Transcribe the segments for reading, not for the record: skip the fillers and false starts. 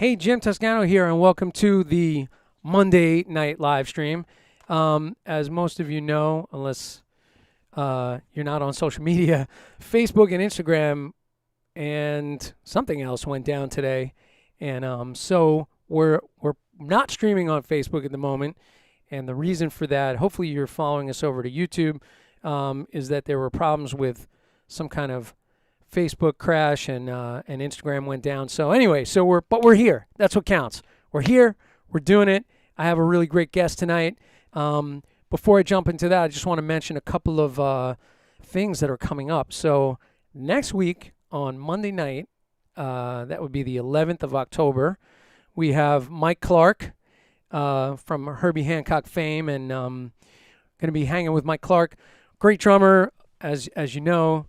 Hey, Jim Toscano here, and welcome to the Monday night live stream. As most of you know, unless you're not on social media, Facebook and Instagram and something else went down today, and so we're not streaming on Facebook at the moment. And the reason for that, hopefully you're following us over to YouTube, is that there were problems with some kind of Facebook crash and Instagram went down. So anyway, we're here. That's what counts. We're here. We're doing it. I have a really great guest tonight. Before I jump into that, I just want to mention a couple of things that are coming up. So next week on Monday night, that would be the 11th of October, we have Mike Clark from Herbie Hancock fame, and going to be hanging with Mike Clark, great drummer. As you know,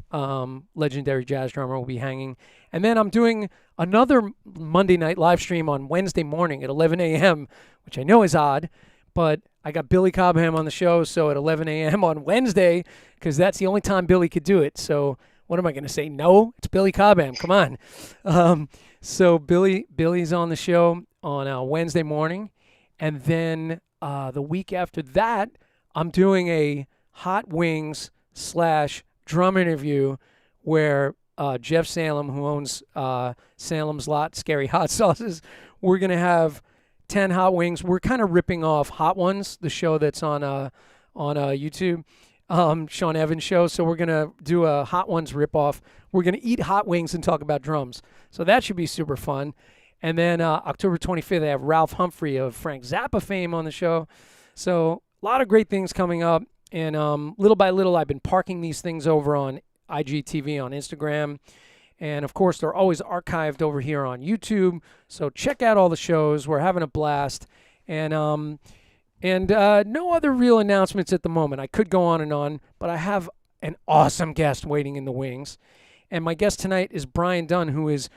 legendary jazz drummer will be hanging. And then I'm doing another Monday night live stream on Wednesday morning at 11 a.m., which I know is odd, but I got Billy Cobham on the show, so at 11 a.m. on Wednesday, because that's the only time Billy could do it. So what am I going to say? No, it's Billy Cobham. Come on. So Billy's on the show on Wednesday morning. And then the week after that, I'm doing a Hot Wings / drum interview where Jeff Salem, who owns Salem's Lot Scary Hot Sauces, we're going to have 10 hot wings. We're kind of ripping off Hot Ones, the show that's on YouTube, Sean Evans show. So we're going to do a Hot Ones ripoff. We're going to eat hot wings and talk about drums. So that should be super fun. And then October 25th, I have Ralph Humphrey of Frank Zappa fame on the show. So a lot of great things coming up. And little by little, I've been parking these things over on IGTV on Instagram. And, of course, they're always archived over here on YouTube. So check out all the shows. We're having a blast. And no other real announcements at the moment. I could go on, but I have an awesome guest waiting in the wings. And my guest tonight is Brian Dunne, who is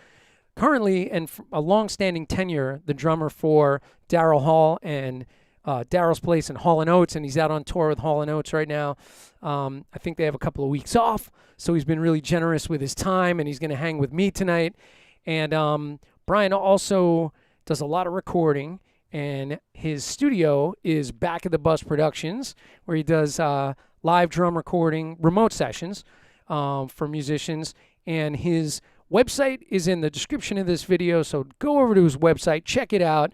currently, and a long-standing tenure, the drummer for Daryl Hall and Daryl's Place and Hall & Oates, and he's out on tour with Hall & Oates right now. I think they have a couple of weeks off, so he's been really generous with his time, and he's going to hang with me tonight. And Brian also does a lot of recording, and his studio is Back of the Bus Productions, where he does live drum recording, remote sessions for musicians, and his website is in the description of this video, so go over to his website, check it out.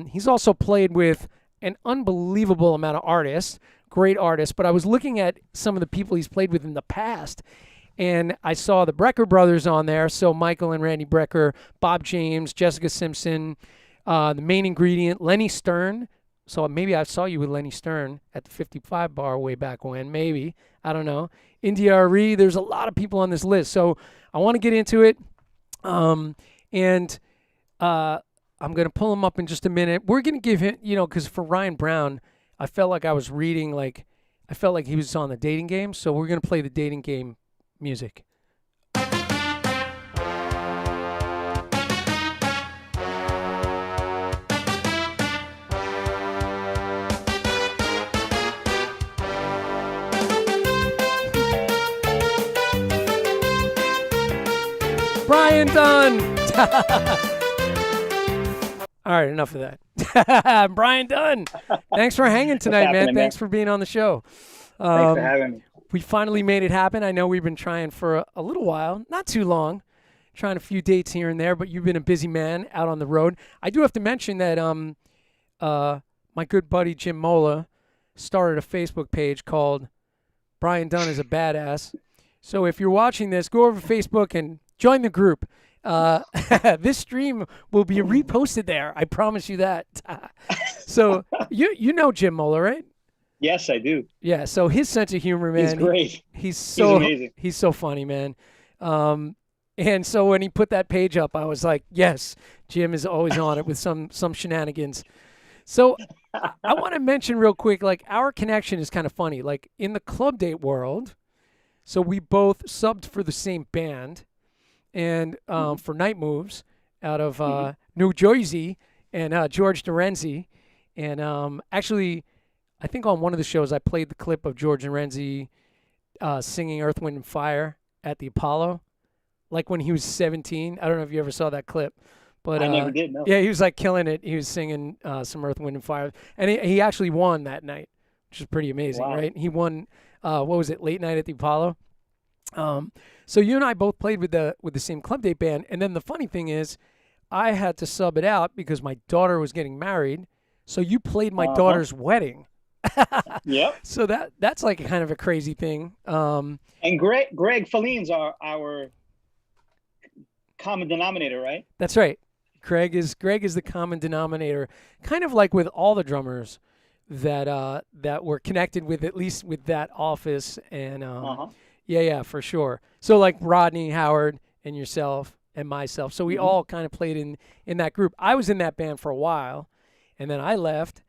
He's also played with an unbelievable amount of artists, great artists, but I was looking at some of the people he's played with in the past, and I saw the Brecker brothers on there, so Michael and Randy Brecker, Bob James, Jessica Simpson, the Main Ingredient, Lenny Stern. So maybe I saw you with Lenny Stern at the 55 bar way back when, maybe. I don't know. India Arie, there's a lot of people on this list, so I want to get into it. I'm going to pull him up in just a minute. We're going to give him, because for Ryan Brown, I felt like I was reading, I felt like he was on the dating game. So we're going to play the dating game music. Brian Dunne! All right, enough of that. Brian Dunne, thanks for hanging tonight, man. Thanks for being on the show. Thanks for having me. We finally made it happen. I know we've been trying for a little while, not too long, trying a few dates here and there, but you've been a busy man out on the road. I do have to mention that my good buddy Jim Mola started a Facebook page called Brian Dunne is a Badass. So if you're watching this, go over to Facebook and join the group. This stream will be reposted there. I promise you that. So you know Jim Mola, right? Yes, I do. Yeah. So his sense of humor, man, he's great. He's amazing. He's so funny, man. And so when he put that page up, I was like, yes, Jim is always on it with some shenanigans. So I want to mention real quick, our connection is kind of funny. In the club date world, so we both subbed for the same band. And for Night Moves out of New Jersey, and George Dorenzi. And actually, I think on one of the shows I played the clip of George Dorenzi singing Earth, Wind, and Fire at the Apollo, like when he was 17. I don't know if you ever saw that clip. But I never did know. yeah, he was like killing it. He was singing some Earth, Wind, and Fire, and he actually won that night, which is pretty amazing, Wow. right? He won. What was it? Late Night at the Apollo. Um, so you and I both played with the same club date band, and then the funny thing is, I had to sub it out because my daughter was getting married. So you played my Uh-huh. daughter's wedding. Yep. So that's like kind of a crazy thing. And Greg Falene's our common denominator, right? That's right. Greg is the common denominator, kind of like with all the drummers that were connected with, at least with that office. And Uh-huh. yeah, for sure. So like Rodney Howard and yourself and myself. So we Hmm. all kind of played in that group. I was in that band for a while, and then I left,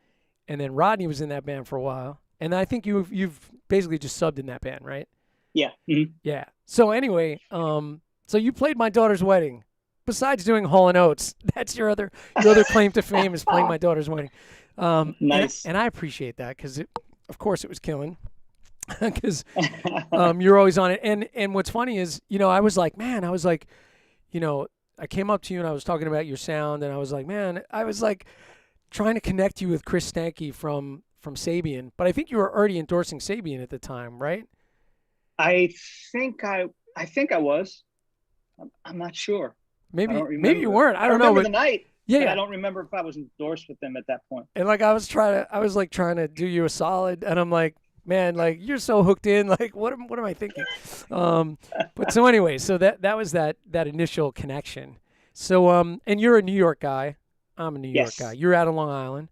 and then Rodney was in that band for a while, and I think you've basically just subbed in that band, right? Yeah. Hmm. Yeah. So anyway, so you played my daughter's wedding. Besides doing Hall and Oates, that's your other claim to fame is playing my daughter's wedding. And Nice. and I appreciate that because of course it was killing because you're always on it. And what's funny is, I was like, man, I came up to you and I was talking about your sound, and I was like, man, I was like trying to connect you with Chris Stanky from Sabian, but I think you were already endorsing Sabian at the time, right? I think I was. I'm not sure. I Maybe don't maybe you remember. weren't. I I don't know, remember but the night, yeah, but yeah. I don't remember if I was endorsed with them at that point. And like I was trying to do you a solid, and I'm like, man, like you're so hooked in, like what am I thinking? But so anyway, so that was that initial connection. So and you're a New York guy. I'm a New York guy. Yes. You're out of Long Island.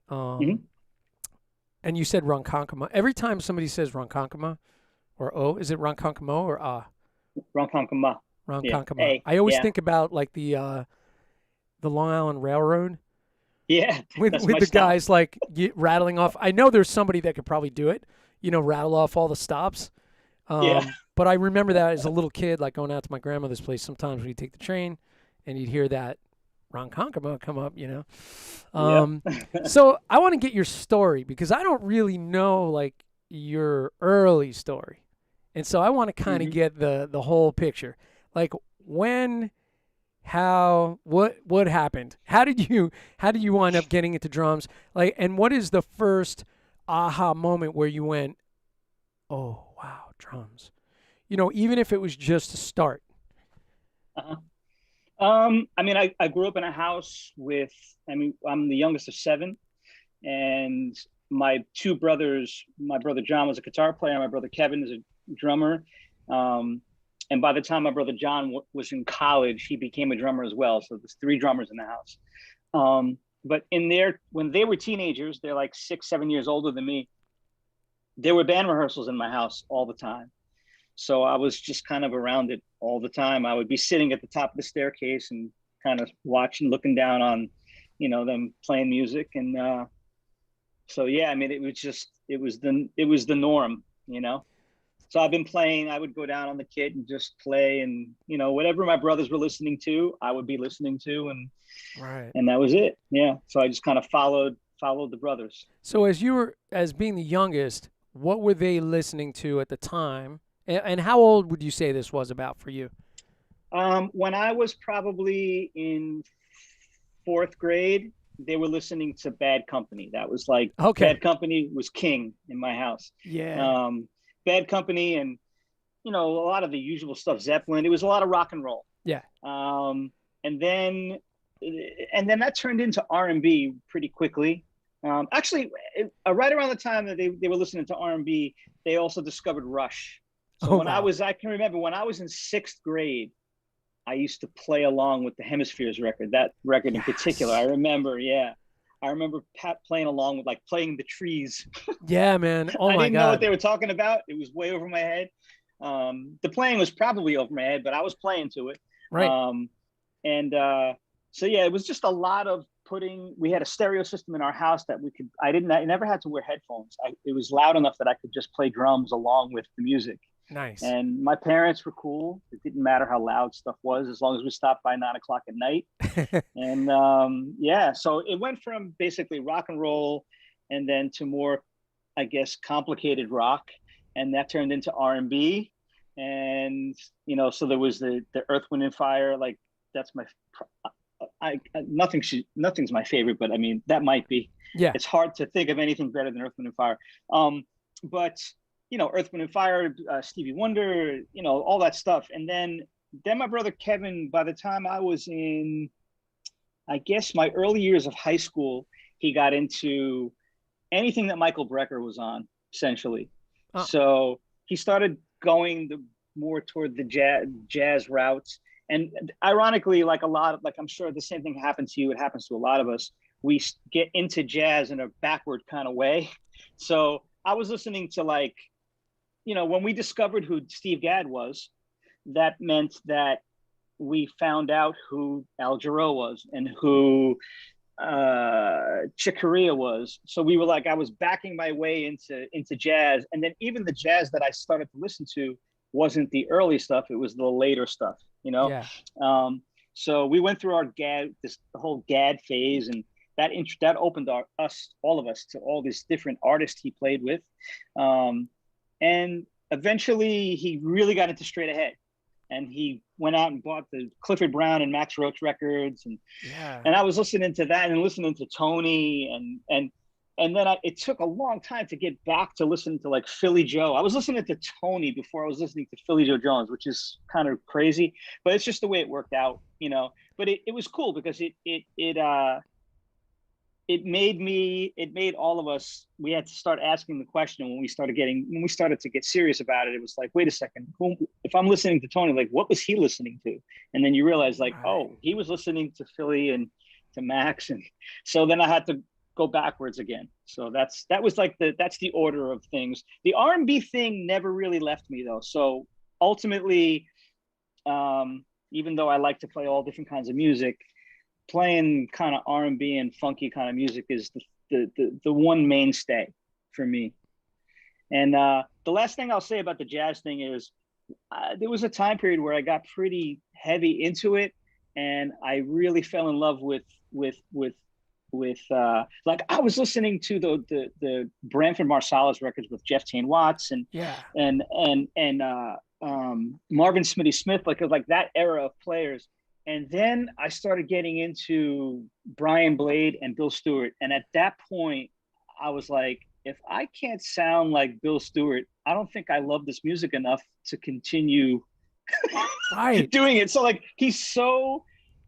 Um, Hmm. and you said Ronkonkoma. Every time somebody says Ronkonkoma or is it Ronkonkoma or Ronkonkoma. Yeah. Ronkonkoma? Hey. I always Yeah. think about like the Long Island Railroad Yeah. with That's with my the stop. guys like rattling off. I know there's somebody that could probably do it, rattle off all the stops. Yeah. But I remember that as a little kid, like going out to my grandmother's place. Sometimes we'd take the train, and you'd hear that Ronkonkoma come up. Yep. Um, so I want to get your story because I don't really know like your early story, and so I want to kind of Hmm. get the whole picture. Like when, how, what happened? How did you wind up getting into drums? Like, and what is the first aha moment where you went, oh wow, drums? Even if it was just a start. Uh-huh. I mean, I grew up in a house with, I mean, I'm the youngest of seven, and my two brothers, my brother John was a guitar player, my brother Kevin is a drummer. Um, and by the time my brother John was in college, he became a drummer as well. So there's three drummers in the house. But when they were teenagers, they're like 6, 7 years older than me. There were band rehearsals in my house all the time. So I was just kind of around it all the time. I would be sitting at the top of the staircase and kind of watching, looking down on, them playing music. And so yeah, I mean, it was the norm, you know. So I've been playing. I would go down on the kit and just play, and whatever my brothers were listening to, I would be listening to, and Right. and that was it. Yeah. So I just kind of followed the brothers. So as being the youngest, what were they listening to at the time? And how old would you say this was about for you? When I was probably in fourth grade, they were listening to Bad Company. That was like Okay. Bad Company was king in my house. Yeah. Um, Bad Company and a lot of the usual stuff. Zeppelin. It was a lot of rock and roll. Yeah. Um, and then that turned into R&B pretty quickly. Actually, right around the time that they were listening to R&B, they also discovered Rush. So Oh wow. I can remember when I was in sixth grade, I used to play along with the Hemispheres record, that record in particular. Yes. I remember, yeah. I remember Pat playing along with like playing the trees. Yeah, man. Oh I my didn't know what God. they were talking about. It was way over my head. The playing was probably over my head, but I was playing to it. Right. Um, and so yeah, it was just a lot of we had a stereo system in our house that I never had to wear headphones. It was loud enough that I could just play drums along with the music. Nice. And my parents were cool. It didn't matter how loud stuff was, as long as we stopped by 9 o'clock at night. And yeah, so it went from basically rock and roll, and then to more, I guess, complicated rock, and that turned into R&B. And so there was the Earth, Wind and Fire. Like that's nothing's my favorite, but I mean that might be. Yeah. It's hard to think of anything better than Earth, Wind and Fire. But Earth, Wind and Fire, Stevie Wonder, all that stuff. And then my brother Kevin, by the time I was in, I guess, my early years of high school, he got into anything that Michael Brecker was on, essentially. Oh. So he started going more toward the jazz routes. And ironically, like I'm sure the same thing happened to you. It happens to a lot of us. We get into jazz in a backward kind of way. So I was listening to when we discovered who Steve Gadd was, that meant that we found out who Al Jarreau was and who Chick Corea was. So we were I was backing my way into jazz. And then even the jazz that I started to listen to wasn't the early stuff. It was the later stuff, Yeah. So we went through the whole Gadd phase, and that opened all of us to all these different artists he played with. And eventually he really got into straight ahead, and he went out and bought the Clifford Brown and Max Roach records. And I was listening to that and listening to Tony, and then it took a long time to get back to listening to Philly Joe. I was listening to Tony before I was listening to Philly Joe Jones, which is kind of crazy, but it's just the way it worked out, but it was cool because it made all of us, we had to start asking the question when we started to get serious about it. It was wait a second, if I'm listening to Tony, what was he listening to? And then you realize oh, he was listening to Philly and to Max. And so then I had to go backwards again. So that's the order of things. The R&B thing never really left me though. So ultimately, even though I like to play all different kinds of music, playing kind of R&B and funky kind of music is the one mainstay for me. And the last thing I'll say about the jazz thing is there was a time period where I got pretty heavy into it, and I really fell in love with I was listening to the Branford Marsalis records with Jeff Tain Watts and Marvin Smitty Smith, that era of players. And then I started getting into Brian Blade and Bill Stewart. And at that point, I was like, if I can't sound like Bill Stewart, I don't think I love this music enough to continue doing it. So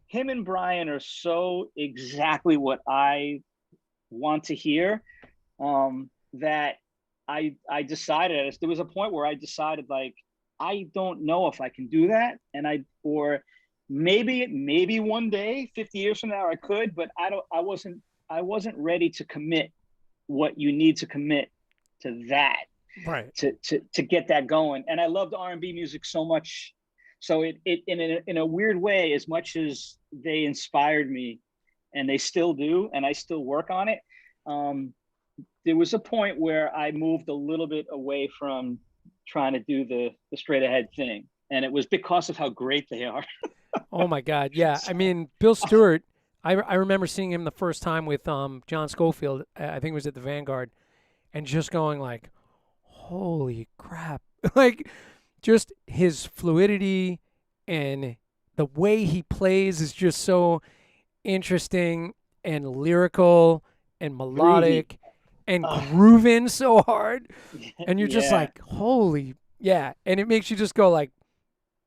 him and Brian are so exactly what I want to hear, that I decided, there was a point where I decided I don't know if I can do that. Or maybe one day, 50 years from now I could, but I wasn't ready to commit what you need to commit to that, right, to get that going. And I loved R&B music so much. So it in a weird way, as much as they inspired me, and they still do, and I still work on it, there was a point where I moved a little bit away from trying to do the straight ahead thing. And it was because of how great they are. Oh my God. Yeah. I mean, Bill Stewart, I remember seeing him the first time with John Schofield. I think it was at the Vanguard, and just going holy crap. Just his fluidity and the way he plays is just so interesting and lyrical and melodic and grooving so hard. And you're just holy, yeah. And it makes you just go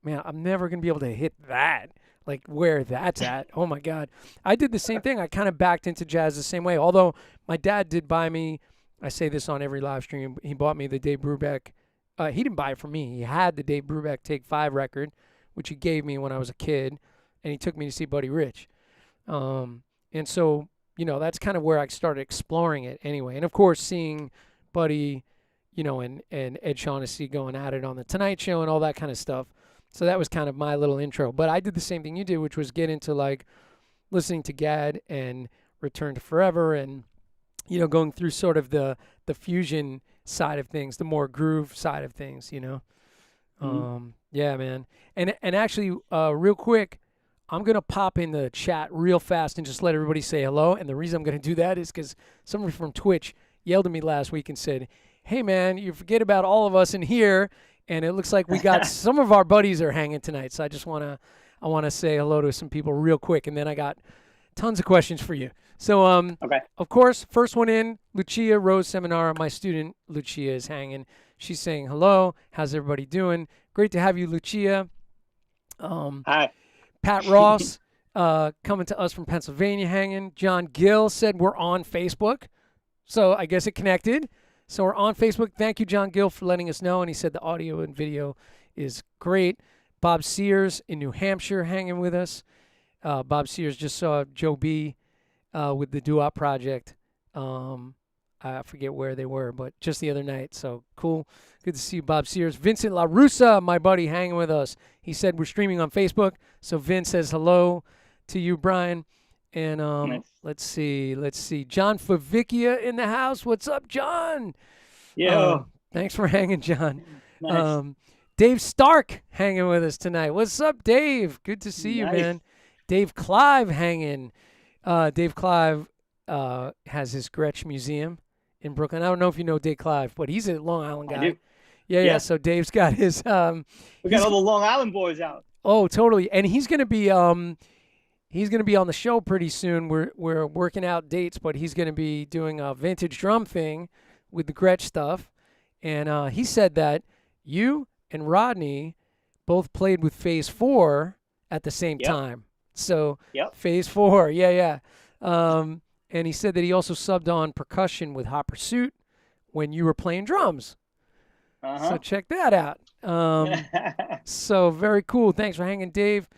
man, I'm never going to be able to hit that, where that's at. Oh my God. I did the same thing. I kind of backed into jazz the same way. Although my dad did buy me, I say this on every live stream, he bought me the Dave Brubeck. He didn't buy it for me. He had the Dave Brubeck Take 5 record, which he gave me when I was a kid, and he took me to see Buddy Rich. And so, that's kind of where I started exploring it anyway. And of course, seeing Buddy, and Ed Shaughnessy going at it on The Tonight Show and all that kind of stuff. So that was kind of my little intro. But I did the same thing you did, which was get into listening to Gadd and Return to Forever and, going through sort of the fusion side of things, the more groove side of things, Mm-hmm. Yeah, man. And actually, real quick, I'm going to pop in the chat real fast and just let everybody say hello. And the reason I'm going to do that is because somebody from Twitch yelled at me last week and said, hey, man, you forget about all of us in here. And it looks like we got some of our buddies are hanging tonight. So I just want I want to say hello to some people real quick, and then I got tons of questions for you. So, Okay. of course, first one in, Lucia Rose Seminara. My student Lucia is hanging. She's saying hello. How's everybody doing? Great to have you, Lucia. Hi. Pat Ross, coming to us from Pennsylvania, hanging. John Gill said we're on Facebook, so I guess it connected. So we're on Facebook. Thank you, John Gill, for letting us know. And he said the audio and video is great. Bob Sears in New Hampshire hanging with us. Bob Sears just saw Joe B with the Doo-Wop Project. I forget where they were, but just the other night. So cool. Good to see you, Bob Sears. Vincent LaRussa, my buddy, hanging with us. He said we're streaming on Facebook. So Vince says hello to you, Brian. And Nice. let's see. John Favicchia in the house. What's up, John? Yeah. Thanks for hanging, John. Nice. Dave Stark hanging with us tonight. What's up, Dave? Good to see you, man. Dave Clive hanging. Dave Clive has his Gretsch Museum in Brooklyn. I don't know if you know Dave Clive, but he's a Long Island guy. I do. Yeah. So Dave's got his. We got all the Long Island boys out. Oh, totally. And he's gonna be on the show pretty soon. We're working out dates, but he's gonna be doing a vintage drum thing with the Gretsch stuff. And he said that you and Rodney both played with Phase 4 at the same time. So Phase 4, yeah. And he said that he also subbed on percussion with Hot Pursuit when you were playing drums. So check that out. So very cool. Thanks for hanging, Dave.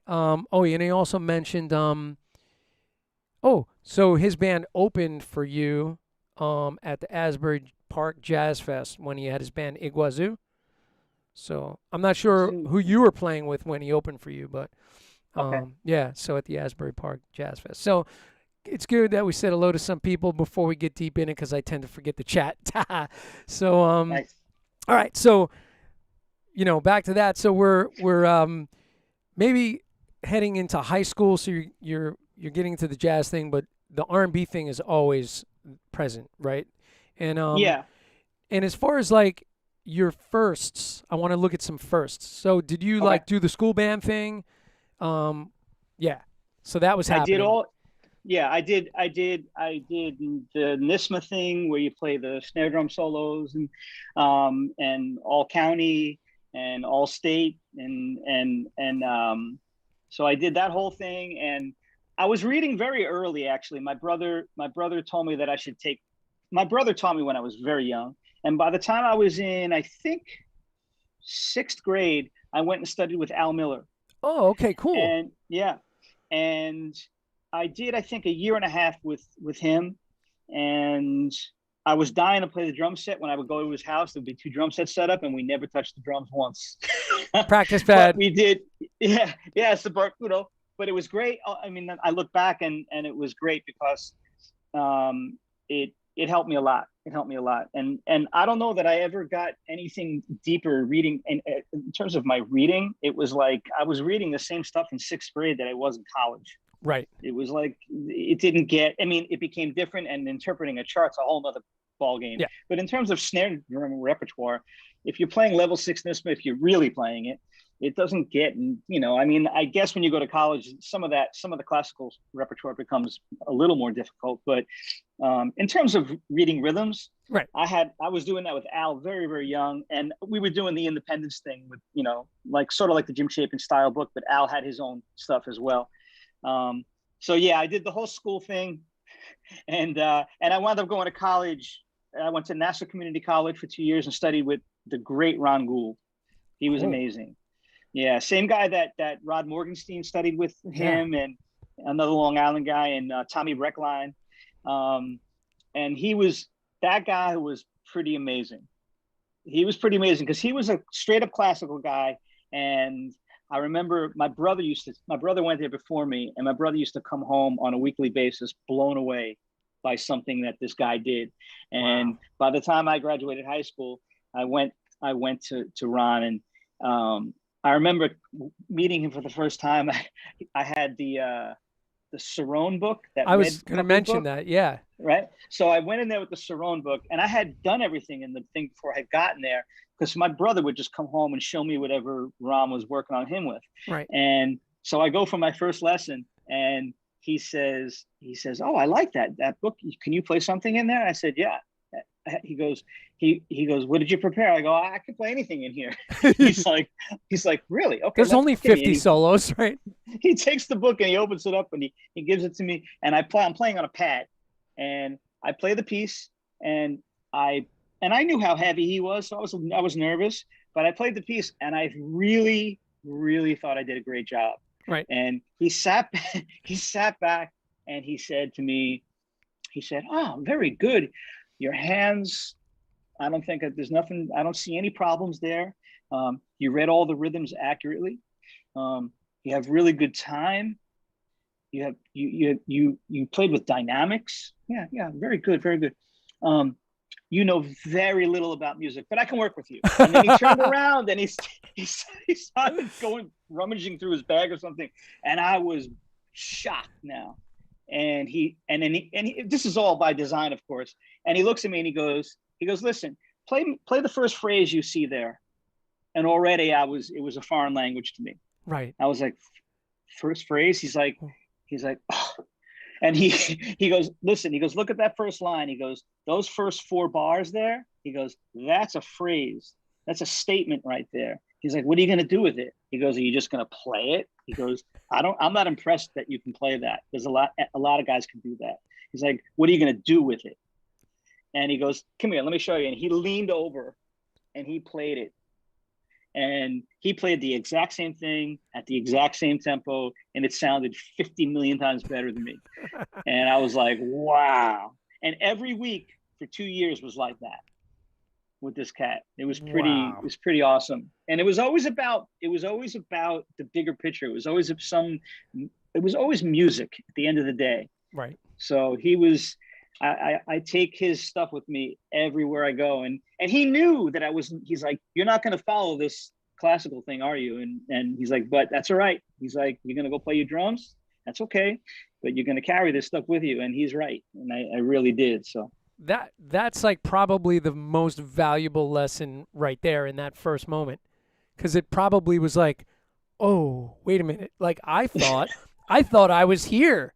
And he also mentioned, so his band opened for you at the Asbury Park Jazz Fest when he had his band Iguazu. So I'm not sure who you were playing with when he opened for you, but so at the Asbury Park Jazz Fest. So it's good that we said hello to some people before we get deep in it, because I tend to forget the chat. So Nice. all right, so back to that. So we're maybe heading into high school, so you're getting into the jazz thing, but the R&B thing is always present, right? And and as far as like your firsts, I want to look at some firsts. So did you like do the school band thing? So that was happening. I did the NISMA thing where you play the snare drum solos and all county and all state and so I did that whole thing, and I was reading very early. Actually, my brother told me that I should take. My brother taught me when I was very young, and by the time I was in, I think, 6th grade, I went and studied with Al Miller. Oh, okay, cool. And I did, I think, 1.5 years with him, and I was dying to play the drum set. When I would go to his house, there'd be 2 drum sets set up, and we never touched the drums once. Practice pad. We did, it's the Barcudo, but it was great. I mean, I look back and it was great because it helped me a lot. And I don't know that I ever got anything deeper reading. In terms of my reading, it was like I was reading the same stuff in 6th grade that I was in college. Right. It was like it became different, and interpreting a chart's a whole nother ball game. Yeah. But in terms of snare drum repertoire, if you're playing level 6 NISMA, if you're really playing it, it doesn't get, I guess when you go to college, some of the classical repertoire becomes a little more difficult. But in terms of reading rhythms, right, I was doing that with Al very, very young, and we were doing the independence thing with, like sort of like the Jim Chapin style book, but Al had his own stuff as well. So yeah, I did the whole school thing, and I wound up going to college. I went to Nassau Community College for 2 years and studied with the great Ron Gould. He was amazing. Yeah, same guy that Rod Morgenstein studied with him, and another Long Island guy, and Tommy Breckline. And he was that guy who was pretty amazing. He was pretty amazing because he was a straight up classical guy. And I remember my brother went there before me, and my brother used to come home on a weekly basis blown away by something that this guy did. And by the time I graduated high school, I went to Ron, and I remember meeting him for the first time. I had the Cerrone book. That I was going to mention that, yeah. Right. So I went in there with the Cerrone book, and I had done everything in the thing before I had gotten there, because my brother would just come home and show me whatever Ron was working on him with. Right. And So I go for my first lesson, and he says, "Oh, I like that book. Can you play something in there?" I said, "Yeah." He goes, he goes, "What did you prepare?" I go, "I can play anything in here." he's like, "Really? Okay, There's only give me." 50 solos, right? He takes the book and he opens it up and he gives it to me, and I'm playing on a pad, and I play the piece, and I knew how heavy he was, so I was nervous, but I played the piece, and I really thought I did a great job. Right. And he sat he sat back, and he said to me, he said, "Oh, very good. Your hands, I don't think that there's nothing, I don't see any problems there. You read all the rhythms accurately. You have really good time. You played with dynamics. Yeah, very good, very good. You know very little about music, but I can work with you." And then he turned around and he started going rummaging through his bag or something, and I was shocked now. And this is all by design, of course. And he looks at me and he goes, "Listen, play the first phrase you see there." And already it was a foreign language to me. Right. I was like, "First phrase?" He's like, oh. And he goes, "Listen," he goes, "look at that first line." He goes, "Those first 4 bars there," he goes, "that's a phrase. That's a statement right there." He's like, "What are you going to do with it?" He goes, "Are you just going to play it?" He goes, I'm not impressed that you can play that. There's a lot of guys can do that." He's like, "What are you going to do with it?" And he goes, "Come here, let me show you." And he leaned over and he played it. And he played the exact same thing at the exact same tempo, and it sounded 50 million times better than me. And I was like, wow. And every week for 2 years was like that with this cat. It was pretty awesome. And it was always about the bigger picture. It was always music at the end of the day. Right. So I take his stuff with me everywhere I go. And he knew that he's like, "You're not going to follow this classical thing, are you?" And he's like, "But that's all right." He's like, "You're going to go play your drums? That's okay. But you're going to carry this stuff with you." And he's right. And I really did. So that's like probably the most valuable lesson right there in that first moment. Because it probably was like, "Oh, wait a minute. Like I thought I was here."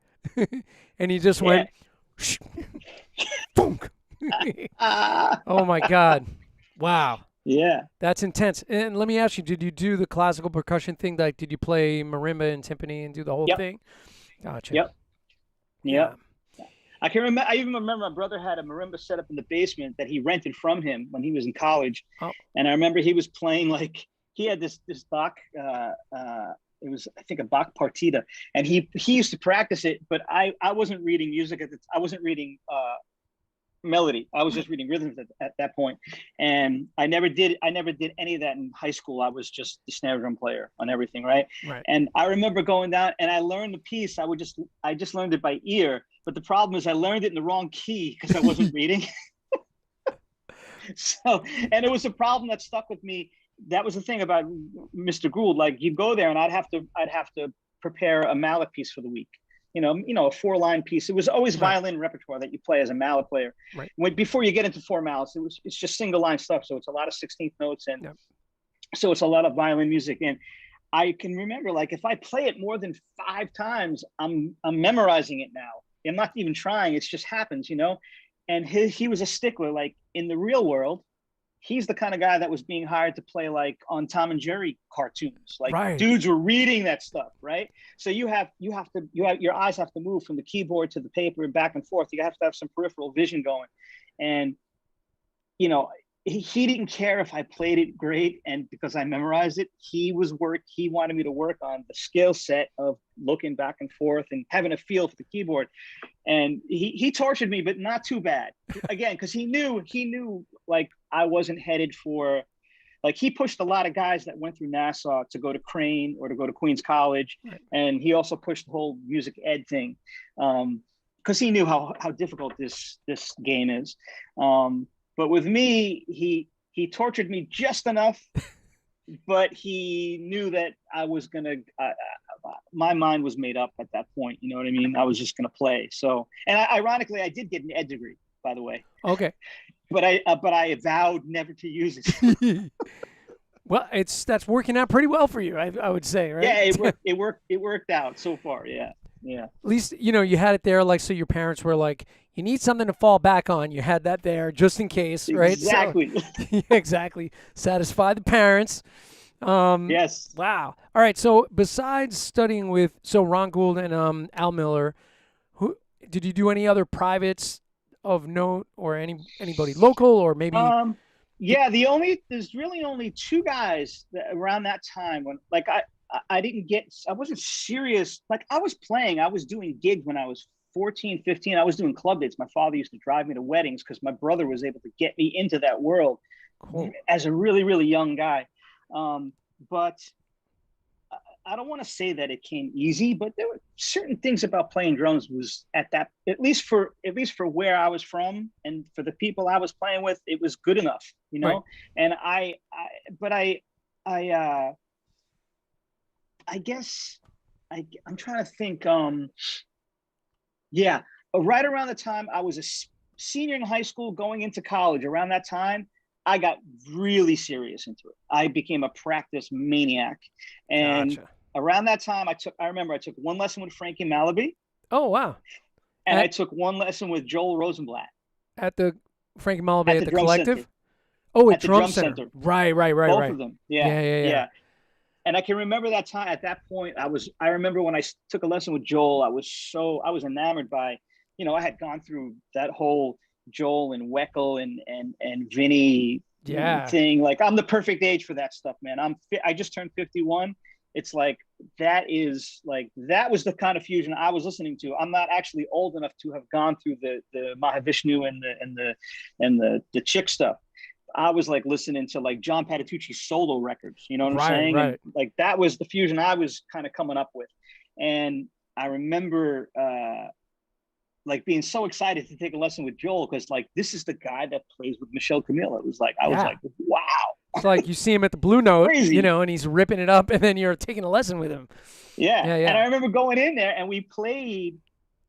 And he just went, "Shh." Boom. Oh my God. Wow. Yeah. That's intense. And let me ask you, did you do the classical percussion thing? Like, did you play marimba and timpani and do the whole thing? Gotcha. Yep. Yeah. I can remember. I even remember my brother had a marimba set up in the basement that he rented from him when he was in college. Oh. And I remember he was playing, like, he had this Bach. It was, I think, a Bach partita, and he used to practice it. But I wasn't reading music I wasn't reading melody. I was just reading rhythms at that point. And I never did any of that in high school. I was just the snare drum player on everything, right? And I remember going down and I learned the piece. I just learned it by ear. But the problem is I learned it in the wrong key because I wasn't reading. So, and it was a problem that stuck with me. That was the thing about Mr. Gould. Like, you go there and I'd have to prepare a mallet piece for the week. A 4-line piece. It was always violin repertoire that you play as a mallet player. Right. Before you get into 4 mallets, it's just single line stuff. So it's a lot of 16th notes, and so it's a lot of violin music. And I can remember, like, if I play it more than 5 times, I'm memorizing it now. I'm not even trying. It just happens, And he was a stickler. Like, in the real world, he's the kind of guy that was being hired to play, like, on Tom and Jerry cartoons. Like, dudes were reading that stuff, right? So your eyes have to move from the keyboard to the paper and back and forth. You have to have some peripheral vision going. And, he didn't care if I played it great, and because I memorized it, he wanted me to work on the skill set of looking back and forth and having a feel for the keyboard. And he tortured me, but not too bad. Again, because he knew like I wasn't headed for, like, he pushed a lot of guys that went through Nassau to go to Crane or to go to Queens College. And he also pushed the whole music ed thing. Because he knew how difficult this game is. But with me, he tortured me just enough, but he knew that I was gonna. My mind was made up at that point. You know what I mean? I was just gonna play. So, and ironically, I did get an ed degree, by the way. Okay. But I vowed never to use it. Well, that's working out pretty well for you, I would say, right? Yeah, it worked out so far. Yeah, yeah, At least you had it there, like, so your parents were like, you need something to fall back on. You had that there just in case, right? So exactly. yeah, exactly, satisfy the parents. Yes. Wow. All right. So besides studying with Ron Gould and Al Miller, who did you do any other privates of note, or anybody local, or maybe? Um, yeah, there's really only two guys around that time when like I wasn't serious. Like I was playing, I was doing gigs when I was 14, 15. I was doing club dates. My father used to drive me to weddings because my brother was able to get me into that world Cool. as a really, really young guy. But I don't want to say that it came easy, but there were certain things about playing drums was at least for where I was from and for the people I was playing with, it was good enough, you know. Right. And but I I guess I'm trying to think. Yeah, right around the time I was a senior in high school, going into college. Around that time, I got really serious into it. I became a practice maniac, and Gotcha. around that time, I remember I took one lesson with Frankie Malaby, Oh wow. and I At took one lesson with Joel Rosenblatt at the Frankie Malabé at at the the Drum Center. Collective. Oh, at At the Drum Drum Center. Center, Right. Right. Right. both Right. of them. Yeah, Yeah. Yeah. Yeah. yeah. And I can remember that time. At that point, I remember when I took a lesson with Joel, I was enamored by, I had gone through that whole Joel and Weckl and Vinny Yeah. thing. Like I'm the perfect age for that stuff, man. I just turned 51. It's like that was the kind of fusion I was listening to. I'm not actually old enough to have gone through the Mahavishnu and the chick stuff. I was like listening to like John Patitucci's solo records, you know what I'm Right. saying? And Right. like that was the fusion I was kind of coming up with. And I remember like being so excited to take a lesson with Joel because like this is the guy that plays with Michelle Camille. It was like I was Yeah. like, wow, It's like you see him at the Blue Note, crazy. and he's ripping it up, and then you're taking a lesson with him. Yeah. Yeah. And I Yeah. remember going in there and we played,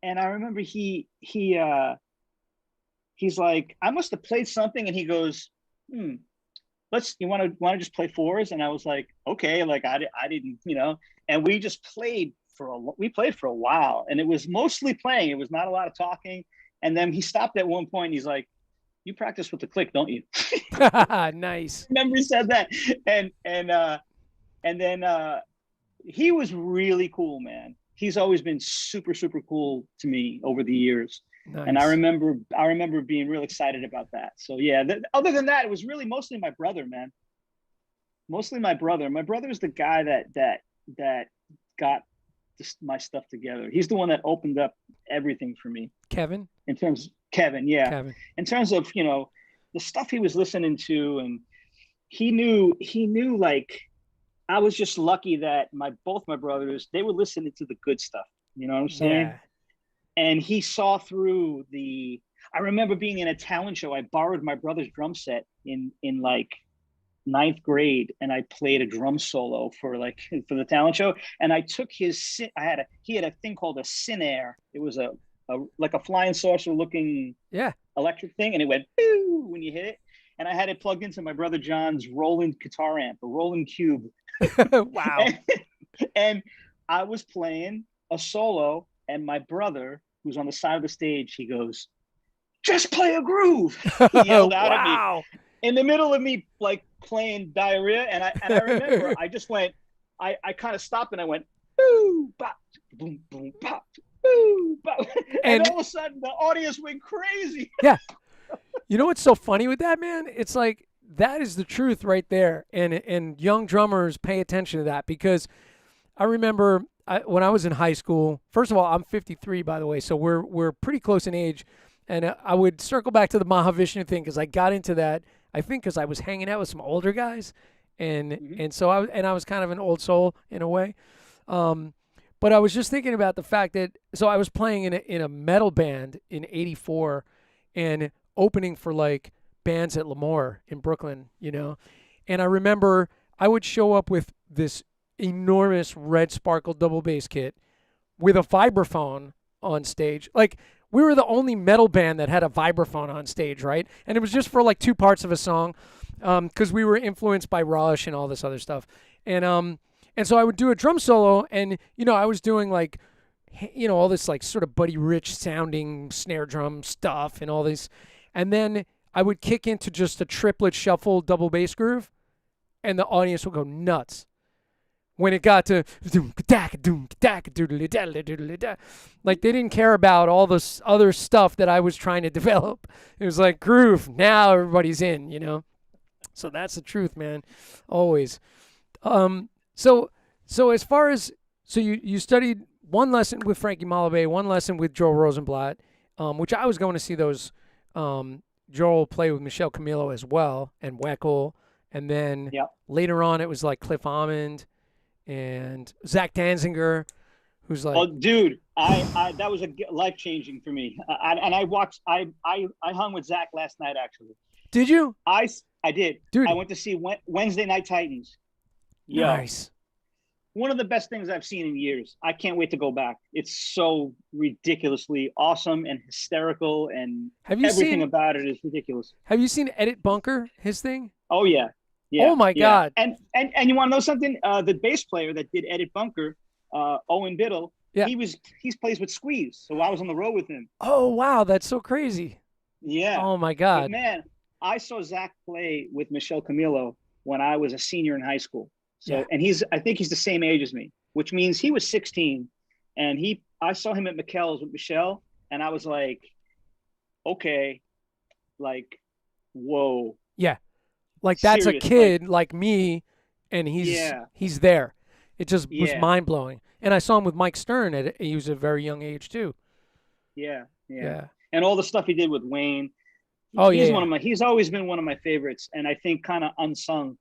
and I remember he's like, I must have played something, and he goes, you want to just play fours? And I was like, okay, like I didn't, and we just played for a while, and it was mostly playing. It was not a lot of talking. And then he stopped at one point and he's like, you practice with the click, don't you? Nice. Remember he said that. And then he was really cool, man. He's always been super, super cool to me over the years. Nice. And I remember being real excited about that. So yeah, other than that, it was really mostly my brother, man. Mostly my brother. My brother is the guy that got my stuff together. He's the one that opened up everything for me. Kevin. Kevin, yeah. Kevin. In terms of the stuff he was listening to, and he knew like I was just lucky that both my brothers, they were listening to the good stuff. You know what I'm saying? Yeah. And he saw through I remember being in a talent show. I borrowed my brother's drum set in like ninth grade, and I played a drum solo for the talent show. And I took he had a thing called a Sinair. It was a like a flying saucer looking electric thing, and it went boo when you hit it. And I had it plugged into my brother John's Roland guitar amp, a Roland Cube. Wow. And I was playing a solo, and my brother, who's on the side of the stage, he goes, "Just play a groove." He yelled out at me in the middle of me like playing Diarrhea. And I remember I just went, I kind of stopped and I went, boo, bop, boom, boom, pop, boo, bop. And all of a sudden the audience went crazy. Yeah. You know what's so funny with that, man? It's like that is the truth right there. And young drummers pay attention to that, because I remember when I was in high school. First of all, I'm 53, by the way, so we're pretty close in age. And I would circle back to the Mahavishnu thing because I got into that, I think, because I was hanging out with some older guys, and so I was kind of an old soul in a way. But I was just thinking about the fact that I was playing in a metal band in '84, and opening for like bands at Lemoore in Brooklyn, And I remember I would show up with this enormous red Sparkle double bass kit with a vibraphone on stage. Like, we were the only metal band that had a vibraphone on stage, right? And it was just for like two parts of a song. because we were influenced by Rush and all this other stuff. And so I would do a drum solo, and I was doing like, all this like sort of Buddy Rich sounding snare drum stuff and all this, and then I would kick into just a triplet shuffle double bass groove, and the audience would go nuts. When it got to like, they didn't care about all this other stuff that I was trying to develop. It was like groove. Now everybody's in. So that's the truth, man. Always. So as far as you studied one lesson with Frankie Malabé, one lesson with Joel Rosenblatt, which I was going to see those. Joel play with Michelle Camilo as well, and Weckl, and then later on it was like Cliff Almond and Zach Danziger, who's like, oh, dude, I that was a life changing for me. I hung with Zach last night, actually. Did you? I did, dude. I went to see Wednesday Night Titans. Nice. One of the best things I've seen in years. I can't wait to go back. It's so ridiculously awesome and hysterical, and everything about it is ridiculous. Have you seen Edit Bunker, his thing? Oh yeah. Oh my God. And you want to know something? The bass player that did Edit Bunker, Owen Biddle, he plays with Squeeze. So I was on the road with him. Oh wow, that's so crazy. Yeah. Oh my God. But man, I saw Zach play with Michelle Camilo when I was a senior in high school. So and I think he's the same age as me, which means he was 16, and I saw him at McKell's with Michelle, and I was like, okay, like, whoa. Yeah. Like, that's serious, a kid like me, and he's there. It just was mind blowing. And I saw him with Mike Stern he was a very young age too. Yeah. And all the stuff he did with Wayne. He's always been one of my favorites, and I think kind of unsung.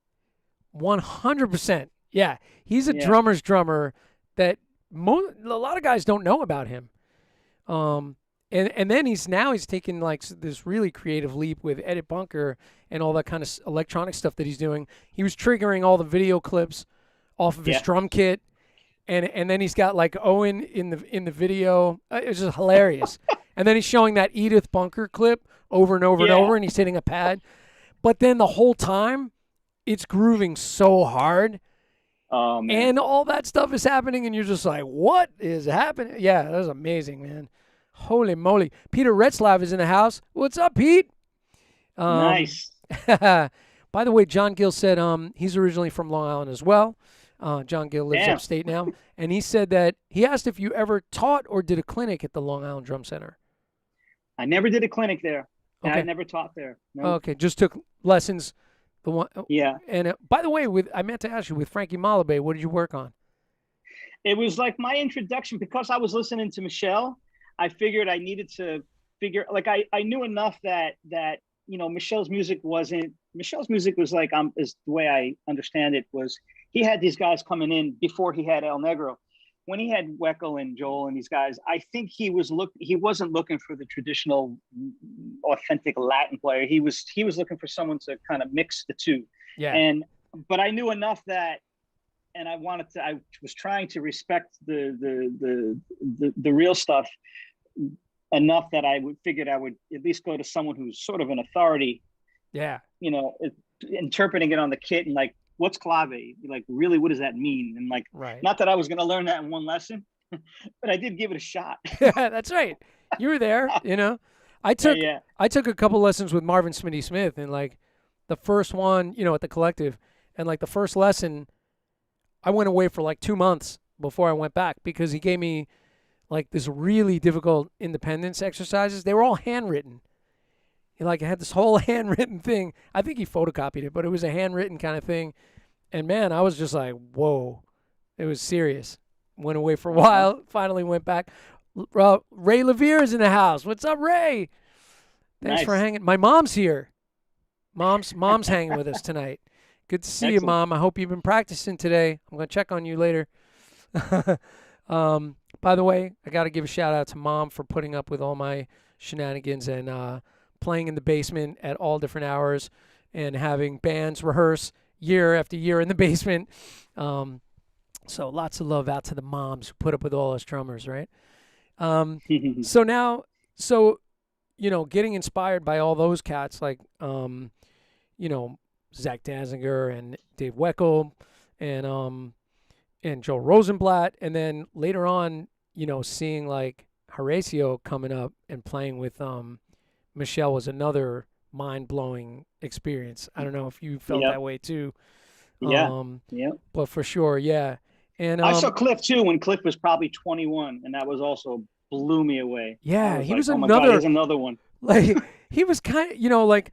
100%. Yeah, he's a drummer's drummer that a lot of guys don't know about him. And then he's taking like this really creative leap with Edit Bunker and all that kind of electronic stuff that he's doing. He was triggering all the video clips off of his drum kit, and then he's got like Owen in the video. It was just hilarious. And then he's showing that Edith Bunker clip over and over and over, and he's hitting a pad. But then the whole time, it's grooving so hard. Oh, man. And all that stuff is happening, and you're just like, what is happening? Yeah, that was amazing, man. Holy moly. Peter Retzlaff is in the house. What's up, Pete? Nice. By the way, John Gill said he's originally from Long Island as well. John Gill lives upstate now. And he said that he asked if you ever taught or did a clinic at the Long Island Drum Center. I never did a clinic there. Okay. I never taught there. No. Okay, just took lessons. Yeah. And by the way, I meant to ask you, with Frankie Malabé, what did you work on? It was like my introduction, because I was listening to Michelle. I figured I needed to like, I knew enough that Michelle's music was like, is the way I understand it, was he had these guys coming in before he had El Negro. When he had Weckl and Joel and these guys, I think he wasn't looking for the traditional, authentic Latin player. He was looking for someone to kind of mix the two. Yeah. But I knew enough that, and I was trying to respect the real stuff enough that figured I would at least go to someone who's sort of an authority. Yeah. Interpreting it on the kit and like, what's clave? Like, really, what does that mean? And like, not that I was going to learn that in one lesson, but I did give it a shot. That's right. You were there, I took a couple lessons with Marvin Smitty Smith, and like the first one, at the Collective, and like the first lesson, I went away for like 2 months before I went back, because he gave me like this really difficult independence exercises. They were all handwritten. I had this whole handwritten thing. I think he photocopied it, but it was a handwritten kind of thing. And man, I was just like, whoa, it was serious. Went away for a while, finally went back. Ray Levere is in the house. What's up, Ray? Thanks for hanging. My mom's here. Mom's hanging with us tonight. Good to see you, Mom. I hope you've been practicing today. I'm going to check on you later. By the way, I got to give a shout out to Mom for putting up with all my shenanigans and playing in the basement at all different hours and having bands rehearse year after year in the basement. So lots of love out to the moms who put up with all us drummers, right? So getting inspired by all those cats, like, Zach Danziger and Dave Weckl and Joe Rosenblatt, and then later on, seeing like Horacio coming up and playing with Michelle was another mind-blowing experience. I don't know if you felt Yep. that way too. Yeah. Yeah. But for sure, yeah. And I saw Cliff too when Cliff was probably 21, and that was also blew me away. yeah, was he like, was oh my God, another here's another one. like he was kind of, like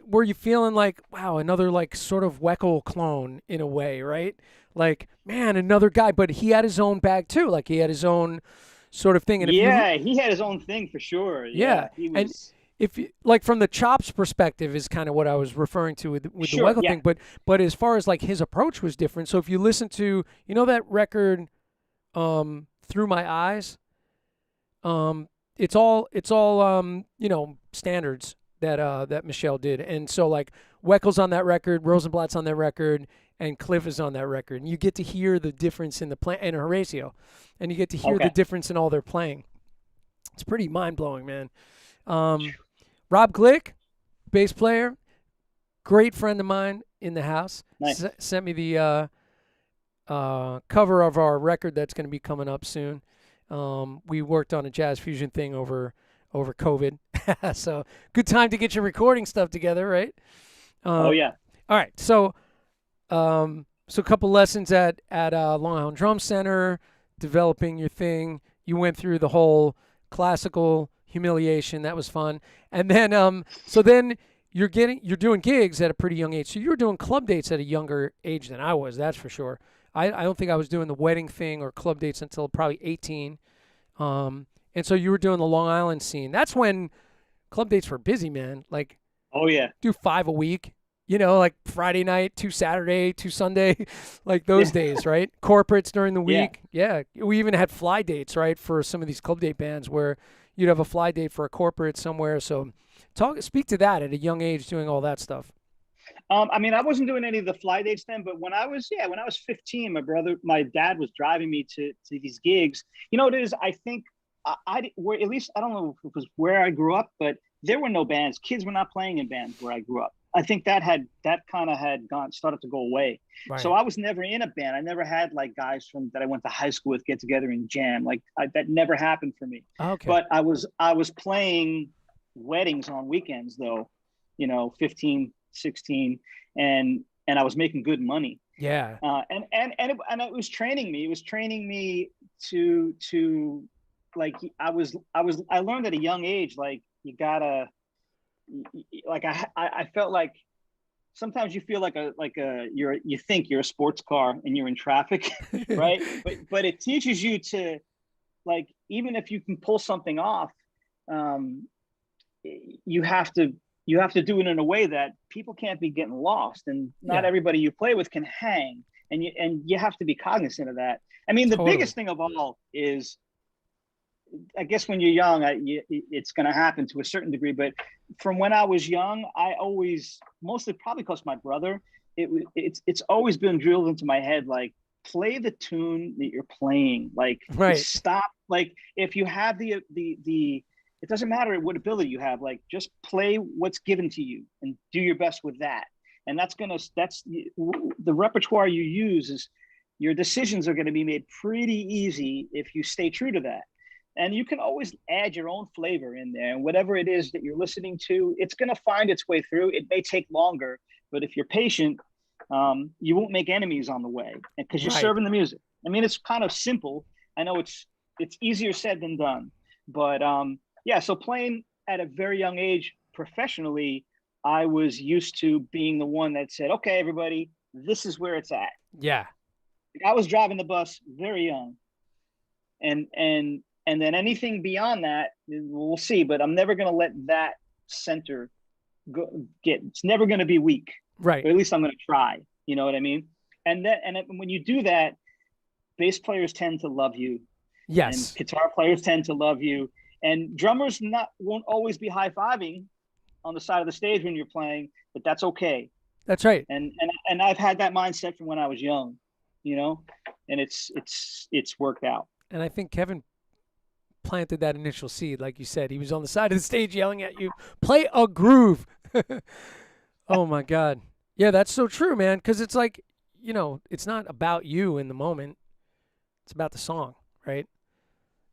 were you feeling like, wow, another like sort of Weckl clone in a way, right? Like, man, another guy, but he had his own bag too. Like he had his own sort of thing. And yeah, he had his own thing for sure. Yeah, he was. And if you, like from the chops perspective is kind of what I was referring to with Sure, the Weckl yeah. thing, but as far as like his approach was different. So if you listen to that record, Through My Eyes, it's all standards that Michelle did, and so like Weckel's on that record, Rosenblatt's on that record, and Cliff is on that record, and you get to hear the difference in the play, and Horacio, and you get to hear the difference in all their playing. It's pretty mind blowing, man. Rob Glick, bass player, great friend of mine in the house. Nice. Sent me the cover of our record that's going to be coming up soon. We worked on a jazz fusion thing over COVID, so good time to get your recording stuff together, right? Oh yeah. All right, so a couple lessons at Long Island Drum Center, developing your thing. You went through the whole classical humiliation. That was fun, and then so then you're doing gigs at a pretty young age. So you were doing club dates at a younger age than I was. That's for sure. I don't think I was doing the wedding thing or club dates until probably 18. And so you were doing the Long Island scene. That's when club dates were busy, man. Like, oh yeah, do 5 a week, like Friday night, 2 Saturday, 2 Sunday, like those days, right? Corporates during the week. Yeah. We even had fly dates, right? For some of these club date bands where you'd have a fly date for a corporate somewhere. So speak to that at a young age, doing all that stuff. I mean, I wasn't doing any of the fly dates then, but when I was 15, my dad was driving me to these gigs. You know what it is? I think at least, I don't know if it was where I grew up, but there were no bands. Kids were not playing in bands where I grew up. I think that kind of had started to go away. Right. So I was never in a band. I never had like guys that I went to high school with get together and jam. Like that never happened for me. Okay. But I was playing weddings on weekends though, 15, 16, and I was making good money. Yeah. And it was training me. It was training me to like I learned at a young age, like you gotta, like I felt like sometimes you feel like you think you're a sports car and you're in traffic, right? but it teaches you to, like, even if you can pull something off, you have to do it in a way that people can't be getting lost, and not everybody you play with can hang, and you have to be cognizant of that. I mean, the biggest thing of all is, I guess when you're young, it's going to happen to a certain degree. But from when I was young, I always, mostly probably because my brother, it's always been drilled into my head, like, play the tune that you're playing. Like, right. Stop. Like, if you have the it doesn't matter what ability you have, like, just play what's given to you and do your best with that. And that's the repertoire you use is, your decisions are going to be made pretty easy if you stay true to that. And you can always add your own flavor in there, and whatever it is that you're listening to, it's going to find its way through. It may take longer, but if you're patient, you won't make enemies on the way, because you're serving the music. I mean, it's kind of simple. I know it's easier said than done, but so playing at a very young age professionally, I was used to being the one that said, okay, everybody, this is where it's at. Yeah. I was driving the bus very young, and then anything beyond that, we'll see. But I'm never going to let that center it's never going to be weak. Right. Or at least I'm going to try. You know what I mean? And when you do that, bass players tend to love you. Yes. And guitar players tend to love you. And drummers won't always be high-fiving on the side of the stage when you're playing, but that's okay. That's right. And I've had that mindset from when I was young, and it's worked out. And I think Kevin planted that initial seed, like you said. He was on the side of the stage yelling at you, play a groove. Oh my God. Yeah, that's so true, man. Because it's like, it's not about you in the moment. It's about the song, right?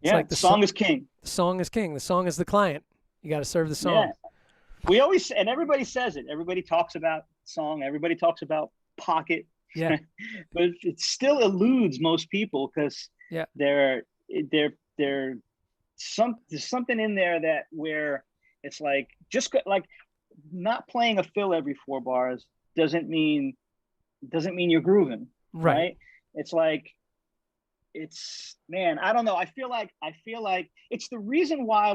It's Yeah, like song is king. the song is king. The song is the client. You got to serve the Yeah, song. we always, and everybody says it. Everybody talks about song. Everybody talks about pocket, Yeah, but it still eludes most people because yeah, they're they're there's something in there that where it's like like not playing a fill every 4 bars doesn't mean you're grooving, right. right? It's like it's man, I don't know. I feel like it's the reason why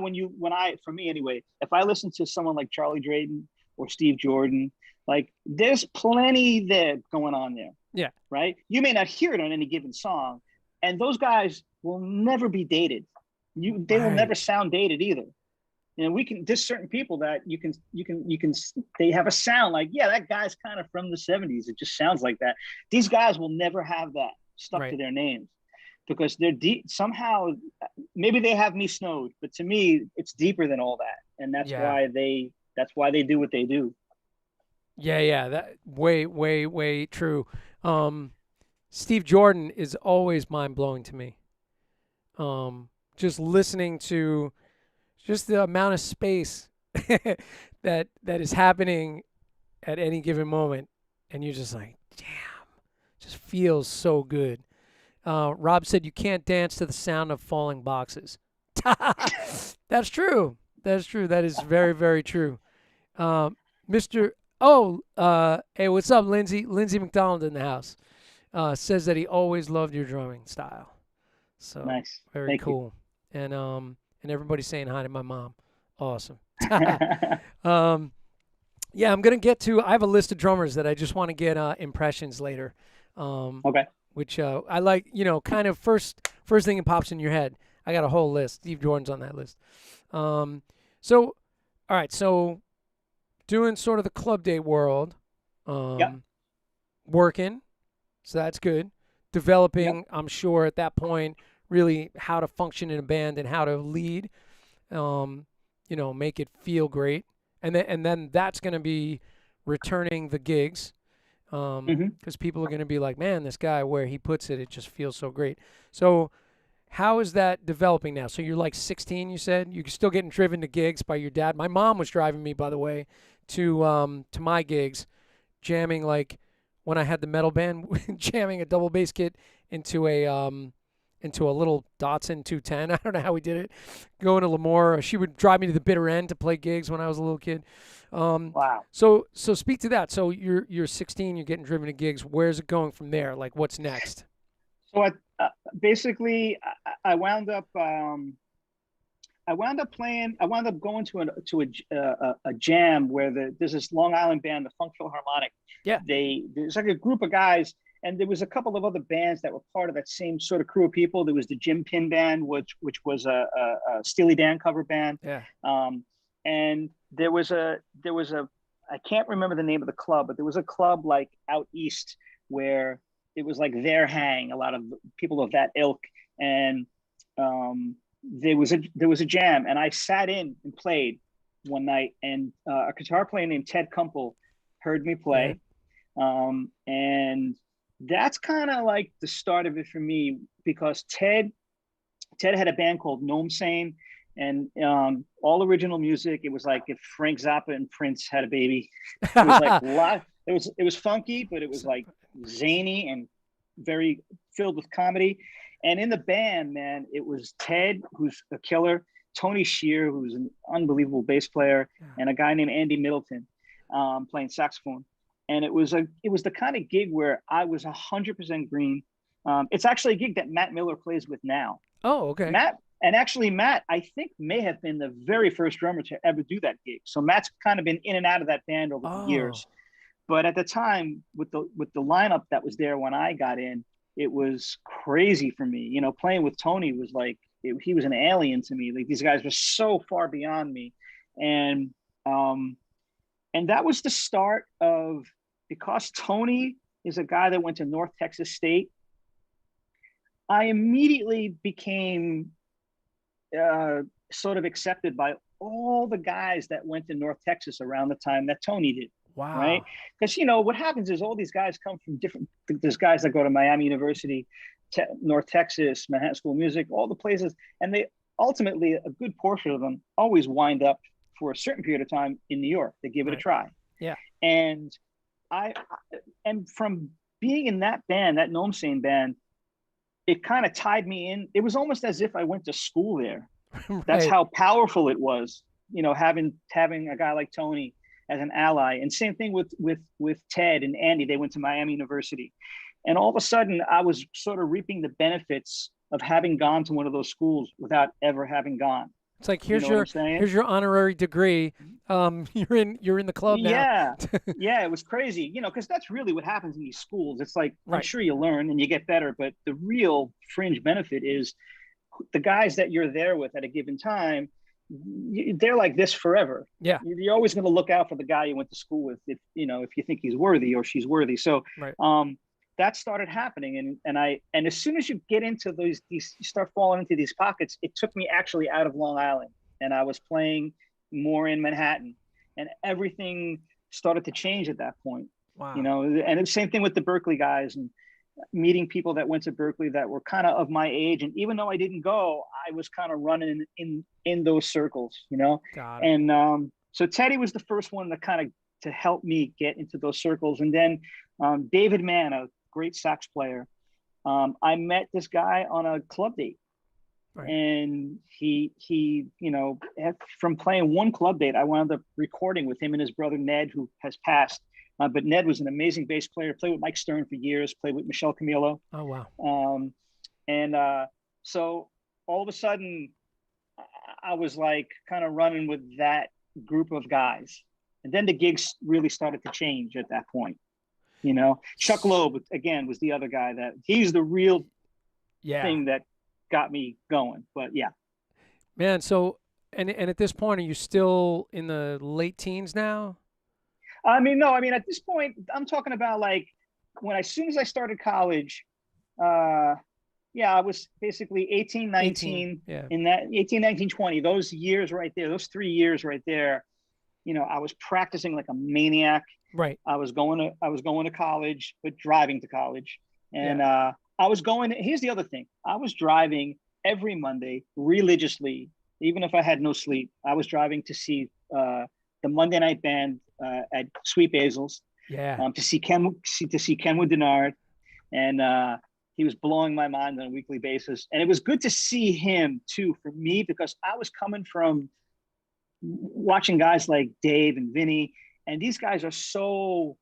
for me anyway, if I listen to someone like Charlie Drayton or Steve Jordan, like there's plenty there going on there, Yeah, right? You may not hear it on any given song, and those guys will never be dated. They will right, never sound dated either. We can there's certain people that you can they have a sound like, yeah, that guy's kind of from the 70s. It just sounds like that. These guys will never have that stuck to right. their names because they're deep somehow. Maybe they have me snowed, but to me it's deeper than all that, and Yeah, that's why they do what they do. yeah, yeah. That way, way, way true. Um, Steve Jordan is always mind blowing to me. Just listening to just the amount of space that is happening at any given moment, and you're just like, damn, just feels so good. Rob said you can't dance to the sound of falling boxes. That's true. That's true. That is very, very true. Um, Mr. Oh, hey, what's up, Lindsay? Lindsay McDonald in the house. Says that he always loved your drumming style. So Nice, very thank you. cool. And everybody's saying hi to my mom. Awesome. um, yeah, I'm gonna get to. I have a list of drummers that I just want to get impressions later. Um, Okay. which I like. Kind of first thing that pops in your head. I got a whole list. Steve Jordan's on that list. Um, so all right, so doing sort of the club day world, Yep. um, working, so that's good. Yep. Developing, I'm sure at that point, really how to function in a band and how to lead. Um, make it feel great, and then that's going to be returning the gigs, Hmm. because people are going to be like, man, this guy where he puts it, it just feels so great. So how is that developing now? So you're like 16, you said you're still getting driven to gigs by your dad. My mom was driving me, by the way, to my gigs, jamming like when I had the metal band, jamming a double bass kit into a little Datsun 210. I don't know how we did it. Going to Lemoore, she would drive me to the bitter end to play gigs when I was a little kid. Um, Wow. so speak to that. So you're 16, you're getting driven to gigs. Where's it going from there? Like what's next? So basically, I wound up playing. I wound up going to a jam where there's this Long Island band, the Funk Philharmonic. Yeah. There's like a group of guys, and there was a couple of other bands that were part of that same sort of crew of people. There was the Jim Pin band, which was a Steely Dan cover band, Yeah. um, and there was a I can't remember the name of the club, but there was a club like out east where it was like their hang, a lot of people of that ilk, and there was a jam, and I sat in and played one night, and a guitar player named Ted Kumple heard me Yeah. play, and that's kind of like the start of it for me because Ted had a band called Gnome Sane, and all original music. It was like if Frank Zappa and Prince had a baby. It was like live. It was funky, but it was like zany and very filled with comedy. And in the band, man, it was Ted, who's a killer, Tony Shear, who's an unbelievable bass player, and a guy named Andy Middleton playing saxophone. And it was the kind of gig where I was 100% green. It's actually a gig that Matt Miller plays with now. Oh, okay. Matt, I think may have been the very first drummer to ever do that gig. So Matt's kind of been in and out of that band over the Oh, years. But at the time, with the lineup that was there when I got in, it was crazy for me. Playing with Tony was like he was an alien to me. Like these guys were so far beyond me, and um, and that was the start of because Tony is a guy that went to North Texas State. I immediately became sort of accepted by all the guys that went to North Texas around the time that Tony did. Wow. right? Because what happens is all these guys come from different. There's guys that go to Miami University, North Texas, Manhattan School of Music, all the places, and they ultimately a good portion of them always wind up for a certain period of time in New York. They give it a Right. try, Yeah. and I and from being in that band, that Gnome Sane band, it kind of tied me in. It was almost as if I went to school there. That's Right. how powerful it was, having a guy like Tony as an ally. And same thing with Ted and Andy. They went to Miami University. And all of a sudden I was sort of reaping the benefits of having gone to one of those schools without ever having gone. It's like You know what I'm saying? here's your honorary degree. You're in the club now. Yeah. Yeah, it was crazy, because that's really what happens in these schools. It's like, I'm Right. sure you learn and you get better, but the real fringe benefit is the guys that you're there with at a given time, they're like this forever. Yeah. You're always going to look out for the guy you went to school with, if you think he's worthy or she's worthy. So Right. that started happening, and as soon as you get into these, you start falling into these pockets. It took me actually out of Long Island, and I was playing more in Manhattan, and everything started to change at that point. Wow. And the same thing with the Berkeley guys, and meeting people that went to Berkeley that were kind of my age. And even though I didn't go, I was kind of running in those circles, Got it. And so Teddy was the first one to help me get into those circles. And then David Mann, a great sax player, I met this guy on a club date. Right. And he from playing one club date, I wound up recording with him and his brother Ned, who has passed. But Ned was an amazing bass player, played with Mike Stern for years, played with Michelle Camilo. Oh, wow. So all of a sudden, I was like kind of running with that group of guys. And then the gigs really started to change at that point. Chuck Loeb, again, was the other guy he's the real thing that got me going. But yeah. Man, so, and at this point, are you still in the late teens now? No, at this point, I'm talking about like as soon as I started college, I was basically 18, 19, 18, yeah. in that 18, 19, 20, those years right there, those 3 years right there, I was practicing like a maniac. Right. I was going to college, but driving to college. And here's the other thing. I was driving every Monday religiously, even if I had no sleep. I was driving to see the Monday night band at Sweet Basil's, to see Kenwood Denard, and he was blowing my mind on a weekly basis. And it was good to see him too, for me, because I was coming from watching guys like Dave and Vinny, and these guys are so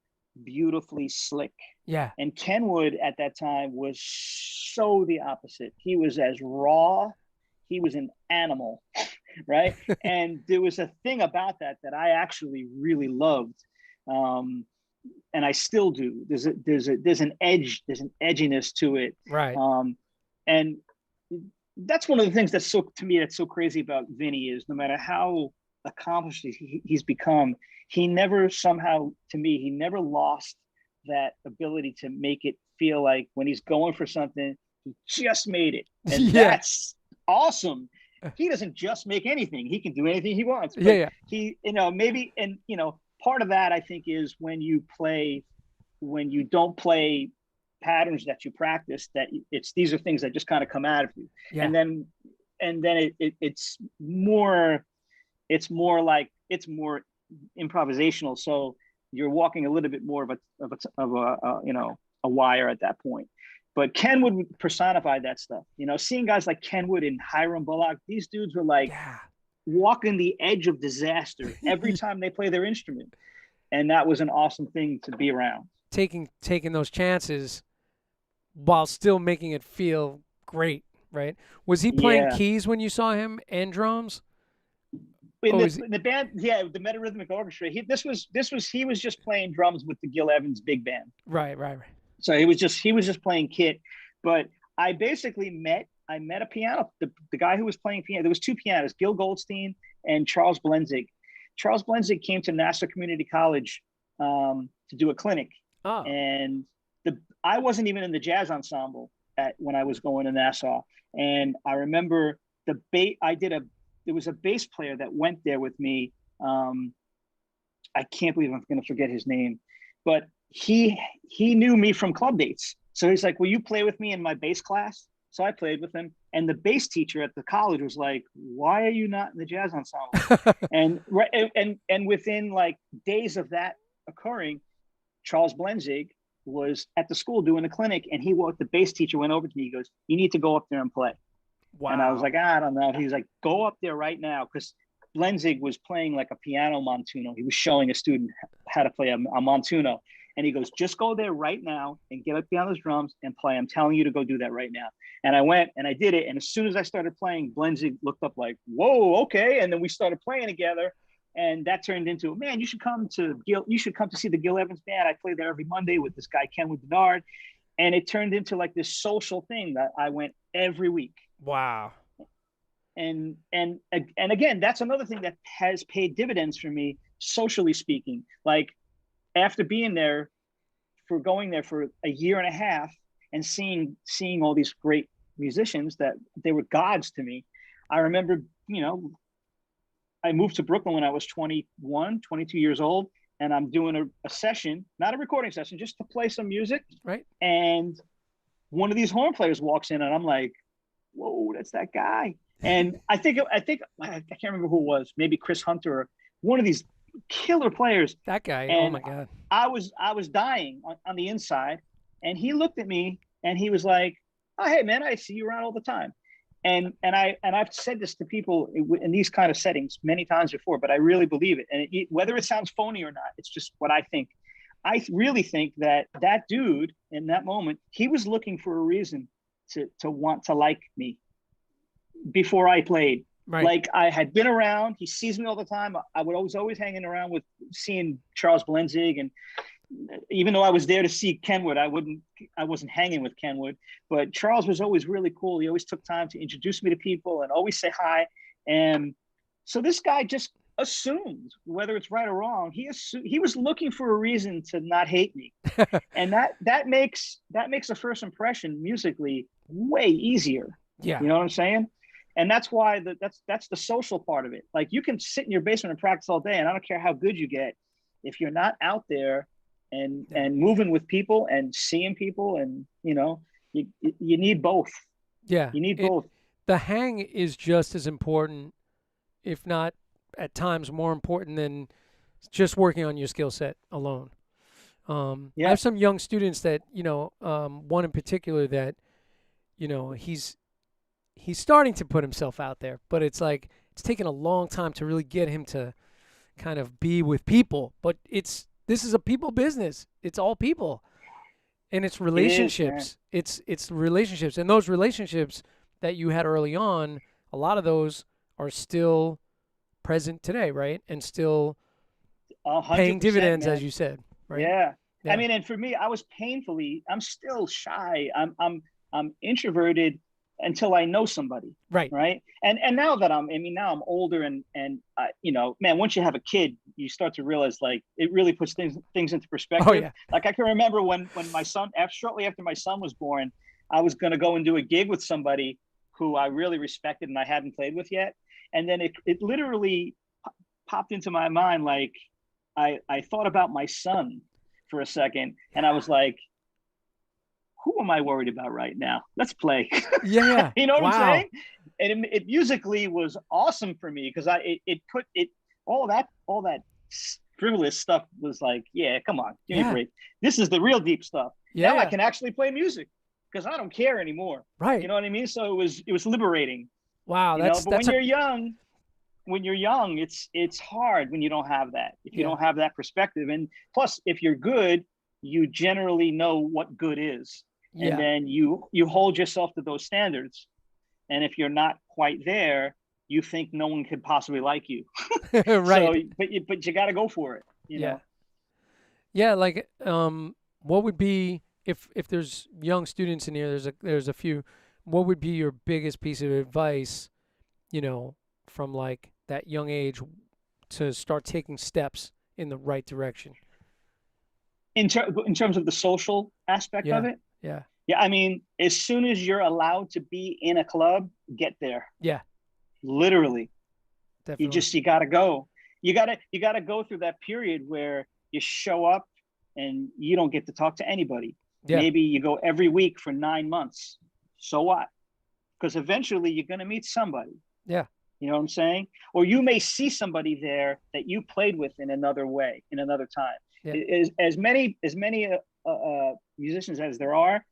beautifully slick. Yeah. And Kenwood at that time was so the opposite. He was as raw. He was an animal, right? And there was a thing about that I actually really loved, and I still do. There's an edginess to it, Right. And that's one of the things that's so crazy about Vinny is no matter how accomplished he's become, he never lost that ability to make it feel like when he's going for something, he just made it, and that's awesome. He doesn't just make anything; he can do anything he wants. But he, maybe, and part of that I think is when you don't play patterns that you practice, that these are things that just kind of come out of you, and then it's more improvisational. So you're walking a little bit more of a wire at that point. But Kenwood personified that stuff. Seeing guys like Kenwood and Hiram Bullock, these dudes were like walking the edge of disaster every time they play their instrument. And that was an awesome thing to be around. Taking those chances while still making it feel great, right? Was he playing keys when you saw him and drums? In the band, the Metarhythmic Orchestra. He was just playing drums with the Gil Evans big band. Right. So he was just playing kit. But I basically met a piano. The guy who was playing piano. There was two pianists, Gil Goldstein and Charles Blenzig. Charles Blenzig came to Nassau Community College to do a clinic, and I wasn't even in the jazz ensemble when I was going to Nassau. And I remember there was a bass player that went there with me. I can't believe I'm going to forget his name, but he knew me from club dates. So he's like, will you play with me in my bass class? So I played with him. And the bass teacher at the college was like, why are you not in the jazz ensemble? And within like days of that occurring, Charles Blenzig was at the school doing a clinic, and the bass teacher went over to me. He goes, you need to go up there and play. Wow. And I was like, I don't know. He was like, go up there right now. Because Blenzig was playing like a piano montuno. He was showing a student how to play a montuno. And he goes, just go there right now and get up behind those drums and play. I'm telling you to go do that right now. And I went and I did it. And as soon as I started playing, Blenzig looked up like, whoa, okay. And then we started playing together. And that turned into, man, you should come to see the Gil Evans band. I play there every Monday with this guy, Kenwood Denard. And it turned into like this social thing that I went every week. Wow. And again, that's another thing that has paid dividends for me, socially speaking. Like, after being there, going there for a year and a half and seeing all these great musicians that they were gods to me. I remember, I moved to Brooklyn when I was 21, 22 years old, and I'm doing a session, not a recording session, just to play some music. Right. And one of these horn players walks in, and I'm like, whoa, that's that guy. And I think I can't remember who it was, maybe Chris Hunter or one of these killer players. That guy. And oh my God. I was dying on the inside, and he looked at me and he was like, oh, hey man, I see you around all the time. And I've said this to people in these kind of settings many times before, but I really believe it. And whether it sounds phony or not, it's just what I think. I really think that dude in that moment, he was looking for a reason to want to like me before I played. Right. Like, I had been around, he sees me all the time. I was always hanging around seeing Charles Blenzig. And even though I was there to see Kenwood, I wasn't hanging with Kenwood, but Charles was always really cool. He always took time to introduce me to people and always say hi. And so this guy just assumed, whether it's right or wrong, he was looking for a reason to not hate me. And that makes a first impression musically way easier. Yeah. You know what I'm saying? And that's why that's the social part of it. Like, you can sit in your basement and practice all day, and I don't care how good you get, if you're not out there and moving with people and seeing people, and you need both. Yeah, you need both. The hang is just as important, if not at times more important, than just working on your skill set alone. I have some young students that one in particular that he's starting to put himself out there, but it's taken a long time to really get him to kind of be with people. But this is a people business. It's all people, and it's relationships. It's relationships, and those relationships that you had early on, a lot of those are still present today, right? And still paying dividends, man. As you said, right? Yeah. I mean, and for me, I'm still shy. I'm introverted until I know somebody. Right. And now that I'm older, and man, once you have a kid, you start to realize, like, it really puts things into perspective. Oh, yeah. Like, I can remember when my son, shortly after my son was born, I was going to go and do a gig with somebody who I really respected and I hadn't played with yet. And then it literally popped into my mind. Like, I thought about my son for a second, and I was like, who am I worried about right now? Let's play. Yeah. You know what I'm saying? And it musically was awesome for me, because all that frivolous stuff was like, yeah, come on, give me a break. This is the real deep stuff. Yeah. Now I can actually play music because I don't care anymore. Right. You know what I mean? So it was liberating. Wow. But when you're young, it's hard when you don't have that. If you don't have that perspective, and plus, if you're good, you generally know what good is. Yeah. And then you hold yourself to those standards. And if you're not quite there, you think no one could possibly like you. Right. So, but you got to go for it. You know? Yeah. Like, what would be, if there's young students in here, there's a few, what would be your biggest piece of advice, from like that young age to start taking steps in the right direction? In terms of the social aspect of it? Yeah. Yeah. I mean, as soon as you're allowed to be in a club, get there. Yeah. Literally. Definitely. You got to go. you gotta go through that period where you show up and you don't get to talk to anybody. Yeah. Maybe you go every week for 9 months. So what? Because eventually you're going to meet somebody. Yeah. You know what I'm saying? Or you may see somebody there that you played with in another way, in another time. Yeah. As many musicians as there are,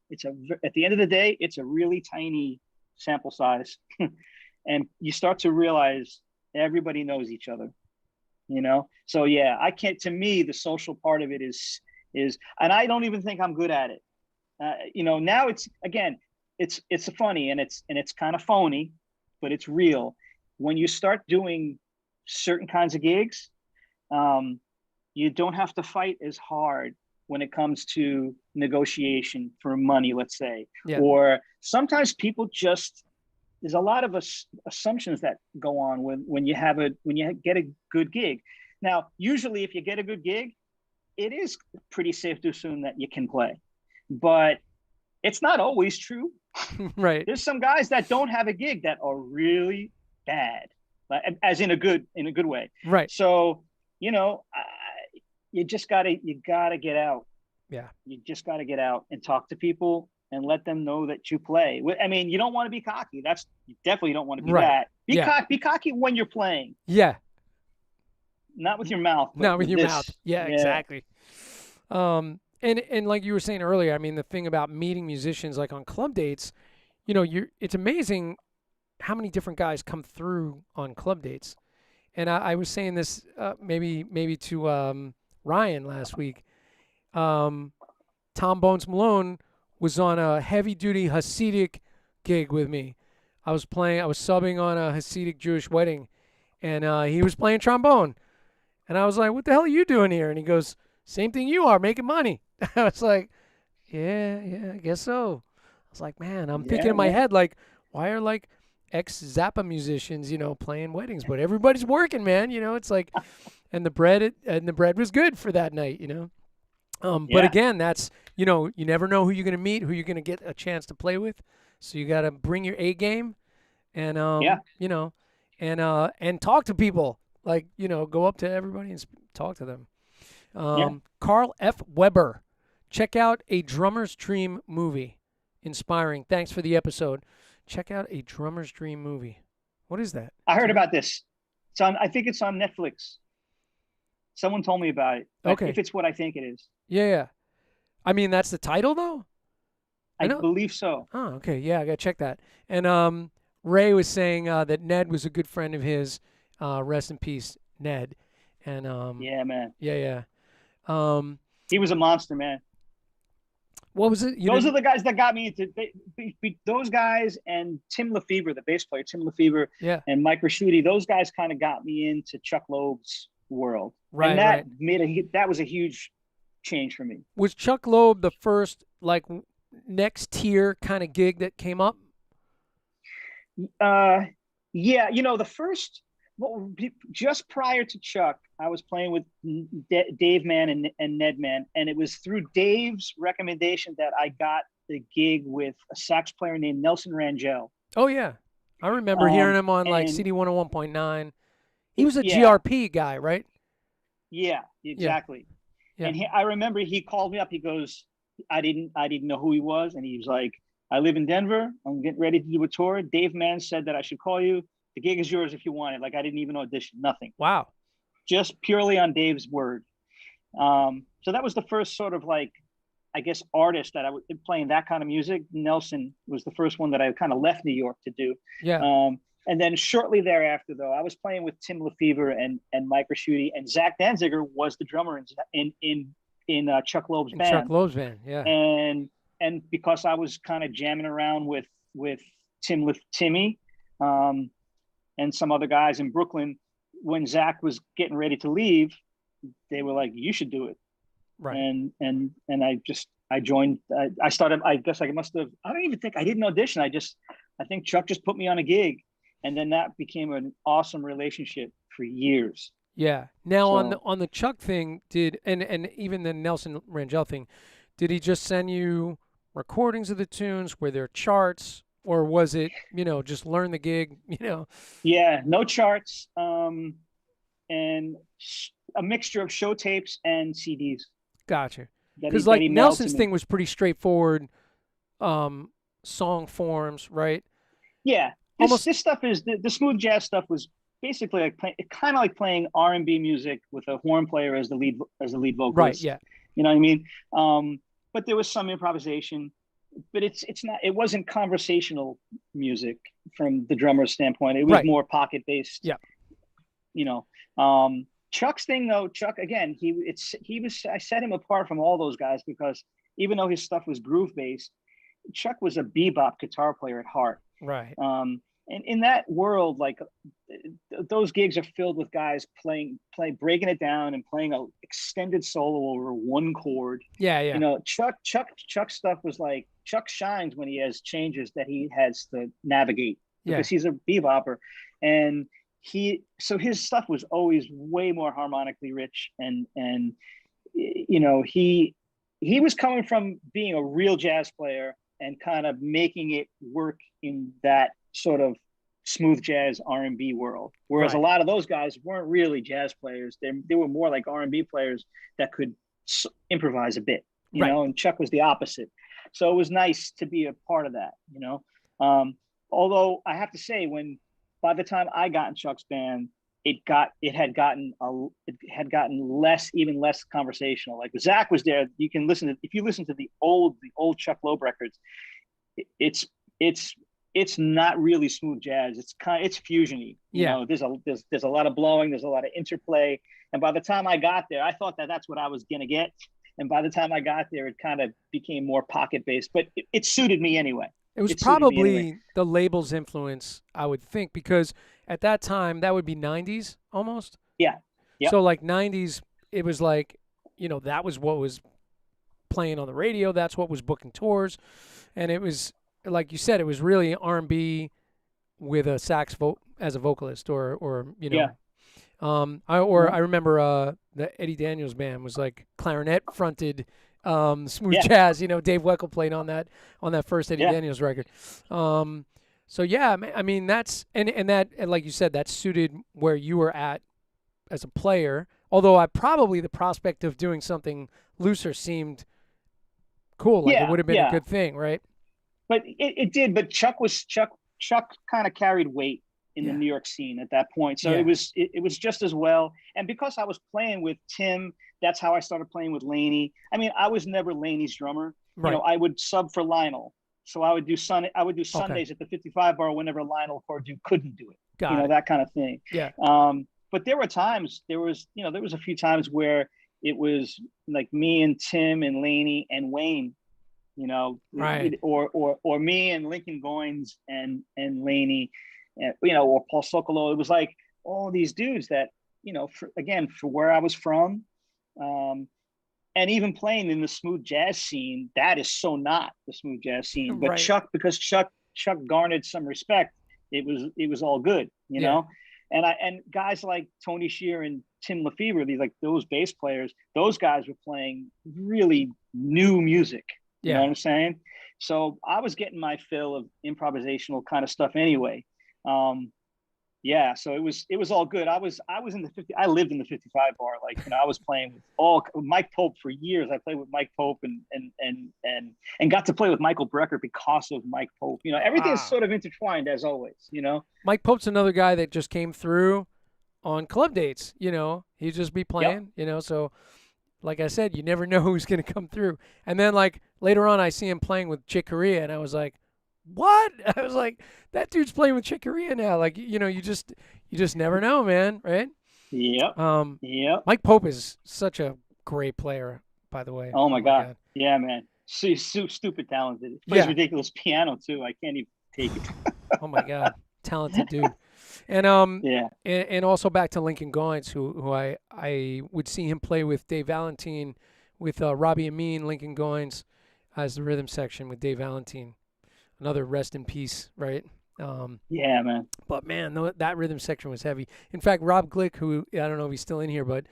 at the end of the day, it's a really tiny sample size, and you start to realize everybody knows each other. So yeah, I can't. To me, the social part of it is, and I don't even think I'm good at it. Now it's funny and it's kind of phony, but it's real. When you start doing certain kinds of gigs, you don't have to fight as hard when it comes to negotiation for money, let's say. Yeah. Or sometimes people there's a lot of assumptions that go on when you get a good gig. Now, usually if you get a good gig, it is pretty safe to assume that you can play, but it's not always true. Right. There's some guys that don't have a gig that are really bad, as in a good way. Right. So, you gotta get out. Yeah. You just gotta get out and talk to people and let them know that you play. I mean, you don't want to be cocky. You definitely don't want to be right. that. Be cocky when you're playing. Yeah. Not with your mouth. Not with your this. mouth. Yeah, exactly. And like you were saying earlier, I mean, the thing about meeting musicians like on club dates, it's amazing how many different guys come through on club dates. And I was saying this maybe to Ryan last week. Tom Bones Malone was on a heavy-duty Hasidic gig with me. I was subbing on a Hasidic Jewish wedding, and he was playing trombone. And I was like, what the hell are you doing here? And he goes, same thing you are, making money. I was like, yeah, I guess so. I was like, man, I'm thinking in my head, like, why are like ex-Zappa musicians, playing weddings? But everybody's working, man. It's like, and the bread was good for that night, But again, that's, you never know who you're going to meet, who you're going to get a chance to play with. So you got to bring your A game and, and talk to people. Like, go up to everybody and talk to them. Carl F. Weber, check out A Drummer's Dream movie. Inspiring. Thanks for the episode. Check out A Drummer's Dream movie. What is that? I heard about this. I think it's on Netflix. Someone told me about it. Okay. If it's what I think it is. Yeah. I mean, that's the title, though? I believe so. Oh, okay. Yeah, I got to check that. And Ray was saying that Ned was a good friend of his. Rest in peace, Ned. And yeah, man. Yeah. He was a monster, man. What was it? Those are the guys that got me into those guys, and Tim Lefevre, the bass player, Tim Lefevre, and Mike Raschuti. Those guys kind of got me into Chuck Loeb's world, right? And that was a huge change for me. Was Chuck Loeb the first like next tier kind of gig that came up? Yeah, the first. Well, just prior to Chuck, I was playing with Dave Mann and Ned Mann, and it was through Dave's recommendation that I got the gig with a sax player named Nelson Rangel. Oh yeah, I remember hearing him on like CD 101.9. He was a GRP guy, right? Yeah, exactly. Yeah. And I remember he called me up. He goes, I didn't know who he was, and he was like, I live in Denver. I'm getting ready to do a tour. Dave Mann said that I should call you. The gig is yours if you want it. Like, I didn't even audition, nothing. Wow. Just purely on Dave's word. So that was the first sort of like, I guess, artist that I was playing that kind of music. Nelson was the first one that I kind of left New York to do. Yeah. And then shortly thereafter, though, I was playing with Tim Lefevre and Mike Raschuti, and Zach Danziger was the drummer in Chuck Loeb's band. Chuck Loeb's band, yeah. And because I was kind of jamming around with Timmy, and some other guys in Brooklyn, when Zach was getting ready to leave, they were like, you should do it. Right. And I joined, I started, I guess I must have, I don't even think I didn't audition. I think Chuck just put me on a gig, and then that became an awesome relationship for years. Yeah. Now on the Chuck thing, and even the Nelson Rangel thing, did he just send you recordings of the tunes? Were there charts? Or was it, just learn the gig, Yeah, no charts. and a mixture of show tapes and CDs. Gotcha. That Because that like he mailed to Nelson's me. thing was pretty straightforward, song forms, right? Yeah, Almost this stuff is the smooth jazz stuff was basically like kind of like playing R&B music with a horn player as the lead right. vocalist. Yeah. You know what I mean? But there was some improvisation, but it wasn't conversational music from the drummer's standpoint. It was Right. more pocket based. Yeah. You know, Chuck's thing though, Chuck again, I set him apart from all those guys because even though his stuff was groove based, Chuck was a bebop guitar player at heart. Right. And in that world, like those gigs are filled with guys breaking it down and playing a extended solo over one chord. Yeah. Yeah. You know, Chuck stuff was like Chuck shines when he has changes that he has to navigate because he's a bebopper, and his stuff was always way more harmonically rich, and you know he was coming from being a real jazz player and kind of making it work in that sort of smooth jazz R&B world. Whereas a lot of those guys weren't really jazz players. They were more like R&B players that could improvise a bit, you know, and Chuck was the opposite. So it was nice to be a part of that, you know. Although I have to say, by the time I got in Chuck's band, it had gotten even less conversational. Like Zach was there. You can if you listen to the old Chuck Loeb records, it's not really smooth jazz. It's fusiony. You know, there's a lot of blowing, there's a lot of interplay. And by the time I got there, I thought that that's what I was gonna get. And by the time I got there, it kind of became more pocket based, but it suited me anyway. It was probably the label's influence, I would think, because at that time that would be 90s almost. Yeah. Yep. So like 90s, it was like, you know, that was what was playing on the radio. That's what was booking tours. And it was, like you said, it was really R&B with a sax as a vocalist or you know. I remember the Eddie Daniels band was like clarinet fronted smooth jazz. You know, Dave Weckl played on that first Eddie Daniels record. So yeah, I mean that's and like you said, that suited where you were at as a player. Although probably the prospect of doing something looser seemed cool. Like it would have been a good thing, right? But it did. But Chuck kind of carried weight in the New York scene at that point. So it was just as well. And because I was playing with Tim, that's how I started playing with Laney. I mean, I was never Laney's drummer. Right. You know, I would sub for Lionel. So I would do Sundays at the 55 bar whenever Lionel Cordew couldn't do it. That kind of thing. Yeah. But there was a few times where it was like me and Tim and Laney and Wayne, you know, right. or me and Lincoln Goines and Laney, you know, or Paul Sokolow. It was like all these dudes that, you know, for where I was from, and even playing in the smooth jazz scene, that is so not the smooth jazz scene. But Chuck, because Chuck garnered some respect, it was all good, you know. And guys like Tony Shear and Tim Lefebvre, those bass players, those guys were playing really new music. You know what I'm saying? So I was getting my fill of improvisational kind of stuff anyway. So it was all good. I lived in the 55 bar. Like, you know, I was playing with Mike Pope for years. I played with Mike Pope and got to play with Michael Brecker because of Mike Pope. You know, everything is sort of intertwined as always, you know. Mike Pope's another guy that just came through on club dates, you know. He'd just be playing, you know, so like I said, you never know who's going to come through. And then like later on I see him playing with Chick Corea and I was like, what? I was like, that dude's playing with Chick Corea now. Like, you know, you just never know, man, right? Yep. Mike Pope is such a great player, by the way. Oh my God. Yeah, man. So stupid talented. He plays ridiculous piano too. I can't even take it. Oh my God. Talented dude. And and also back to Lincoln Goines, who I would see him play with Dave Valentine, with Robbie Amin, Lincoln Goines as the rhythm section with Dave Valentine. Another rest in peace, right? Yeah, man. But man, that rhythm section was heavy. In fact, Rob Glick, who I don't know if he's still in here, but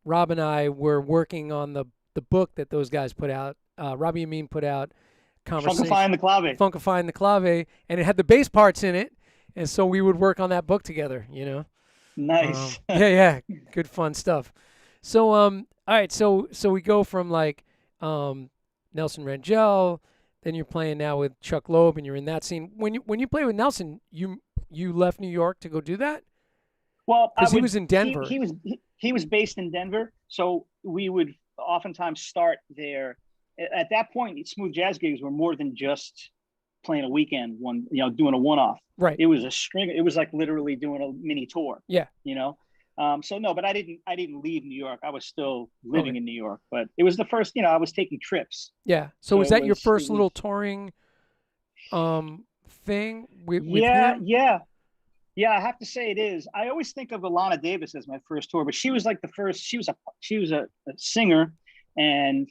Rob and I were working on the book that those guys put out. Robbie Amin put out Funkifying the Clave, and it had the bass parts in it. And so we would work on that book together, you know. Nice. Yeah, good fun stuff. So all right, so we go from like um Nelson Rangel, then you're playing now with Chuck Loeb, and you're in that scene. When you play with Nelson, you left New York to go do that Well, I because he would. was in Denver. He was based in Denver, so we would oftentimes start there. At that point, smooth jazz gigs were more than just playing a weekend one, doing a one off. Right. It was a string. It was like literally doing a mini tour. Yeah. You know. So no, but I didn't leave New York. I was still living Okay. in New York, but it was the first. I was taking trips. Yeah. So So was it that your was. It first was. little touring thing with Yeah, him? yeah. Yeah, I have to say it is. I always think of Alana Davis as my first tour, but she was like the first. She was a singer, and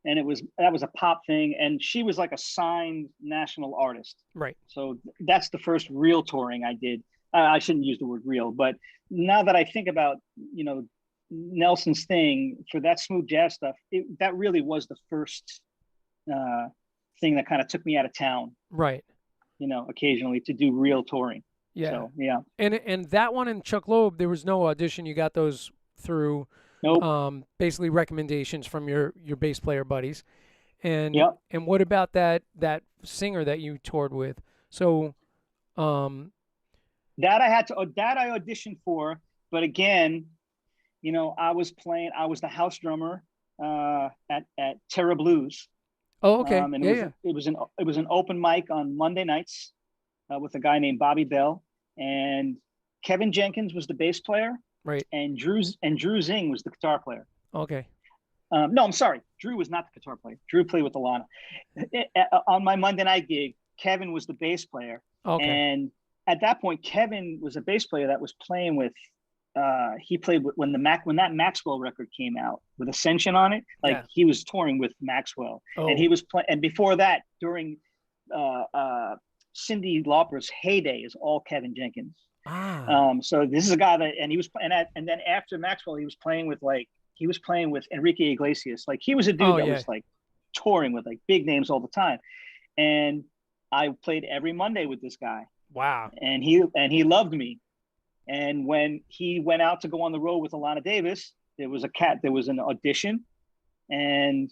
that was a pop thing, and she was like a signed national artist. Right. So that's the first real touring I did. I shouldn't use the word real, but now that I think about Nelson's thing for that smooth jazz stuff, that really was the first uh, thing that kind of took me out of town. Right. Occasionally to do real touring. Yeah. So yeah. And that one and Chuck Loeb, there was no audition. You got those through Nope. basically recommendations from your bass player buddies. And Yep. and what about that singer that you toured with? So That I auditioned for, but again, I was the house drummer at Terra Blues. oh, okay. And Yeah, yeah. it was an open mic on Monday nights with a guy named Bobby Bell, and Kevin Jenkins was the bass player, Right. and Drew Zing was the guitar player. Okay. No, I'm sorry, Drew was not the guitar player. Drew played with Alana. On my Monday night gig, Kevin was the bass player, Okay. and at that point, Kevin was a bass player that was playing with. He played with, when that Maxwell record came out with Ascension on it. Like Yeah. he was touring with Maxwell, and Oh. he was playing. And before that, during Cyndi Lauper's heyday, is all Kevin Jenkins. Ah. So this is a guy that, and he was, and then after Maxwell, he was playing with Enrique Iglesias. Like he was a dude Oh that yeah. was like touring with like big names all the time. And I played every Monday with this guy, Wow. and he loved me. And when he went out to go on the road with Alana Davis, there was an audition, and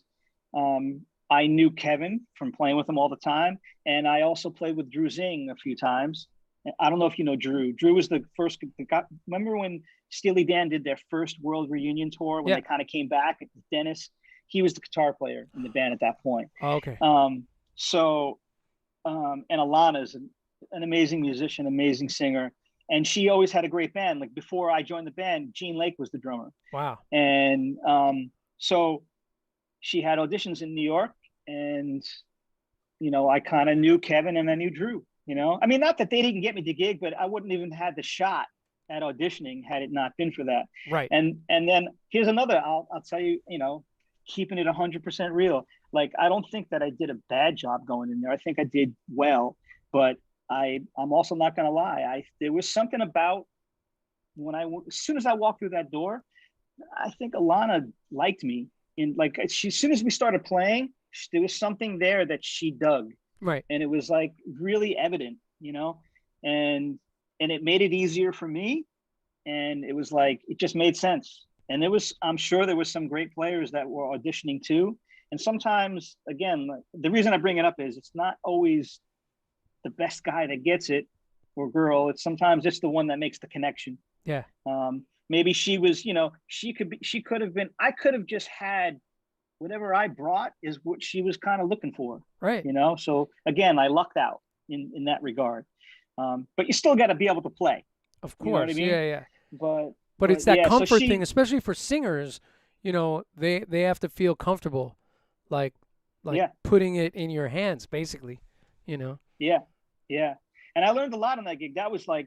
I knew Kevin from playing with him all the time, and I also played with Drew Zing a few times. I don't know if you know Drew. Drew was the first. Remember when Steely Dan did their first world reunion tour when Yeah. they kind of came back? Dennis, he was the guitar player in the band at that point. Oh, okay. So, and Alana is an amazing musician, amazing singer, and she always had a great band. Like before I joined the band, Gene Lake was the drummer, Wow. and so she had auditions in New York, and I kind of knew Kevin and I knew Drew. I mean, not that they didn't get me the gig, but I wouldn't even had the shot at auditioning had it not been for that. Right. And then here's another. I'll tell you. Keeping it 100% real. Like I don't think that I did a bad job going in there. I think I did well, but I'm also not going to lie. There was something about as soon as I walked through that door, I think Alana liked me. In like as soon as we started playing, there was something there that she dug, Right. and it was like really evident, and it made it easier for me, and it was like it just made sense. And I'm sure there was some great players that were auditioning too. And sometimes, again, the reason I bring it up is it's not always the best guy that gets it or girl. It's sometimes it's the one that makes the connection. Yeah. Maybe she was, she could have been. I could have just had whatever I brought is what she was kind of looking for. Right. So again, I lucked out in that regard. But you still got to be able to play. Of course. You know what I mean? Yeah, yeah. But It's that yeah, comfort thing, especially for singers. They have to feel comfortable, like yeah. putting it in your hands, basically. Yeah, yeah. And I learned a lot on that gig. That was like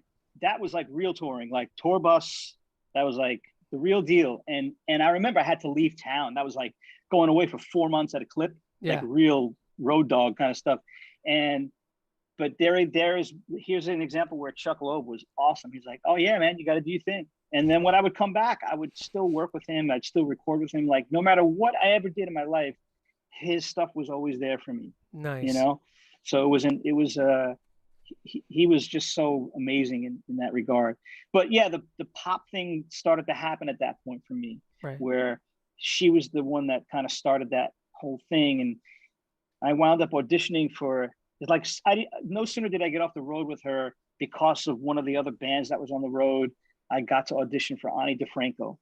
real touring, like tour bus. That was like the real deal. And I remember I had to leave town. That was like going away for 4 months at a clip, Yeah. like real road dog kind of stuff. But here's an example where Chuck Loeb was awesome. He's like, "Oh yeah, man, you got to do your thing." And then when I would come back, I would still work with him. I'd still record with him. Like no matter what I ever did in my life, his stuff was always there for me. Nice. So he was just so amazing in that regard. But yeah, the pop thing started to happen at that point for me, Right. where she was the one that kind of started that whole thing, and I wound up auditioning for. It's like no sooner did I get off the road with her because of one of the other bands that was on the road. I got to audition for Ani DeFranco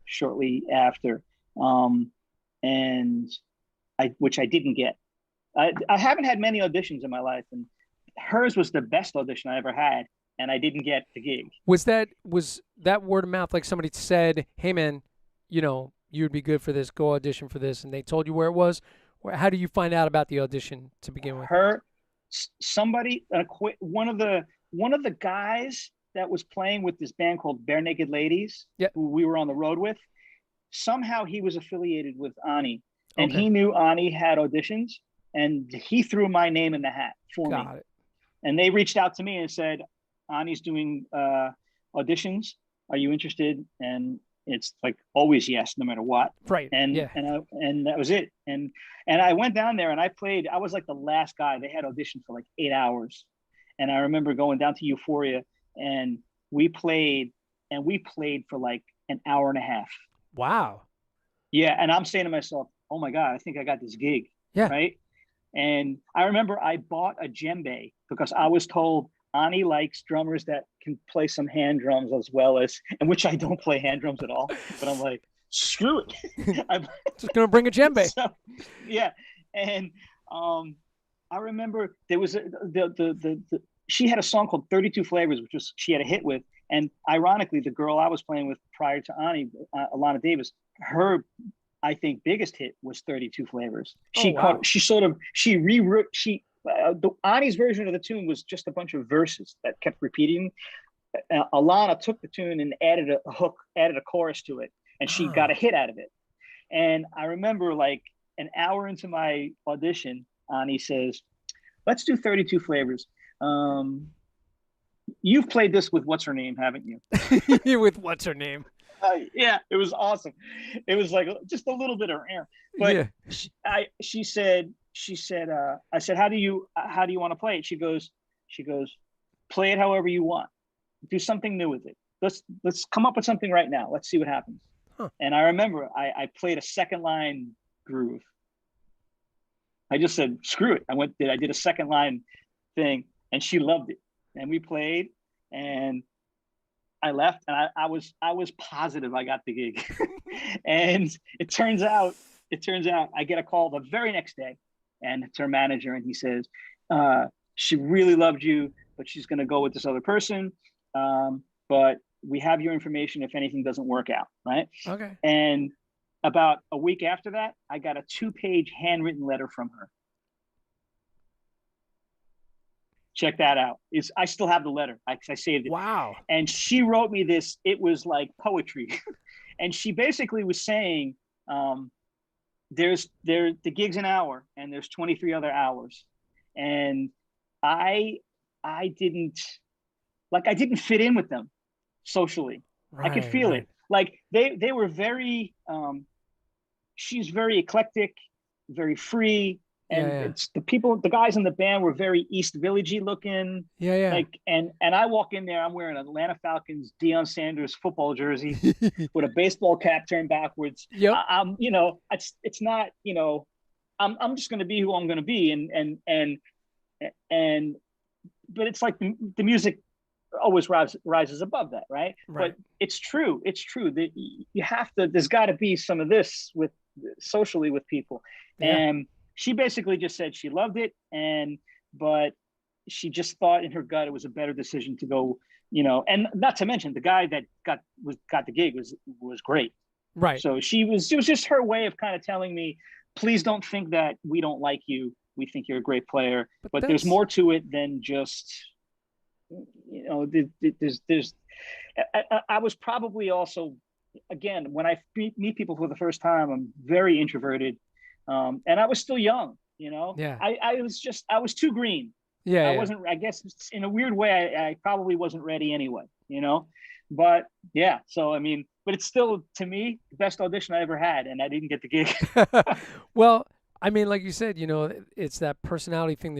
shortly after, and which I didn't get. I haven't had many auditions in my life, and hers was the best audition I ever had, and I didn't get the gig. Was that word of mouth, like somebody said, "Hey man, you'd be good for this. Go audition for this," and they told you where it was? Or how do you find out about the audition to begin with? Somebody, one of the guys that was playing with this band called Bare Naked Ladies, Yeah. who we were on the road with, somehow he was affiliated with Ani, and Okay. he knew Ani had auditions, and he threw my name in the hat for me. Got it. And they reached out to me and said, Ani's doing auditions. Are you interested? And it's like always yes, no matter what. Right. And Yeah. and that was it. And I went down there and I played. I was like the last guy. They had auditioned for like 8 hours. And I remember going down to Euphoria, and we played for like an hour and a half. Wow. Yeah. And I'm saying to myself, oh my God, I think I got this gig. Yeah. Right. And I remember I bought a djembe because I was told Ani likes drummers that can play some hand drums as well as, and which I don't play hand drums at all. But I'm like, screw it. I'm just gonna bring a djembe. So, yeah. And I remember there was she had a song called 32 Flavors, which was she had a hit with. And ironically, the girl I was playing with prior to Ani, Alana Davis, her I think biggest hit was 32 Flavors. She rewrote the Ani's version of the tune was just a bunch of verses that kept repeating. Alana took the tune and added a hook, added a chorus to it, and she got a hit out of it. And I remember like an hour into my audition, Ani says, "Let's do 32 Flavors. You've played this with what's her name, haven't you?" With what's her name? Yeah, it was awesome. It was like just a little bit of air. But yeah. She said, I said, how do you want to play it? She goes, play it however you want. Do something new with it. Let's come up with something right now. Let's see what happens. Huh. And I remember I played a second line groove. I just said, screw it. I did a second line thing, and she loved it. And we played, and I left, and I was positive I got the gig. And it turns out I get a call the very next day, and it's her manager, and he says, she really loved you, but she's going to go with this other person. But we have your information if anything doesn't work out, right? Okay. And about a week after that, I got a 2-page handwritten letter from her. Check that out. I still have the letter. I saved it. Wow. And she wrote me this. It was like poetry. And she basically was saying, the gig's an hour and there's 23 other hours. And I didn't fit in with them socially. Right, I could feel it. Like they were very, she's very eclectic, very free. And it's the guys in the band were very East Village-y looking. Yeah. Like, and I walk in there, I'm wearing an Atlanta Falcons Deion Sanders football jersey with a baseball cap turned backwards. Yep. I'm, it's not, I'm just going to be who I'm going to be. But it's like the music always rises above that. Right. But it's true that you have to, there's got to be some of this socially with people. Yeah. And she basically just said she loved it, but she just thought in her gut it was a better decision to go, and not to mention the guy that got the gig was great. Right. So it was just her way of kind of telling me, please don't think that we don't like you. We think you're a great player, but there's more to it than just, there's. I was probably also, again, when I meet people for the first time, I'm very introverted. And I was still young, Yeah. I was too green. Yeah. I wasn't. I guess in a weird way, I probably wasn't ready anyway. But yeah. So I mean, but it's still to me the best audition I ever had, and I didn't get the gig. Well, I mean, like you said, it's that personality thing.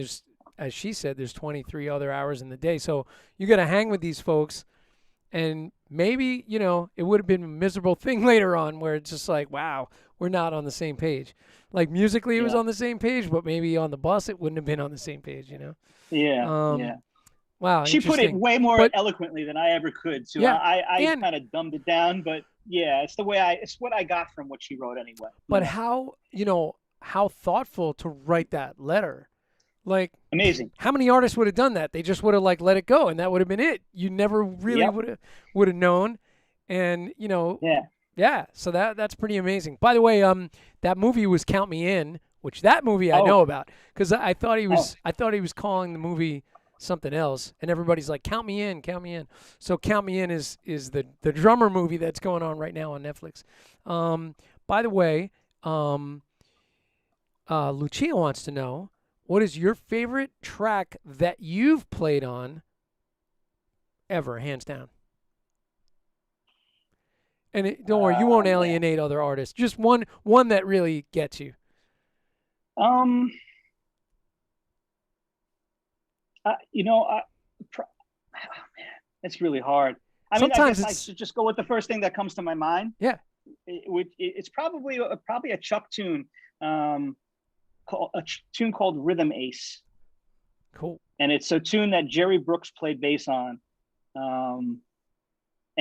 as she said, there's 23 other hours in the day. So you got to hang with these folks, and maybe, it would have been a miserable thing later on where it's just like, wow, we're not on the same page. Like musically, it was Yeah. on the same page, but maybe on the bus, it wouldn't have been on the same page. Yeah. Um, Yeah. wow, She put it interesting. way more But eloquently than I ever could. So yeah, I and kind of dumbed it down, but yeah, it's what I got from what she wrote anyway. but how thoughtful to write that letter. Like, Amazing. how many artists would have done that? They just would have like let it go, and that would have been it. You never really Yep. would have known, and Yeah. yeah. So that's pretty amazing. By the way, that movie was Count Me In, which that movie I know Oh. about because I thought he Oh. was calling the movie something else, and everybody's like, Count Me In, Count Me In. So Count Me In is the drummer movie that's going on right now on Netflix. By the way, Lucia wants to know, what is your favorite track that you've played on ever, hands down? And don't worry, you won't Man. alienate other artists. Just one that really gets you. Um. You know, man, it's really hard. I mean, I Sometimes guess I it's should just go with the first thing that comes to my mind. yeah. It's probably a Chuck tune, called tune called Rhythm Ace, Cool. and it's a tune that Jerry Brooks played bass on, and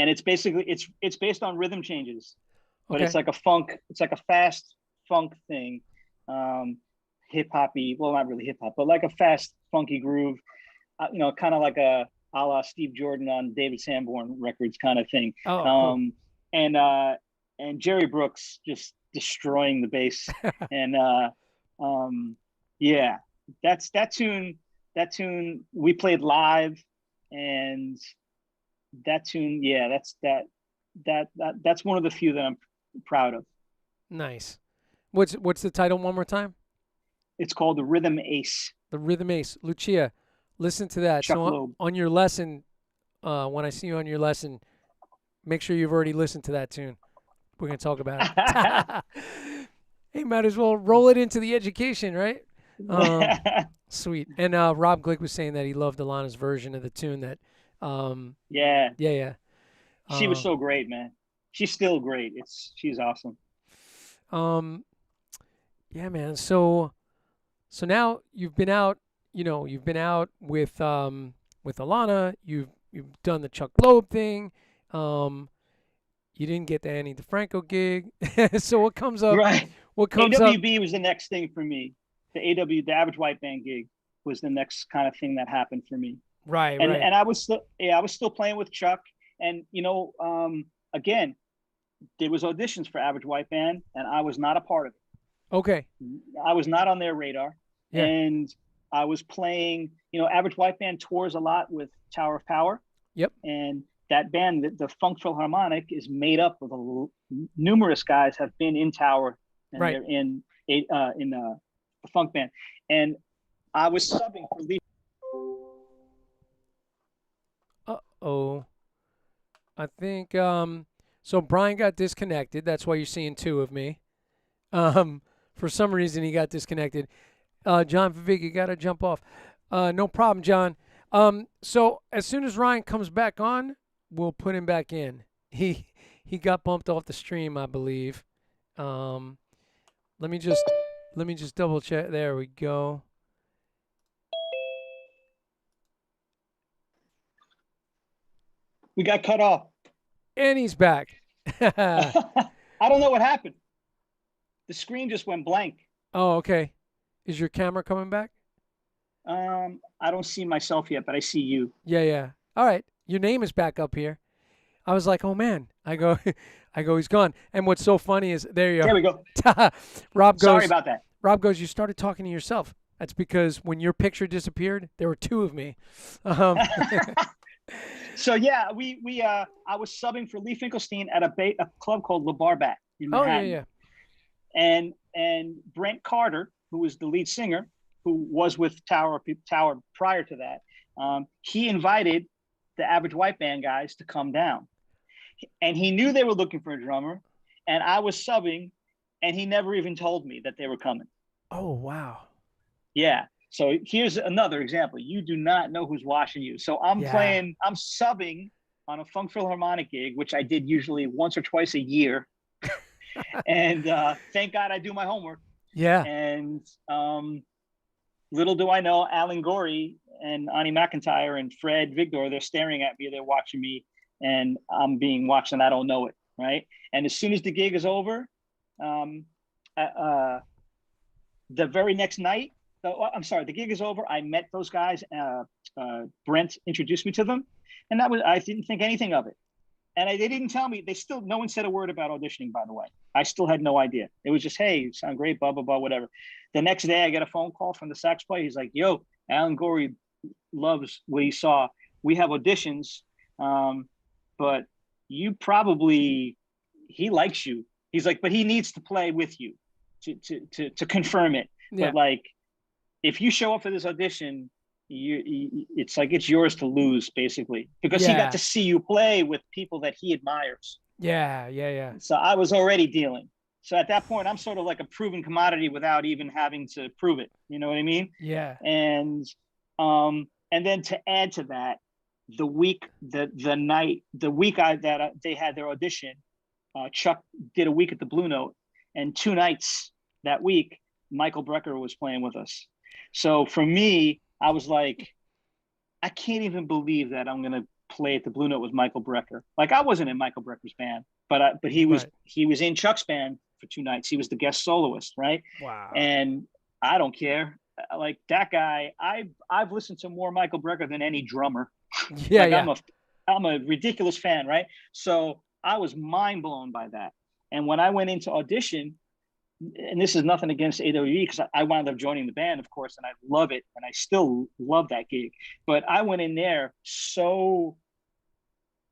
it's basically it's based on rhythm changes, but Okay. it's like a fast funk thing, hip hoppy. Well, not really hip hop, but like a fast funky groove. Kind of like a la Steve Jordan on David Sanborn records kind of thing. Oh, cool. And Jerry Brooks just destroying the bass. And yeah, that's that tune. That tune we played live, and that tune, yeah, that's one of the few that I'm proud of. Nice. What's the title one more time? It's called the Rhythm Ace. The Rhythm Ace. Lucia, listen to that. Chuck So Loeb. on your lesson, when I see you on your lesson, make sure you've already listened to that tune. We're gonna talk about it. Hey, might as well roll it into the education, right? Sweet. And Rob Glick was saying that he loved Alana's version of the tune. That, Yeah, yeah. she was so great, man. She's still great. She's awesome. Yeah, man. So now you've been out. You've been out with Alana. You've done the Chuck Loeb thing. You didn't get the Annie DeFranco gig. So what comes up? Right. What comes up? AWB was the next thing for me. The Average White Band gig was the next kind of thing that happened for me. Right. And I was still playing with Chuck. And again, there was auditions for Average White Band, and I was not a part of it. Okay. I was not on their radar. Yeah. And I was playing, Average White Band tours a lot with Tower of Power. Yep. And that band, the Funk Philharmonic, is made up of numerous guys have been in Tower, and right. They're in the funk band. And I was subbing for Lee. Uh-oh. I think so Brian got disconnected. That's why you're seeing two of me. For some reason he got disconnected. John Vivig, you got to jump off. No problem, John. So as soon as Ryan comes back on, we'll put him back in. He got bumped off the stream, I believe. Let me just double check. There we go. We got cut off. And he's back. I don't know what happened. The screen just went blank. Oh, okay. Is your camera coming back? I don't see myself yet, but I see you. Yeah. All right. Your name is back up here. I was like, oh man. I go, he's gone. And what's so funny is, there you go. There we go. Rob goes, sorry about that. Rob goes, you started talking to yourself. That's because when your picture disappeared, there were two of me. So yeah, I was subbing for Lee Finkelstein at a club called Le Barbat in Manhattan. Oh yeah. And Brent Carter, who was the lead singer, who was with Tower prior to that, he invited the Average White Band guys to come down, and he knew they were looking for a drummer, and I was subbing, and he never even told me that they were coming. Oh wow. Yeah. So here's another example. You do not know who's watching you. So I'm subbing on a Funk Philharmonic gig, which I did usually once or twice a year. And thank God I do my homework. Yeah. And little do I know, Alan Gorey and Ani McIntyre and Fred Vigdor, they're staring at me, they're watching me, and I'm being watched and I don't know it, right? And as soon as the gig is over, the very next night, the gig is over, I met those guys, Brent introduced me to them, and I didn't think anything of it. And they didn't tell me, no one said a word about auditioning, by the way. I still had no idea. It was just, hey, you sound great, blah, blah, blah, whatever. The next day I get a phone call from the sax player. He's like, yo, Alan Gorey loves what he saw. We have auditions, but he likes you. He's like, but he needs to play with you to confirm it. Yeah. But like, if you show up for this audition, it's like it's yours to lose, basically, because he got to see you play with people that he admires. Yeah. So I was already dealing. So at that point, I'm sort of like a proven commodity without even having to prove it. You know what I mean? Yeah. And then to add to that, the week they had their audition, Chuck did a week at the Blue Note, and 2 nights that week, Michael Brecker was playing with us. So for me, I was like, I can't even believe that I'm going to play at the Blue Note with Michael Brecker. Like, I wasn't in Michael Brecker's band, but he was in Chuck's band for 2 nights. He was the guest soloist, right? Wow. And I don't care. Like, that guy, I've listened to more Michael Brecker than any drummer. Yeah, I'm a ridiculous fan, right? So I was mind blown by that. And when I went into audition, and this is nothing against AWE, because I wound up joining the band, of course, and I love it, and I still love that gig. But I went in there so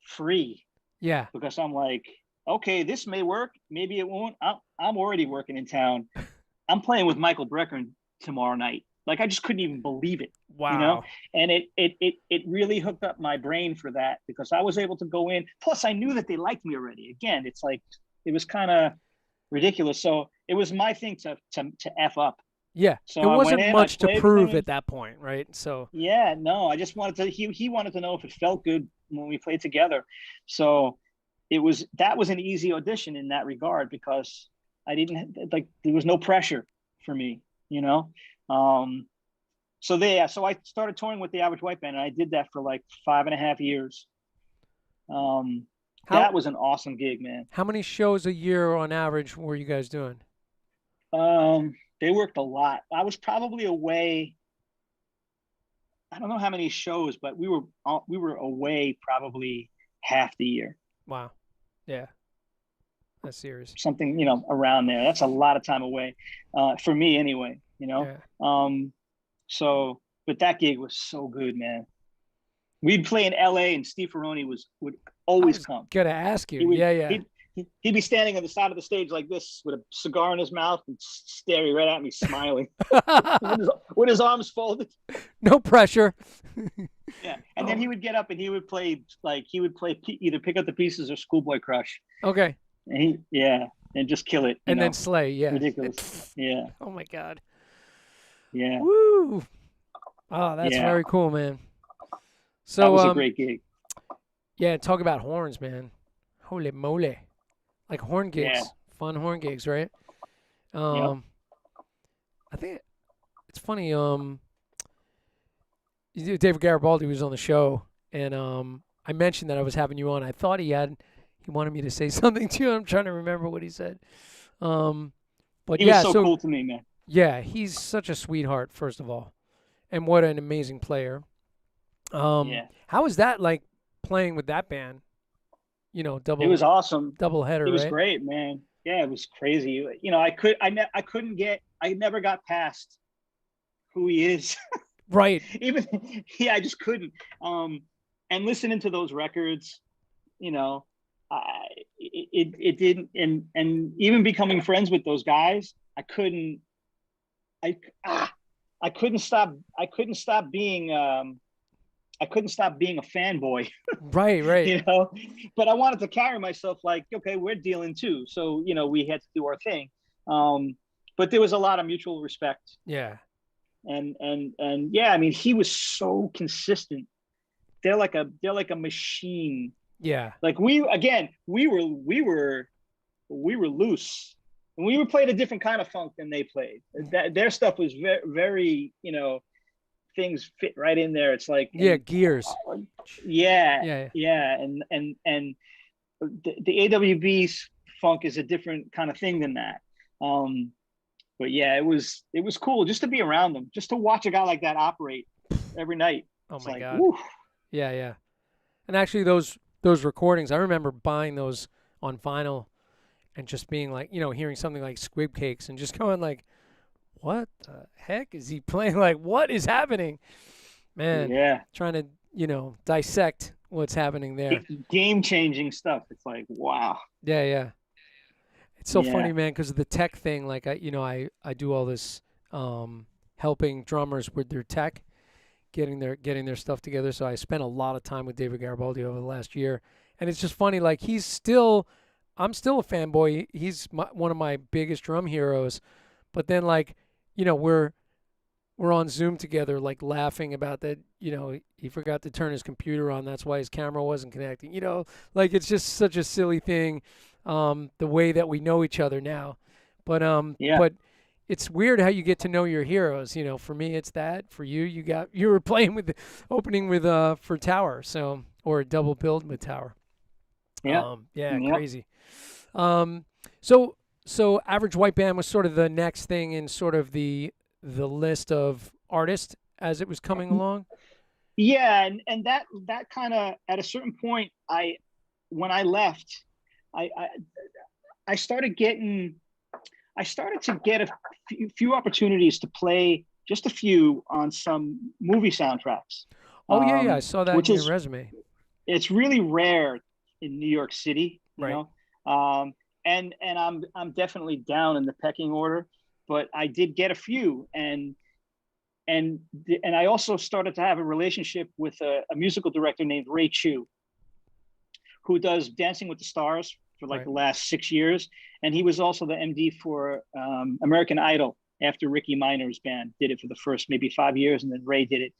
free, because I'm like, okay, this may work, maybe it won't. I'm already working in town. I'm playing with Michael Brecker tomorrow night. Like, I just couldn't even believe it. Wow. You know, and it really hooked up my brain for that, because I was able to go in. Plus, I knew that they liked me already. Again, it's like, it was kind of ridiculous. So it was my thing to F up. Yeah. So it wasn't much to prove at that point, right? So yeah, no, I just wanted to, he wanted to know if it felt good when we played together. So that was an easy audition in that regard, because I didn't, like, there was no pressure for me, you know? So I started touring with the Average White Band, and I did that for like 5.5 years. That was an awesome gig, man. How many shows a year on average were you guys doing? They worked a lot. I was probably away. I don't know how many shows, but we were away probably half the year. Wow. Yeah. That's serious. Something, you know, around there. That's a lot of time away, for me anyway, you know? Yeah. But that gig was so good, man. We'd play in LA, and Steve Ferroni would always come. Gotta ask you. He'd be standing on the side of the stage like this with a cigar in his mouth and staring right at me, smiling, with his arms folded. No pressure. Yeah, and then he would get up and he would play either Pick Up the Pieces or Schoolboy Crush. Okay. And and just kill it. And then slay. Yeah. Ridiculous. Yeah. Oh my God. Yeah. Woo. Oh, that's very cool, man. So that was a great gig. Yeah, talk about horns, man. Holy moly. Like horn gigs. Fun horn gigs, right? I think it's funny, David Garibaldi was on the show, and I mentioned that I was having you on. I thought he wanted me to say something to you. I'm trying to remember what he said. But he was so cool to me, man. Yeah, he's such a sweetheart, first of all. And what an amazing player. How was that like playing with that band? You know, It was awesome. Double header. It was right? great, man. Yeah, it was crazy. You know, I never got past who he is. Right. I just couldn't. And listening to those records, you know, it didn't, and even becoming friends with those guys, I couldn't stop being a fanboy. Right. You know, but I wanted to carry myself like, okay, we're dealing too. So, you know, we had to do our thing. But there was a lot of mutual respect. Yeah. And yeah, I mean, he was so consistent. They're like a machine. Yeah. Like we were loose. And we were playing a different kind of funk than they played. That their stuff was very, very, things fit right in there. It's like, Yeah, gears. yeah, Yeah. yeah, and the AWB's funk is a different kind of thing than that. Um, but yeah, it was cool just to be around them, just to watch a guy like that operate every night. Oh It's my like, God. woo. Yeah, yeah. And actually, those recordings, I remember buying those on vinyl and just being like, hearing something like Squib Cakes and just going like, what the heck is he playing? Like, what is happening? Man, Yeah, trying to, dissect what's happening there. game changing stuff. It's like, wow. Yeah, yeah. It's so funny, Yeah. man, because of the tech thing. Like, I do all this helping drummers with their tech, getting their stuff together. So I spent a lot of time with David Garibaldi over the last year, and it's just funny. Like I'm still a fanboy. He's one of my biggest drum heroes. But then, like, we're on Zoom together, like laughing about that. He forgot to turn his computer on. That's why his camera wasn't connecting. Like it's just such a silly thing. The way that we know each other now, but Yeah. but it's weird how you get to know your heroes. For me, it's that. For you, you were playing with opening with for Tower, so or a double build with Tower. Yeah. Yeah, Yep. crazy. Um, so Average White Band was sort of the next thing in sort of the list of artists as it was coming along. Yeah, and that kind of at a certain point, when I left, I I, I started getting I started to get a few opportunities to play just a few on some movie soundtracks, Oh yeah, yeah, I saw that in which your is resume. it's really rare in New York City, Right. and I'm definitely down in the pecking order, but I did get a few, and and I also started to have a relationship with a musical director named Ray Chu, who does Dancing with the Stars for like Right. the last 6 years, and he was also the MD for American Idol after Ricky Minor's band did it for the first maybe 5 years, and then Ray did it.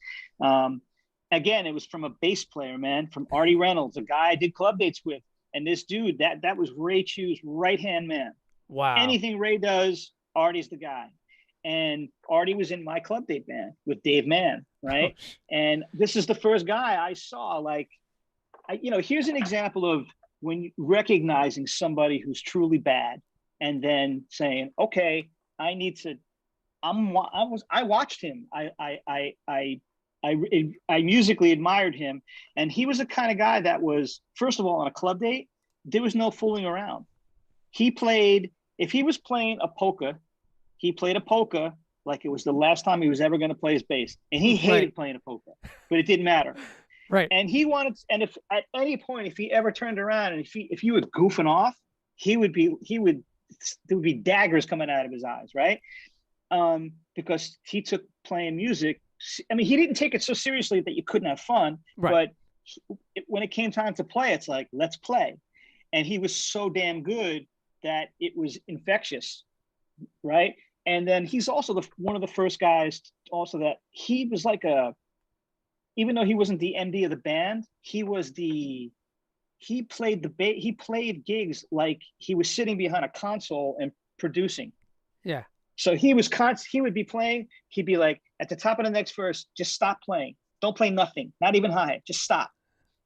Um, Again, it was from a bass player, man, from Artie Reynolds, a guy I did club dates with, and this dude that was Ray Chu's right hand man. Wow. Anything Ray does, Artie's the guy. And Artie was in my club date band with Dave Mann, right? And this is the first guy I saw. Like, here's an example of when recognizing somebody who's truly bad, and then saying, "Okay, I need to." I watched him. I musically admired him, and he was the kind of guy that was, first of all, on a club date, there was no fooling around. He played, if he was playing a polka, he played a polka like it was the last time he was ever going to play his bass, and he hated Right. playing a polka, but it didn't matter. Right. And he wanted, and if at any point, if he ever turned around and if you were goofing off, there would be daggers coming out of his eyes, right? Because he took playing music. I mean, he didn't take it so seriously that you couldn't have fun, Right. but when it came time to play, it's like, let's play. And he was so damn good that it was infectious, right? And then he's also one of the first guys also that he was like even though he wasn't the MD of the band, he played gigs like he was sitting behind a console and producing. Yeah. So he would be playing, he'd be like, at the top of the next verse, just stop playing. Don't play nothing, not even high, just stop.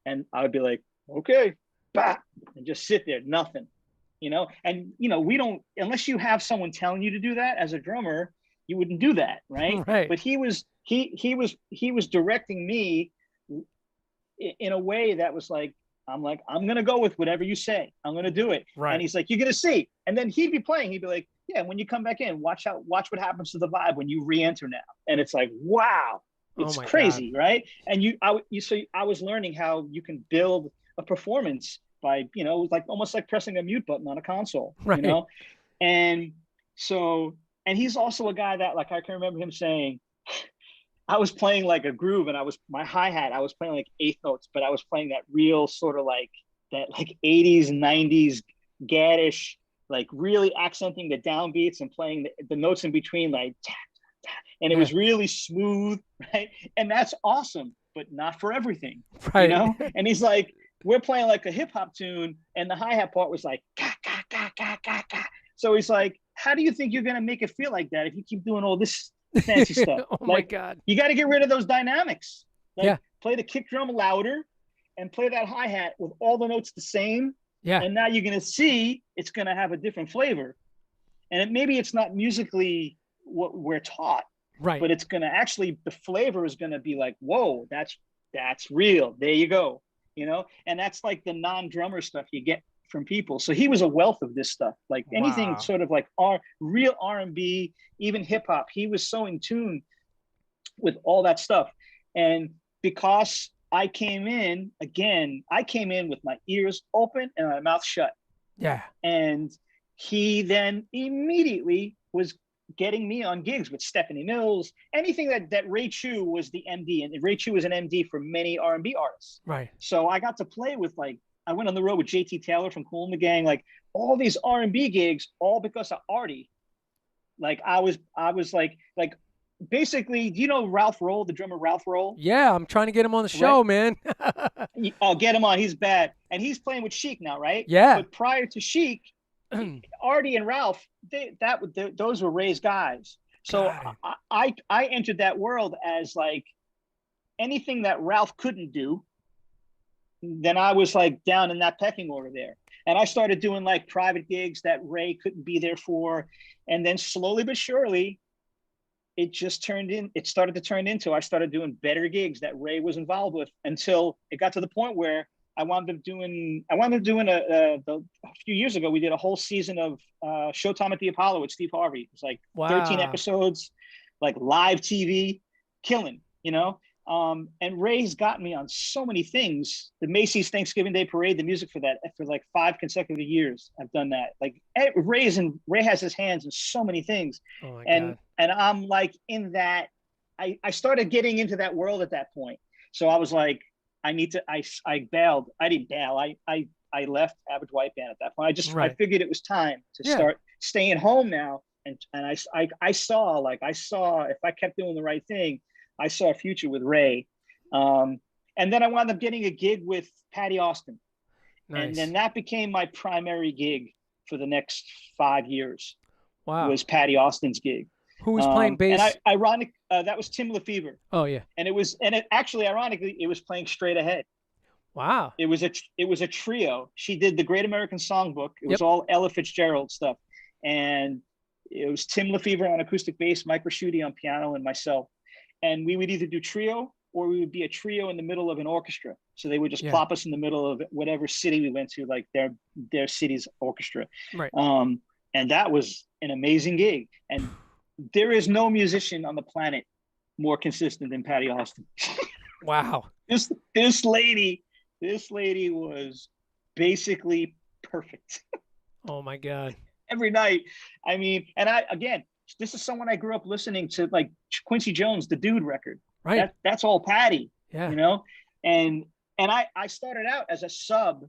And I would be like, okay, bah, and just sit there, nothing. And we don't, unless you have someone telling you to do that as a drummer, you wouldn't do that, right? Right. But he was directing me in a way that was like, I'm gonna go with whatever you say. I'm gonna do it. Right. And he's like, you're gonna see. And then he'd be playing. He'd be like, yeah, when you come back in, watch what happens to the vibe when you re-enter now. And it's like, wow, it's crazy, God. right? And so I was learning how you can build a performance by, like almost like pressing a mute button on a console, Right. And so, and he's also a guy that, like, I can remember him saying, I was playing like a groove, and my hi-hat, I was playing like eighth notes, but I was playing that real sort of like that like 80s, 90s gaddish, like really accenting the downbeats and playing the notes in between, like and it was really smooth, right? And that's awesome, but not for everything, you Right. know? And he's like, we're playing like a hip hop tune, and the hi-hat part was like, ka, ka, ka, ka, ka, ka. So he's like, how do you think you're going to make it feel like that if you keep doing all this fancy stuff? Oh my Like, God. you got to get rid of those dynamics. Like, Yeah. play the kick drum louder and play that hi-hat with all the notes the same. Yeah. And now you're going to see it's going to have a different flavor. And maybe it's not musically what we're taught, Right. but it's going to actually, the flavor is going to be like, whoa, that's real. There you go. You know, and that's like the non-drummer stuff you get from people. So he was a wealth of this stuff, like anything Wow. sort of like real R&B, even hip hop. He was so in tune with all that stuff. And because I came in with my ears open and my mouth shut. Yeah. And he then immediately was getting me on gigs with Stephanie Mills, anything that Ray Chu was the MD, and Ray Chu was an MD for many R&B artists. Right. So I got to play with, like, I went on the road with JT Taylor from Kool and the Gang, like all these R&B gigs, all because of Artie. Like I was like basically, do you know Ralph Roll, the drummer Ralph Roll? Yeah, I'm trying to get him on the show, Right? man. Oh, get him on. He's bad. And he's playing with Chic now, right? Yeah. But prior to Chic, Artie and Ralph, those were Ray's guys. So I entered that world as like anything that Ralph couldn't do, then I was like down in that pecking order there. And I started doing like private gigs that Ray couldn't be there for. And then slowly but surely, it started to turn into, I started doing better gigs that Ray was involved with, until it got to the point where I wound up doing a few years ago, we did a whole season of Showtime at the Apollo with Steve Harvey. It was like 13 episodes, like live TV, killing, you know? And Ray's got me on so many things. The Macy's Thanksgiving Day Parade, the music for that, for like 5 consecutive years, I've done that. Like Ray has his hands in so many things. Oh my and God. and I'm like in that. I started getting into that world at that point. So I was like, I bailed. I didn't bail. I left Average White Band at that point. I figured it was time to start staying home now. And I saw if I kept doing the right thing, I saw a future with Ray. And then I wound up getting a gig with Patty Austin. Nice. And then that became my primary gig for the next 5 years. Wow. Was Patty Austin's gig. Who was playing bass? And that was Tim Lefevre. Oh yeah. And it actually, ironically, it was playing straight ahead. Wow. It was a trio. She did the Great American Songbook. It was all Ella Fitzgerald stuff. And it was Tim Lefevre on acoustic bass, Mike Raschuti on piano, and myself. And we would either do trio or we would be a trio in the middle of an orchestra. So they would just plop us in the middle of whatever city we went to, like their city's orchestra. Right. And that was an amazing gig. And there is no musician on the planet more consistent than Patty Austin. Wow. This lady was basically perfect. Oh my God. Every night. I mean, and this is someone I grew up listening to, like Quincy Jones, the Dude record. Right. That's all Patty. Yeah. You know? And I started out as a sub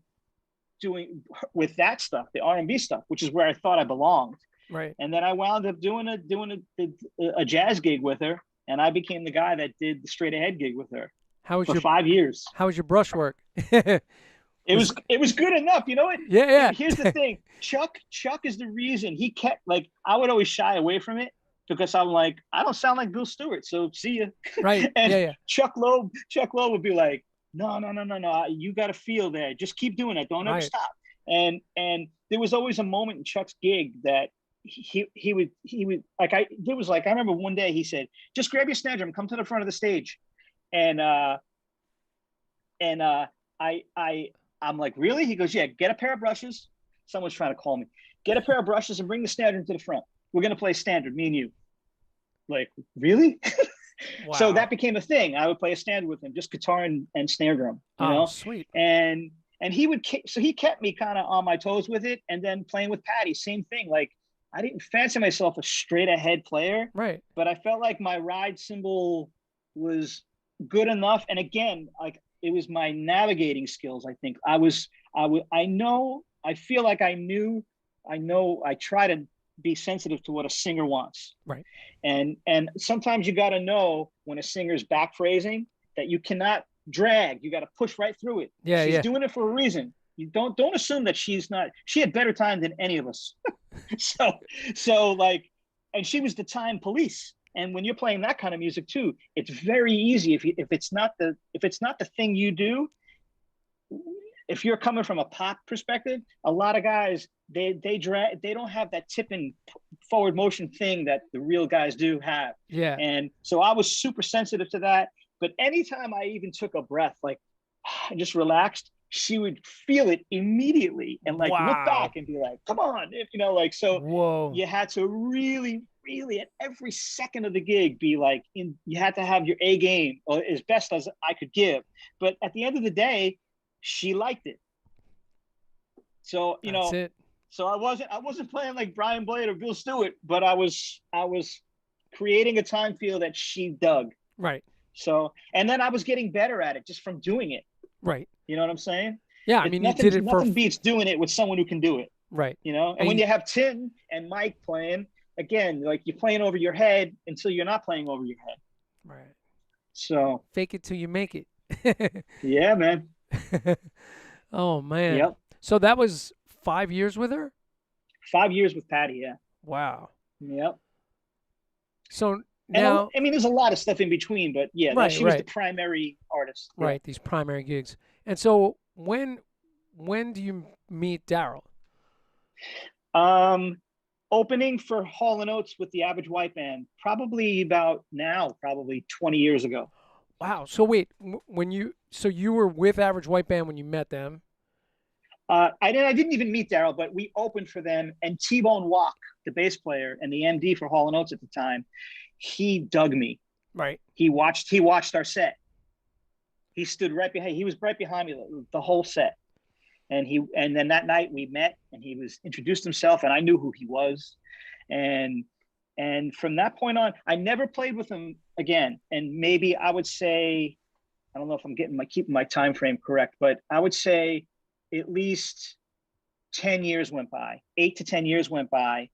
doing with that stuff, the R&B stuff, which is where I thought I belonged. Right. And then I wound up doing a jazz gig with her, and I became the guy that did the straight ahead gig with her for 5 years. How was your brushwork? It was good enough. You know what? Yeah. Here's the thing. Chuck is the reason he kept, like, I would always shy away from it because I'm like, I don't sound like Bill Stewart, so see ya. Right. And yeah. Chuck Loeb would be like, no, you got to feel that. Just keep doing it. Don't ever stop. And there was always a moment in Chuck's gig that he would like, I remember one day he said, just grab your snare drum, come to the front of the stage. And I'm like, really? He goes, yeah, get a pair of brushes. Someone's trying to call me. Get a pair of brushes and bring the snare drum to the front. We're going to play standard, me and you. Like, really? Wow. So that became a thing. I would play a standard with him, just guitar and snare drum, you know? Sweet. And he kept me kind of on my toes with it. And then playing with Patty, same thing. Like, I didn't fancy myself a straight ahead player, right? But I felt like my ride cymbal was good enough. And again, like, it was my navigating skills. I think I try to be sensitive to what a singer wants. Right. And sometimes you got to know when a singer's back phrasing that you cannot drag. You got to push right through it. Yeah, She's yeah. doing it for a reason. You don't assume that she's not. She had better time than any of us. so like, and she was the time police. And when you're playing that kind of music too, it's very easy if it's not the thing you do. If you're coming from a pop perspective, a lot of guys they don't have that tipping forward motion thing that the real guys do have. Yeah. And so I was super sensitive to that. But anytime I even took a breath, like and just relaxed, she would feel it immediately and like look back and be like, come on, like, so Whoa. you had to really at every second of the gig be like you had to have your A game or as best as I could give. But at the end of the day, she liked it. So, That's it. So I wasn't playing like Brian Blade or Bill Stewart, but I was creating a time feel that she dug. Right. So, and then I was getting better at it just from doing it. Right. You know what I'm saying? Yeah, I mean, you did it for... Nothing beats doing it with someone who can do it. Right. And when you have Tim and Mike playing, again, like you're playing over your head until you're not playing over your head. Right. So... Fake it till you make it. Yeah, man. Oh, man. Yep. So that was 5 years with her? 5 years with Patty, yeah. Wow. Yep. So... Now, I mean, there's a lot of stuff in between, but yeah, she was the primary artist. Right, yeah. These primary gigs. And so when do you meet Daryl? Opening for Hall & Oates with the Average White Band, probably 20 years ago. Wow. So wait, you were with Average White Band when you met them? I didn't even meet Daryl, but we opened for them, and T-Bone Walk, the bass player and the MD for Hall & Oates at the time, he dug me. Right. He watched our set. He stood right behind. He was right behind me the whole set. And then that night we met, and he introduced himself, and I knew who he was. And from that point on, I never played with him again. And maybe I would say, I don't know if I'm keeping my time frame correct, but I would say at least 10 years went by, 8 to 10 years went by.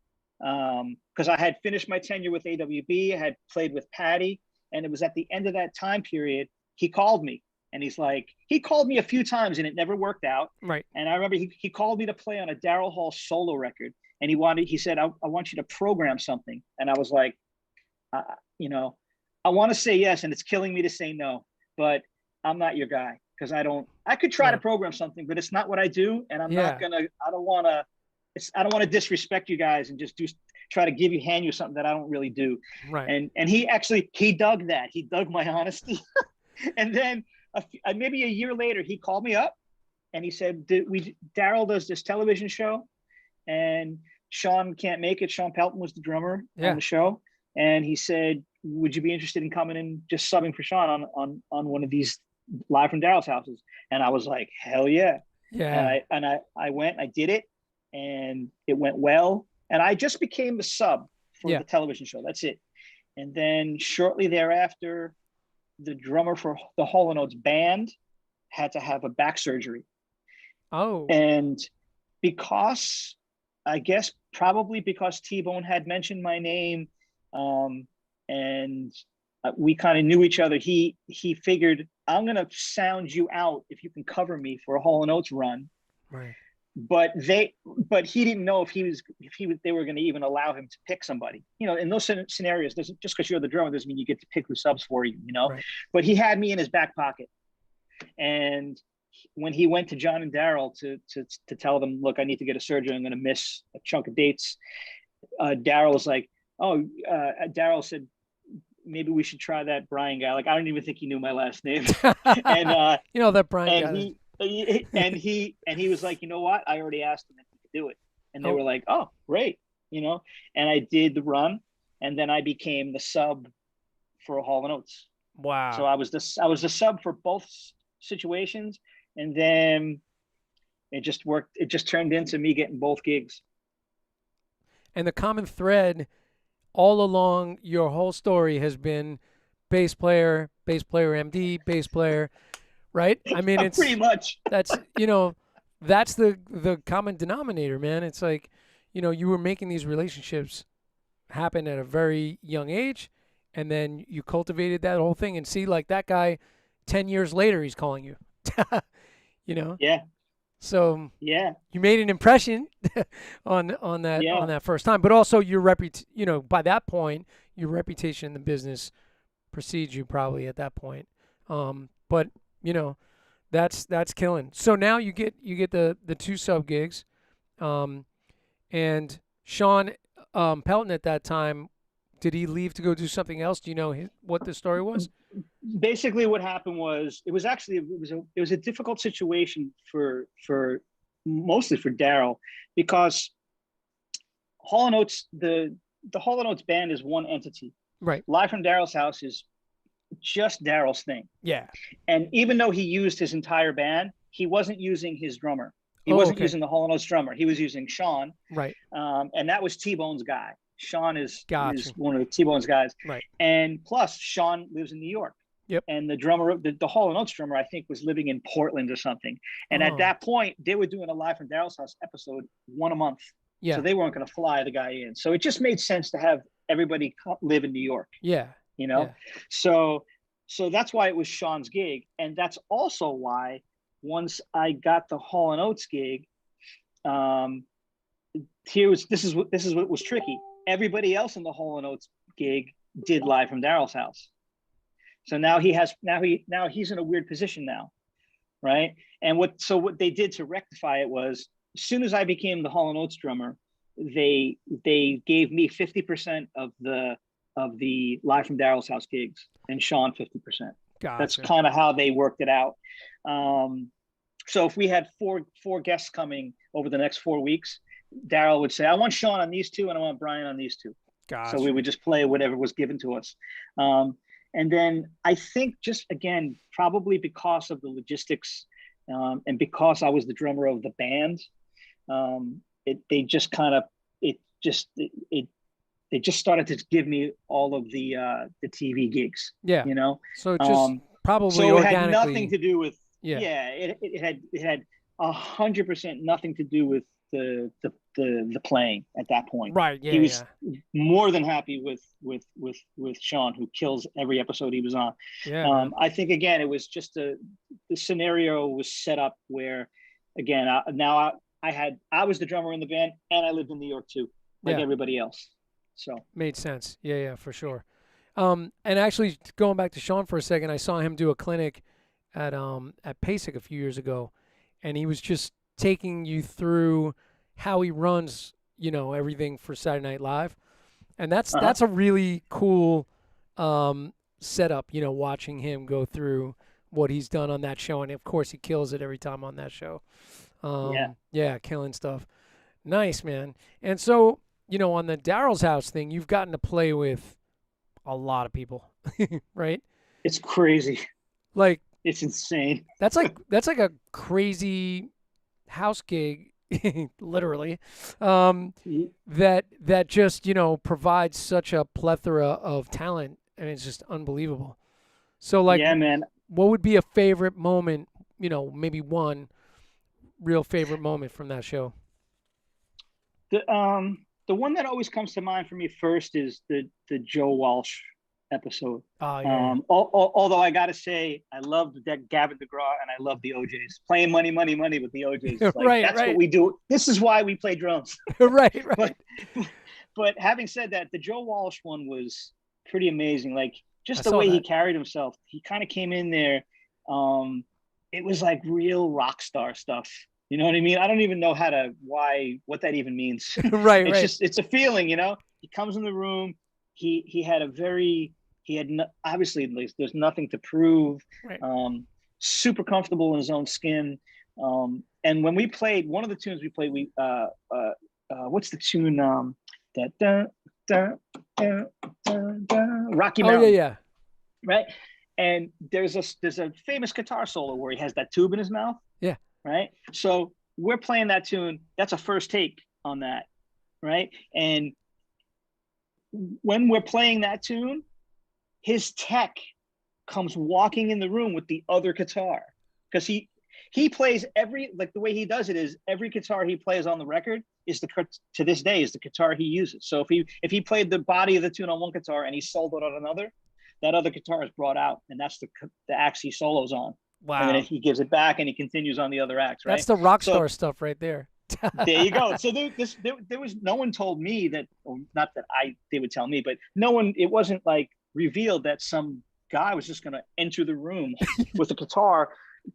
Because I had finished my tenure with AWB, I had played with Patty, and it was at the end of that time period, he called me, and he called me a few times, and it never worked out. Right. And I remember he called me to play on a Daryl Hall solo record, and he said, I want you to program something. And I was like, I want to say yes, and it's killing me to say no, but I'm not your guy, because I could try to program something, but it's not what I do, and I don't want to disrespect you guys and just try to hand you something that I don't really do. Right. And he dug that. He dug my honesty. And then maybe a year later, he called me up and he said, Daryl does this television show and Sean can't make it. Sean Pelton was the drummer on the show. And he said, would you be interested in coming and just subbing for Sean on one of these live from Daryl's houses? And I was like, hell yeah. Yeah. And I went, I did it. And it went well. And I just became the sub for the television show. That's it. And then shortly thereafter, the drummer for the Hall & Oates band had to have a back surgery. Oh. And probably because T-Bone had mentioned my name, and we kind of knew each other, he figured, I'm going to sound you out if you can cover me for a Hall & Oates run. Right. But he didn't know if they were going to even allow him to pick somebody. In those scenarios, just because you're the drummer doesn't mean you get to pick who subs for you. Right. But he had me in his back pocket. And when he went to John and Daryl to tell them, look, I need to get a surgery, I'm going to miss a chunk of dates. Daryl was like, Daryl said, maybe we should try that Brian guy. Like, I don't even think he knew my last name. And that Brian guy. And he was like, you know what? I already asked him if he could do it. And they were like, oh, great. And I did the run, and then I became the sub for Hall & Oates. Wow. So I was the sub for both situations. And then it just worked. It just turned into me getting both gigs. And the common thread all along your whole story has been bass player MD, bass player. Right? I mean, it's pretty much. That's the common denominator, man. It's like, you were making these relationships happen at a very young age, and then you cultivated that whole thing. And see, like that guy, 10 years later, he's calling you. you know. Yeah. So Yeah. you made an impression on Yeah. that first time, but also your by that point, your reputation in the business precedes you probably at that point. But that's killing. So now you get the two sub gigs, and Sean Pelton at that time, did he leave to go do something else? Do you know what the story was? Basically what happened was it was a difficult situation for mostly for Daryl, because Hall and Oates, the Hall and Oates band is one entity. Right. Live from Daryl's House is just Daryl's thing. Yeah. And even though he used his entire band, he wasn't using his drummer. He wasn't okay. using the Hall and Oates drummer. He was using Sean. Right. And that was T-Bone's guy. Sean is Gotcha. one of the T-Bone's guys. Right. And plus, Sean lives in New York. Yep. And the drummer, the Hall and Oates drummer, I think, was living in Portland or something. And at that point, they were doing a Live from Daryl's House episode one a month. Yeah. So they weren't going to fly the guy in. So it just made sense to have everybody live in New York. Yeah. Yeah. So that's why it was Sean's gig. And that's also why once I got the Hall and Oates gig, this is what was tricky. Everybody else in the Hall and Oates gig did Live from Daryl's House. So now he's in a weird position now, right? And what they did to rectify it was, as soon as I became the Hall and Oates drummer, they gave me 50% of the Live from Daryl's House gigs, and Sean 50%. Gotcha. That's kind of how they worked it out. So if we had four guests coming over the next 4 weeks, Daryl would say, I want Sean on these two and I want Brian on these two. Gotcha. So we would just play whatever was given to us. And then I think, just again, probably because of the logistics, and because I was the drummer of the band, they just started to give me all of the TV gigs. Yeah. So just probably so it organically. had nothing to do with. Yeah. It had 100% nothing to do with the playing at that point. Right. Yeah. He was more than happy with Sean, who kills every episode he was on. Yeah. I think, again, it was just the scenario was set up where, again, I was the drummer in the band, and I lived in New York too, like everybody else. So made sense. Yeah, for sure. And actually, going back to Sean for a second, I saw him do a clinic at PASIC a few years ago, and he was just taking you through how he runs, everything for Saturday Night Live, and that's a really cool setup. Watching him go through what he's done on that show, and of course he kills it every time on that show. Killing stuff. Nice, man. And so, on the Daryl's House thing, you've gotten to play with a lot of people, right? It's crazy. Like, it's insane. That's like a crazy house gig, literally. That just provides such a plethora of talent, and it's just unbelievable. So, like, yeah, man. What would be a favorite moment? Maybe one real favorite moment from that show. The one that always comes to mind for me first is the Joe Walsh episode. Oh, yeah. Although I gotta say, I loved that Gavin DeGraw, and I love the Oates. Playing Money with the Oates. That's what we do. This is why we play drums. right. But having said that, the Joe Walsh one was pretty amazing. Like, just the way he carried himself. He kind of came in there. It was like real rock star stuff. You know what I mean? I don't even know what that even means. Right. It's a feeling, He comes in the room. Obviously there's nothing to prove. Right. Super comfortable in his own skin. And when we played, one of the tunes we played, what's the tune? Rocky Mountain. Oh yeah. Right. And there's a famous guitar solo where he has that tube in his mouth. Yeah. Right. So we're playing that tune. That's a first take on that. Right. And when we're playing that tune, his tech comes walking in the room with the other guitar, because he he plays the way he does it is every guitar he plays on the record is to this day is the guitar he uses. So if he played the body of the tune on one guitar and he soloed on another, that other guitar is brought out, and that's the axe he solos on. Wow. And then he gives it back and he continues on the other axe, right? That's the rock star stuff right there. There you go. So there was no one told me that, or not that they would tell me, but no one, it wasn't like revealed that some guy was just going to enter the room with a guitar,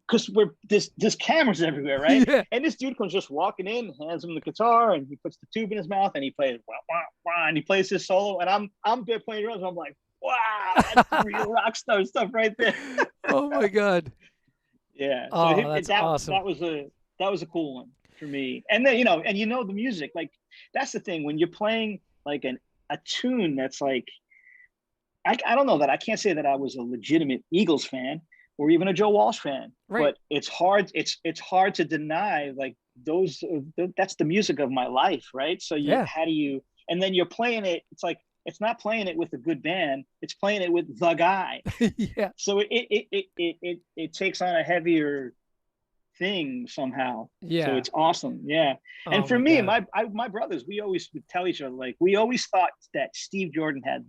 because there's cameras everywhere, right? Yeah. And this dude comes just walking in, hands him the guitar, and he puts the tube in his mouth and he plays wah, wah, wah, and he plays his solo, and I'm there playing drums. I'm like, wow, that's real rock star stuff right there. Oh my God. Yeah. Oh, So that's awesome. That was a cool one for me. And then the music, like that's the thing when you're playing like a tune that's like, I don't know that I can't say that I was a legitimate Eagles fan or even a Joe Walsh fan, right. But it's hard to deny like that's the music of my life, right? So how do you, and then you're playing it, it's like, it's not playing it with a good band, it's playing it with the guy. Yeah. So it takes on a heavier thing somehow. Yeah. So it's awesome. Yeah. And for me, my brothers, we always would tell each other, like, we always thought that Steve Jordan had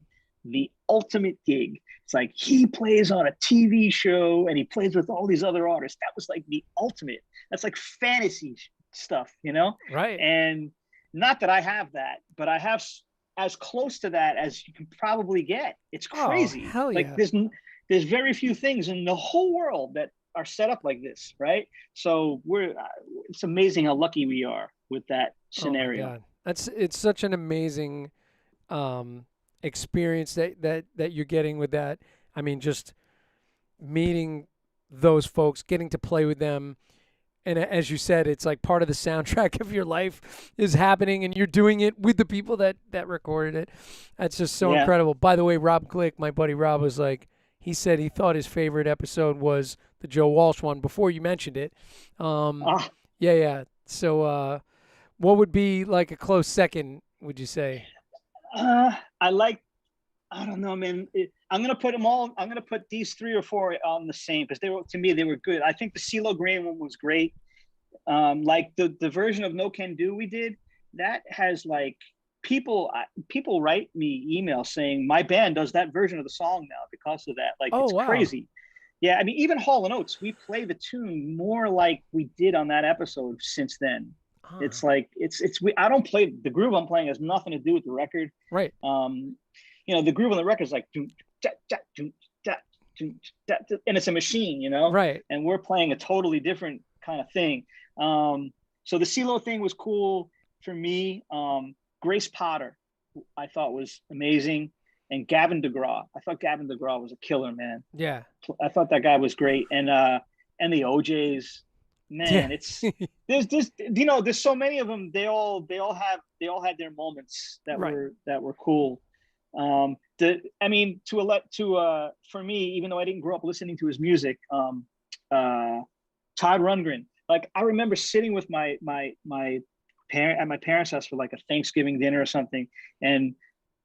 the ultimate gig. It's like he plays on a TV show and he plays with all these other artists. That was like the ultimate. That's like fantasy stuff, Right. And not that I have that, but I have as close to that as you can probably get. It's crazy. Oh, hell yeah. Like there's very few things in the whole world that are set up like this, right? So it's amazing how lucky we are with that scenario. Oh my God. It's such an amazing experience that you're getting with that. I mean, just meeting those folks, getting to play with them, and as you said, it's like part of the soundtrack of your life is happening, and you're doing it with the people that recorded it. That's just so incredible. By the way, Rob Glick, my buddy Rob, was like, he said he thought his favorite episode was the Joe Walsh one before you mentioned it. Yeah. So what would be like a close second, would you say? I don't know, man. I'm gonna put these 3 or 4 on the same, because to me they were good. I think the CeeLo Green one was great. Like the version of No Can Do we did, that has like people write me emails saying my band does that version of the song now because of that. Like, it's crazy. Yeah, I mean, even Hall & Oates, we play the tune more like we did on that episode since then. It's like I don't play the groove I'm playing, has nothing to do with the record. Right. The groove on the record is like and it's a machine, Right. And we're playing a totally different kind of thing. So the CeeLo thing was cool for me. Grace Potter, I thought was amazing. And Gavin DeGraw. I thought Gavin DeGraw was a killer, man. Yeah. I thought that guy was great. And the OJs, man, it's there's so many of them. They all had their moments that were cool. For me, even though I didn't grow up listening to his music, Todd Rundgren, like I remember sitting with my parent at my parents' house for like a Thanksgiving dinner or something, and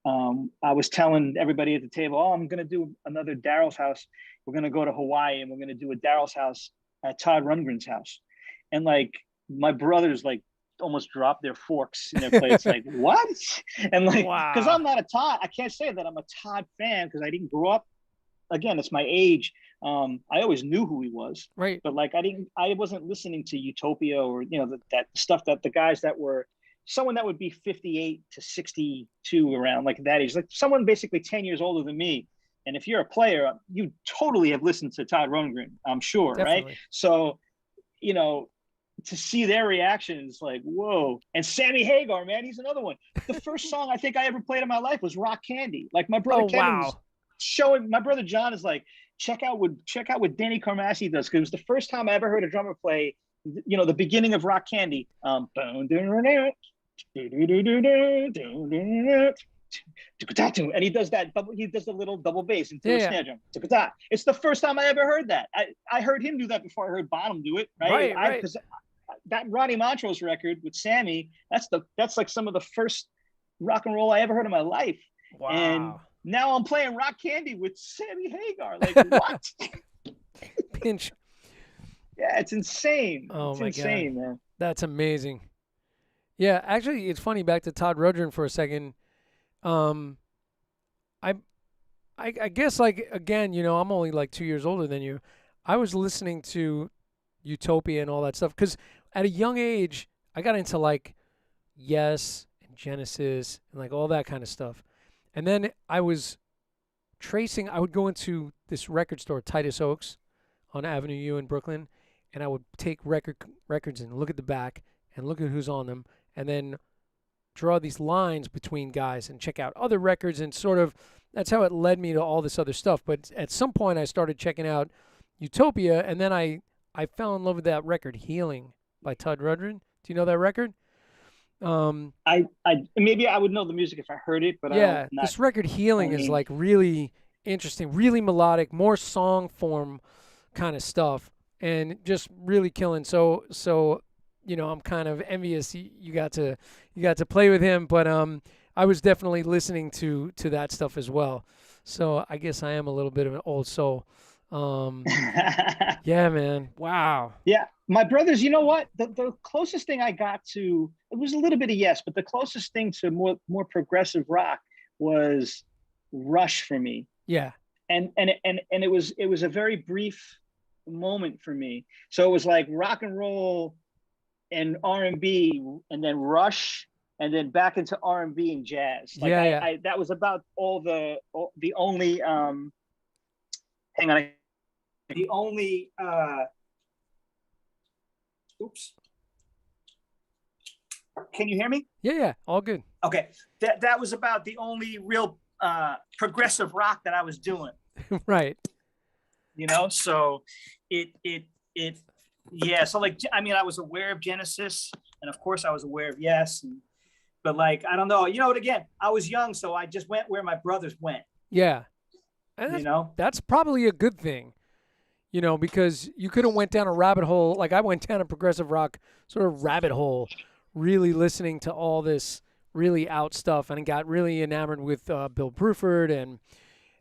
I was telling everybody at the table, I'm going to do another Daryl's house. We're going to go to Hawaii and we're going to do a Daryl's house at Todd Rundgren's house. And like my brothers like almost dropped their forks in their plates. Like, what? And like, because I'm not a Todd, I can't say that I'm a Todd fan because I didn't grow up. Again, it's my age. I always knew who he was. Right. But like, I wasn't listening to Utopia or, that stuff that the guys that were, someone that would be 58 to 62 around like that age, like someone basically 10 years older than me. And if you're a player, you totally have listened to Todd Rundgren, I'm sure. Definitely. Right. So, to see their reactions, like, whoa. And Sammy Hagar, man, he's another one. The first song I think I ever played in my life was Rock Candy. Like my brother Kevin's showing, my brother John is like, check out what Danny Carmassi does. Cause it was the first time I ever heard a drummer play, the beginning of Rock Candy. And he does that he does the little double bass into the snare drum. It's the first time I ever heard that. I heard him do that before I heard Bonham do it, right? Because that Ronnie Montrose record with Sammy, that's like some of the first rock and roll I ever heard in my life. Wow. And now I'm playing Rock Candy with Sammy Hagar. Like, what? Pinch. Yeah, it's insane. Oh It's my God. insane, man. That's amazing. Yeah, actually, it's funny. Back to Todd Rundgren for a second. Um, I, I guess like again, I'm only like 2 years older than you. I was listening to Utopia and all that stuff because at a young age, I got into like Yes and Genesis and like all that kind of stuff. And then I was tracing. I would go into this record store, Titus Oaks, on Avenue U in Brooklyn, and I would take records and look at the back and look at who's on them, and then draw these lines between guys and check out other records and sort of that's how it led me to all this other stuff. But at some point I started checking out Utopia and then I fell in love with that record Healing by Todd Rundgren. Do you know that record? Um I maybe I would know the music if I heard it, but I don't yeah, not this record Healing is only. like really interesting, really melodic, more song form kind of stuff and just really killing. So I'm kind of envious you got to play with him, but I was definitely listening to that stuff as well. So I guess I am a little bit of an old soul. Um, yeah, man. Wow. Yeah, my brothers. You know what? The closest thing I got to it was a little bit of Yes, but the closest thing to more progressive rock was Rush for me. Yeah. And it was a very brief moment for me. So it was like rock and roll and R&B, and then Rush, and then back into R&B and jazz. Like Yeah, yeah. I that was about the only hang on, the only oops, can you hear me? Yeah, yeah. All good. Okay, that was about the only real progressive rock that I was doing. Right. So it yeah. So like, I mean, I was aware of Genesis, and of course I was aware of Yes, but like, I don't know. Again, I was young, so I just went where my brothers went. Yeah. And You know, that's probably a good thing, because you could have went down a rabbit hole. Like I went down a progressive rock sort of rabbit hole, really listening to all this really out stuff and got really enamored with Bill Bruford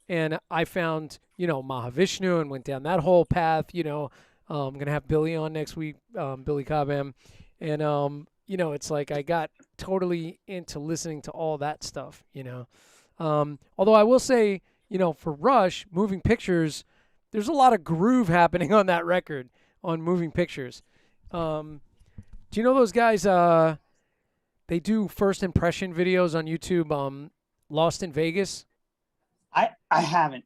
and I found, Mahavishnu and went down that whole path. I'm gonna have Billy on next week, Billy Cobham, and it's like I got totally into listening to all that stuff. Although I will say, for Rush, Moving Pictures, there's a lot of groove happening on that record on Moving Pictures. Do you know those guys? They do first impression videos on YouTube. Lost in Vegas. I haven't.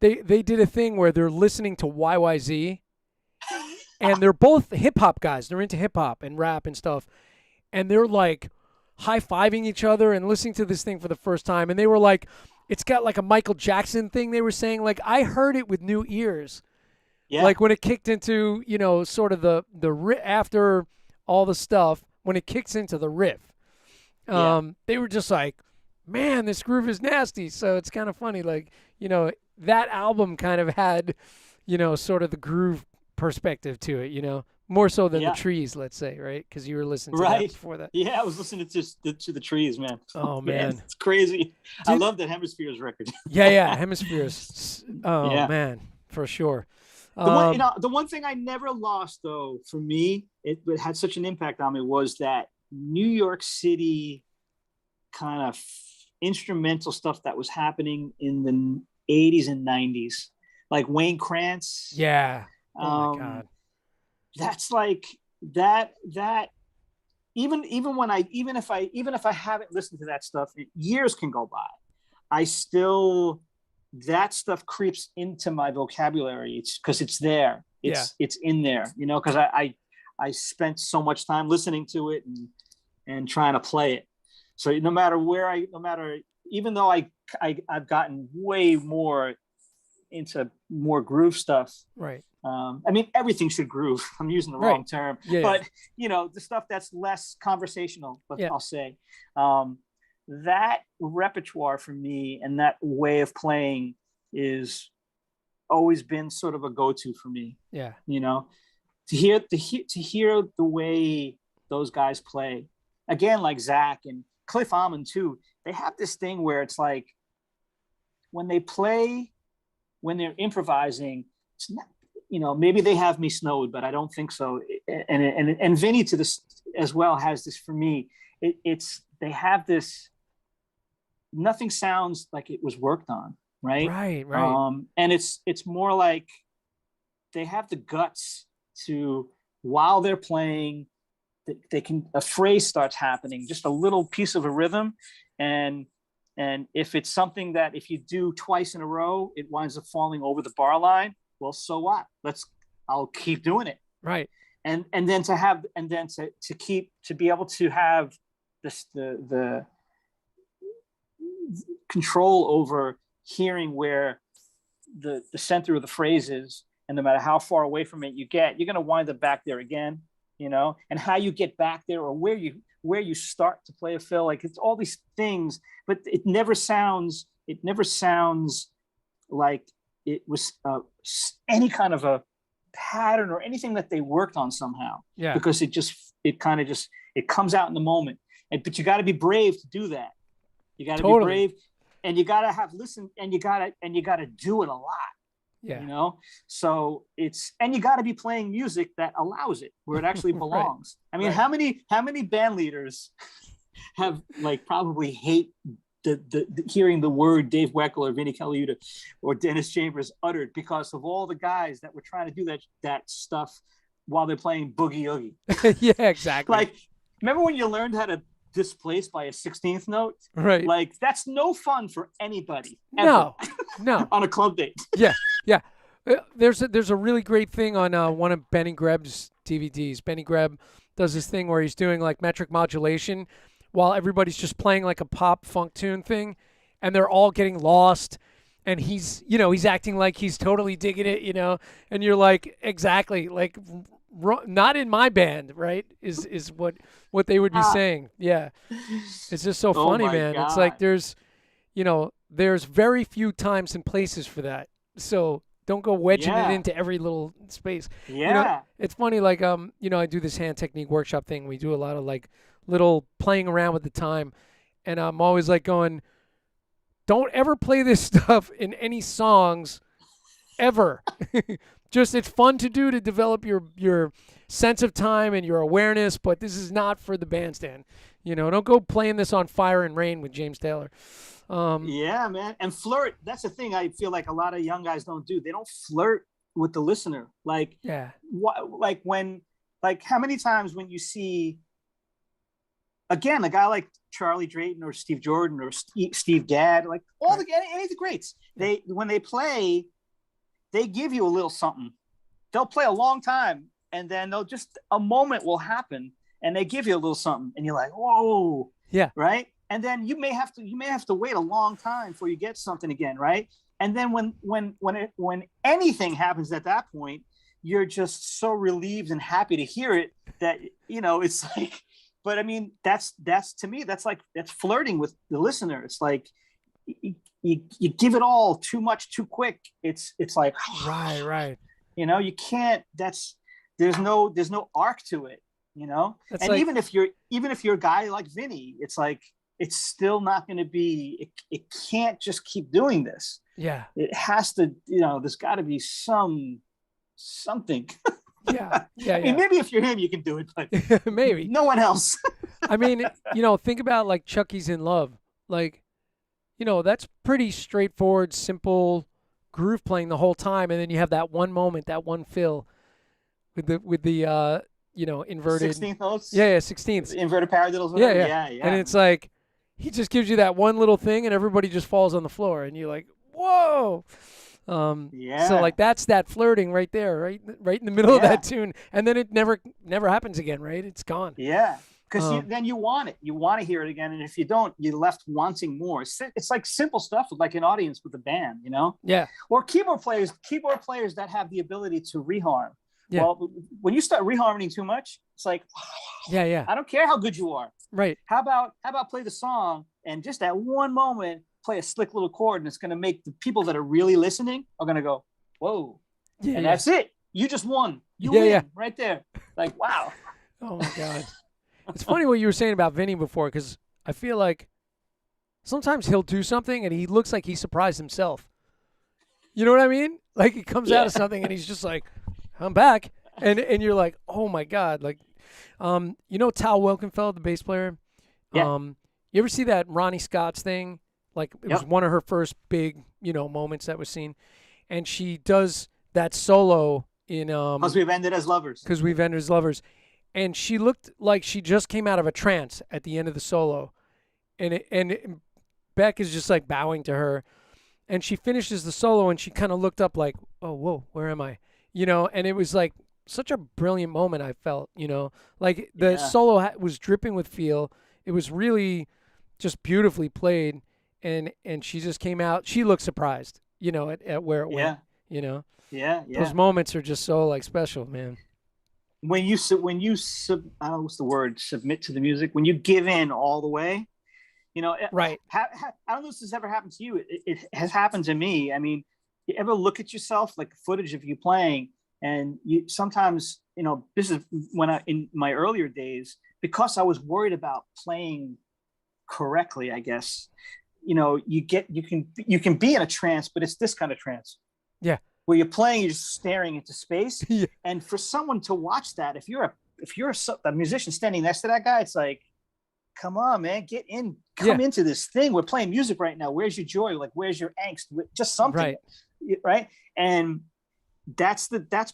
They did a thing where they're listening to YYZ, and they're both hip hop guys. They're into hip hop and rap and stuff, and they're like high fiving each other and listening to this thing for the first time. And they were like, it's got like a Michael Jackson thing. They were saying like I heard it with new ears, Yeah. like when it kicked into sort of the after all the stuff when it kicks into the riff. They were just like, man, this groove is nasty. So it's kind of funny, like that album kind of had sort of the groove perspective to it, more so than the Trees, let's say, right? Because you were listening to that before that. Yeah, I was listening to the Trees, man. Oh man, it's crazy. I love that Hemispheres record. yeah, Hemispheres. Oh man, for sure. The one thing I never lost, though, for me, it had such an impact on me, was that New York City kind of instrumental stuff that was happening in the 80s and 90s, like Wayne Krantz. Yeah. Oh my God. That's like that even if I haven't listened to that stuff, years can go by. I still, that stuff creeps into my vocabulary. It's because it's there. It's in there, because I spent so much time listening to it and trying to play it. So even though I've gotten way more into more groove stuff. Right. I mean, everything should groove. I'm using the wrong term, but the stuff that's less conversational, I'll say, that repertoire for me and that way of playing is always been sort of a go-to for me. Yeah. To hear the way those guys play, again, like Zach and Cliff Almond too, they have this thing where it's like when they play, when they're improvising, maybe they have me snowed, but I don't think so. And Vinny to this as well has this for me. They have this. Nothing sounds like it was worked on, right? Right. And it's more like they have the guts to, while they're playing, a phrase starts happening, just a little piece of a rhythm, and if it's something that if you do twice in a row, it winds up falling over the bar line. Well, so what? I'll keep doing it. Right. And then to be able to have the control over hearing where the center of the phrase is, and no matter how far away from it you get, you're going to wind up back there again, and how you get back there, or where you start to play a fill, like it's all these things, but it never sounds like it was any kind of a pattern or anything that they worked on somehow. Yeah. Because it comes out in the moment. But you got to be brave to do that. You got to be brave, and you got to have listen, and you got to do it a lot. Yeah. So and you got to be playing music that allows it, where it actually belongs. Right. I mean, how many band leaders have probably hate the hearing the word Dave Weckl or Vinnie Colaiuta or Dennis Chambers uttered, because of all the guys that were trying to do that stuff while they're playing boogie oogie. Yeah, exactly. Remember when you learned how to displace by a 16th note? Right. That's no fun for anybody. Ever. No. On a club date. Yeah. There's a really great thing on one of Benny Greb's DVDs. Benny Greb does this thing where he's doing metric modulation while everybody's just playing like a pop funk tune thing, and they're all getting lost, and he's acting like he's totally digging it, and you're like, exactly, not in my band, right? Is what they would be saying. Yeah. It's just so funny, man. God. It's like there's very few times and places for that. So don't go wedging it into every little space. Yeah. It's funny, I do this hand technique workshop thing. We do a lot of little playing around with the time, and I'm always going, don't ever play this stuff in any songs ever. Just, it's fun to do to develop your sense of time and your awareness, but this is not for the bandstand. Don't go playing this on Fire and Rain with James Taylor. Yeah, man. And flirt, that's the thing I feel like a lot of young guys don't do. They don't flirt with the listener. How many times when you see, again, a guy like Charlie Drayton or Steve Jordan or Steve Gadd, any of the greats, when they play, they give you a little something. They'll play a long time, and then a moment will happen, and they give you a little something, and you're like, whoa, yeah, right. And then you may have to wait a long time before you get something again, right? And then when anything happens at that point, you're just so relieved and happy to hear it that it's like. But I mean, that's to me, that's flirting with the listener. It's like you give it all too much too quick. It's like right. You can't. There's no arc to it. And even if you're a guy like Vinny, it's like it's still not going to be. It can't just keep doing this. Yeah, it has to. There's got to be something. Yeah. I mean, maybe if you're him, you can do it, but maybe no one else. I mean, think about Chucky's in Love. That's pretty straightforward, simple groove playing the whole time, and then you have that one moment, that one fill with the inverted 16th notes. Yeah, 16th. Inverted paradiddles. Yeah. And it's like he just gives you that one little thing, and everybody just falls on the floor, and you're like, whoa. So that's that flirting right there, right in the middle of that tune, and then it never happens again, right? It's gone. Yeah, because then you want it. You want to hear it again, and if you don't, you're left wanting more. It's like simple stuff with an audience with a band, Yeah. Or keyboard players that have the ability to reharm. Yeah. Well, when you start reharming too much, it's like, yeah. I don't care how good you are. Right. How about play the song and just that one moment, play a slick little chord, and it's going to make the people that are really listening are going to go, whoa. Yeah, and that's it. You just won. You win right there. Like, wow. Oh my God. It's funny what you were saying about Vinny before, because I feel like sometimes he'll do something and he looks like he surprised himself. You know what I mean? Like he comes out Yeah. of something and he's just like, I'm back. And you're like, oh my God. Like, you know Tal Wilkenfeld, the bass player? Yeah. You ever see that Ronnie Scott's thing? Like it was Yep. one of her first big, moments that was seen. And she does that solo in Because we've ended as lovers. Because We've Ended as Lovers. And she looked like she just came out of a trance at the end of the solo. And Beck is just like bowing to her. And she finishes the solo and she kind of looked up like, oh, whoa, where am I? And it was like such a brilliant moment, I felt, like the Yeah. solo was dripping with feel. It was really just beautifully played. And she just came out. She looked surprised, at where it went, Yeah. Yeah. Those moments are just so like special, man. When you I don't know what's the word, submit to the music, when you give in all the way, Right. I don't know if this has ever happened to you. It has happened to me. I mean, you ever look at yourself, like footage of you playing, and you sometimes, this is when in my earlier days, because I was worried about playing correctly, I guess, you can be in a trance, but it's this kind of trance. Yeah. Where you're playing, you're just staring into space. Yeah. And for someone to watch that, if you're a musician standing next to that guy, it's like, come on, man, get in, come into this thing. We're playing music right now. Where's your joy? Like, where's your angst? Just something, right? And that's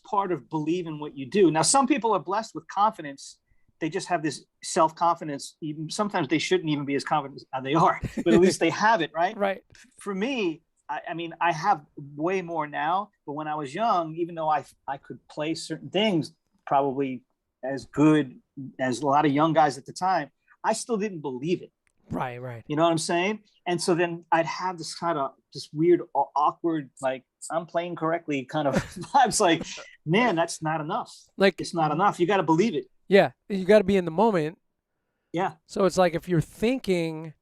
part of believing what you do. Now, some people are blessed with confidence. They just have this self-confidence. Even sometimes they shouldn't even be as confident as they are, but at least they have it, right? Right. For me, I mean, I have way more now, but when I was young, even though I could play certain things probably as good as a lot of young guys at the time, I still didn't believe it. Right. You know what I'm saying? And so then I'd have this weird, awkward, like I'm playing correctly kind of vibes. Like, man, that's not enough. Like it's not enough. You got to believe it. Yeah, you got to be in the moment. Yeah. So it's like if you're thinking,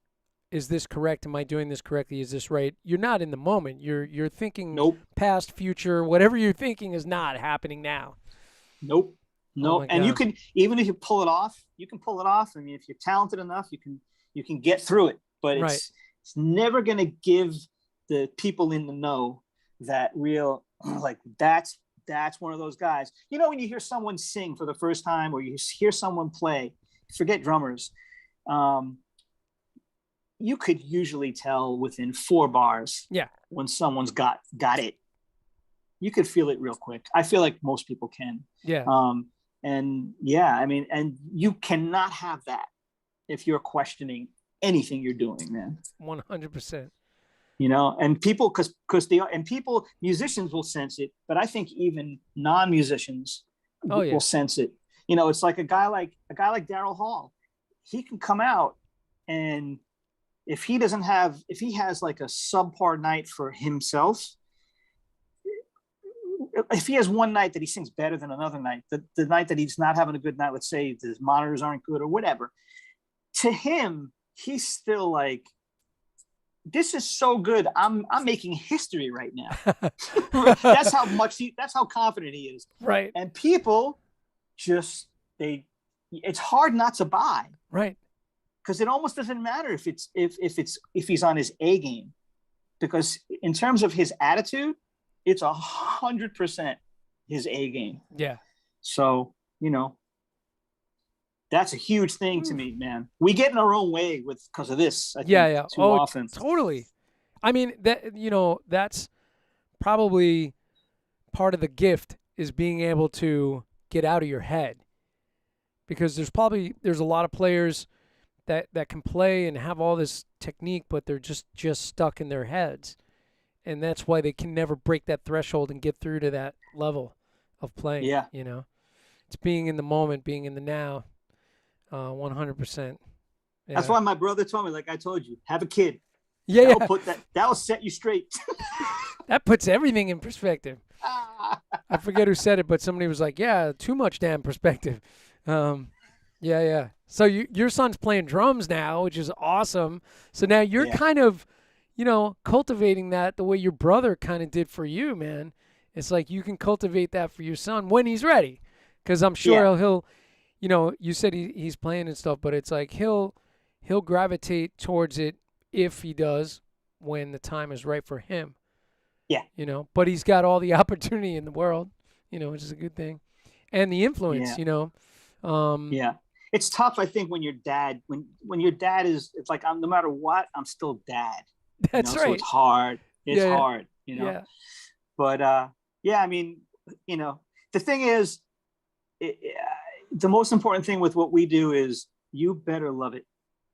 is this correct? Am I doing this correctly? Is this right? You're not in the moment. You're thinking past, future, whatever you're thinking is not happening now. Nope. No. And you can, even if you pull it off, you can pull it off. I mean, if you're talented enough, you can get through it, but it's never going to give the people in the know that real, like that's one of those guys. When you hear someone sing for the first time or you hear someone play, forget drummers, you could usually tell within 4 bars when someone's got it. You could feel it real quick. I feel like most people can. Yeah. And I mean, and you cannot have that if you're questioning anything you're doing, man. 100%. And people, musicians will sense it, but I think even non-musicians will sense it. It's like a guy like Daryl Hall. He can come out, and if he has like a subpar night for himself, if he has one night that he sings better than another night, the night that he's not having a good night, let's say his monitors aren't good or whatever, to him, he's still like, this is so good. I'm making history right now. That's how confident he is. Right. And people it's hard not to buy. Right. Because it almost doesn't matter if he's on his A game, because in terms of his attitude, it's 100% his A game. Yeah. So, that's a huge thing to me, man. We get in our own way because of this. I think, too often. Totally. I mean, that's probably part of the gift, is being able to get out of your head, because there's a lot of players that can play and have all this technique, but they're just stuck in their heads, and that's why they can never break that threshold and get through to that level of playing. Yeah. It's being in the moment, being in the now. 100%. Yeah. That's why my brother told me, like I told you, have a kid. Yeah, that'll set you straight. That puts everything in perspective. I forget who said it, but somebody was like, "Yeah, too much damn perspective." Yeah. So your son's playing drums now, which is awesome. So now you're kind of, cultivating that the way your brother kind of did for you, man. It's like you can cultivate that for your son when he's ready, because I'm sure he'll. You said he's playing and stuff, but it's like he'll gravitate towards it if he does, when the time is right for him. Yeah. You know, but he's got all the opportunity in the world, you know, which is a good thing, and the influence, Yeah. you know. Yeah. It's tough, I think, when your dad, when your dad is, it's like, no matter what, I'm still dad, That's so it's right. hard. It's Yeah, yeah, hard, yeah, but yeah, I mean, the thing is, the most important thing with what we do is you better love it.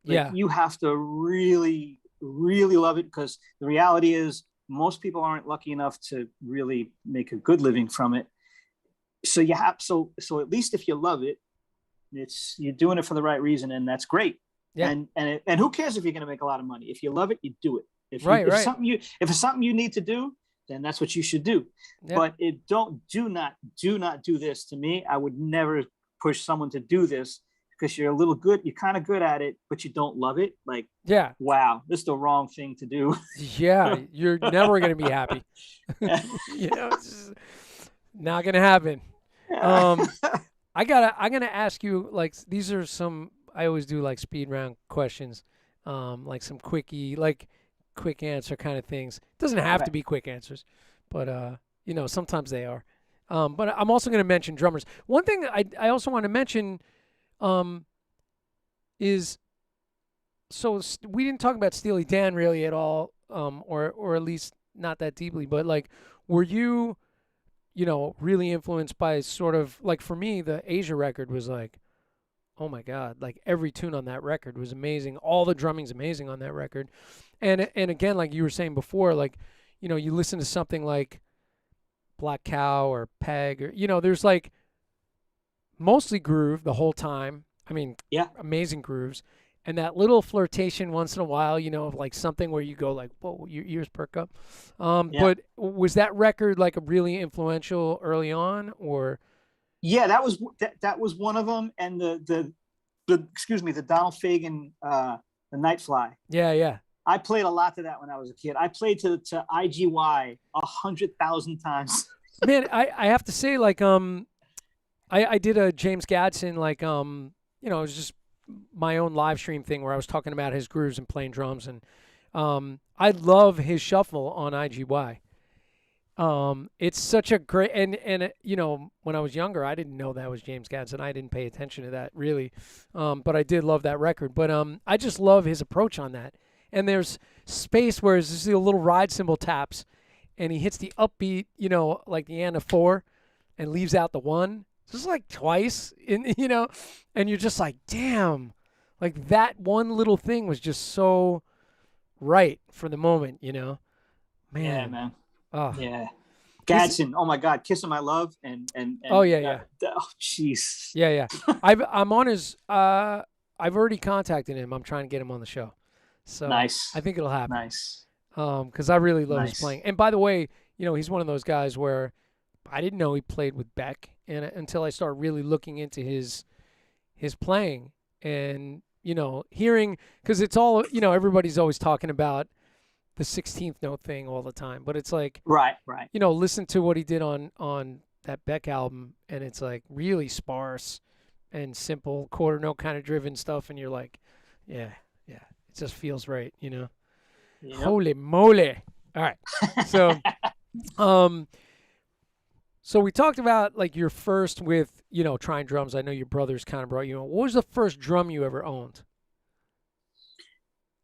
Like, yeah, you have to really, really love it, because the reality is most people aren't lucky enough to really make a good living from it. So you have, so at least if you love it, you're doing it for the right reason, and that's great. yeah. And who cares if you're going to make a lot of money? If you love it, you do it. Right, If right. it's something you need to do, then that's what you should do. Yeah, But do not do this to me. I would never push someone to do this, because you're kind of good at it, but you don't love it. Like, yeah, wow, this is the wrong thing to do. yeah. You're never gonna be happy. You know, it's just not gonna happen. Um, I'm gonna ask you, like, these are some, I always do like speed round questions, like some quickie, like quick answer kind of things. Doesn't have Okay. to be quick answers, but you know, sometimes they are. But I'm also gonna mention drummers. One thing I also want to mention, um, is, so we didn't talk about Steely Dan really at all, or at least not that deeply. But like, were you, you know, really influenced by, sort of like, for me, the Asia record was like, oh my God, like every tune on that record was amazing. All the drumming's amazing on that record. And again, like you were saying before, like, you know, you listen to something like Black Cow or Peg, or, you know, there's like mostly groove the whole time. I mean, Yeah. amazing grooves. And that little flirtation once in a while, you know, of like something where you go like, whoa, your ears perk up. Yeah. But was that record like a really influential early on, or? Yeah, that was one of them. And the excuse me, the Donald Fagen, the Nightfly. Yeah, yeah. I played a lot to that when I was a kid. I played to IGY 100,000 times. Man, I have to say, like, I did a James Gadsden, like, you know, it was just my own live stream thing where I was talking about his grooves and playing drums, and I love his shuffle on IGY. It's such a great, and you know, when I was younger, I didn't know that was James Gadsden. I didn't pay attention to that really, but I did love that record. But I just love his approach on that. And there's space where it's just a little ride cymbal taps, and he hits the upbeat, you know, like the end of 4, and leaves out the 1, just like twice, in you know, and you're just like, damn, like that one little thing was just so right for the moment, you know, Yeah, man. man. Oh, Yeah. this. Gadsden, oh my God, Kiss of My Love, Oh yeah, yeah. oh jeez. Yeah, yeah. I'm on his. I've already contacted him. I'm trying to get him on the show, so I Nice, think it'll happen. nice, Because I really love his nice. playing. And by the way, you know, he's one of those guys where I didn't know he played with Beck, and until I started really looking into his playing, and you know, hearing, because it's all, you know, everybody's always talking about the 16th note thing all the time, but it's like, Right, right. you know, listen to what he did on that Beck album, and it's like really sparse and simple quarter note kind of driven stuff, and you're like, yeah, yeah, it just feels right, you know. Yep. Holy moly! All right, so um, so we talked about like your first with, you know, trying drums. I know your brothers kind of brought you on. What was the first drum you ever owned?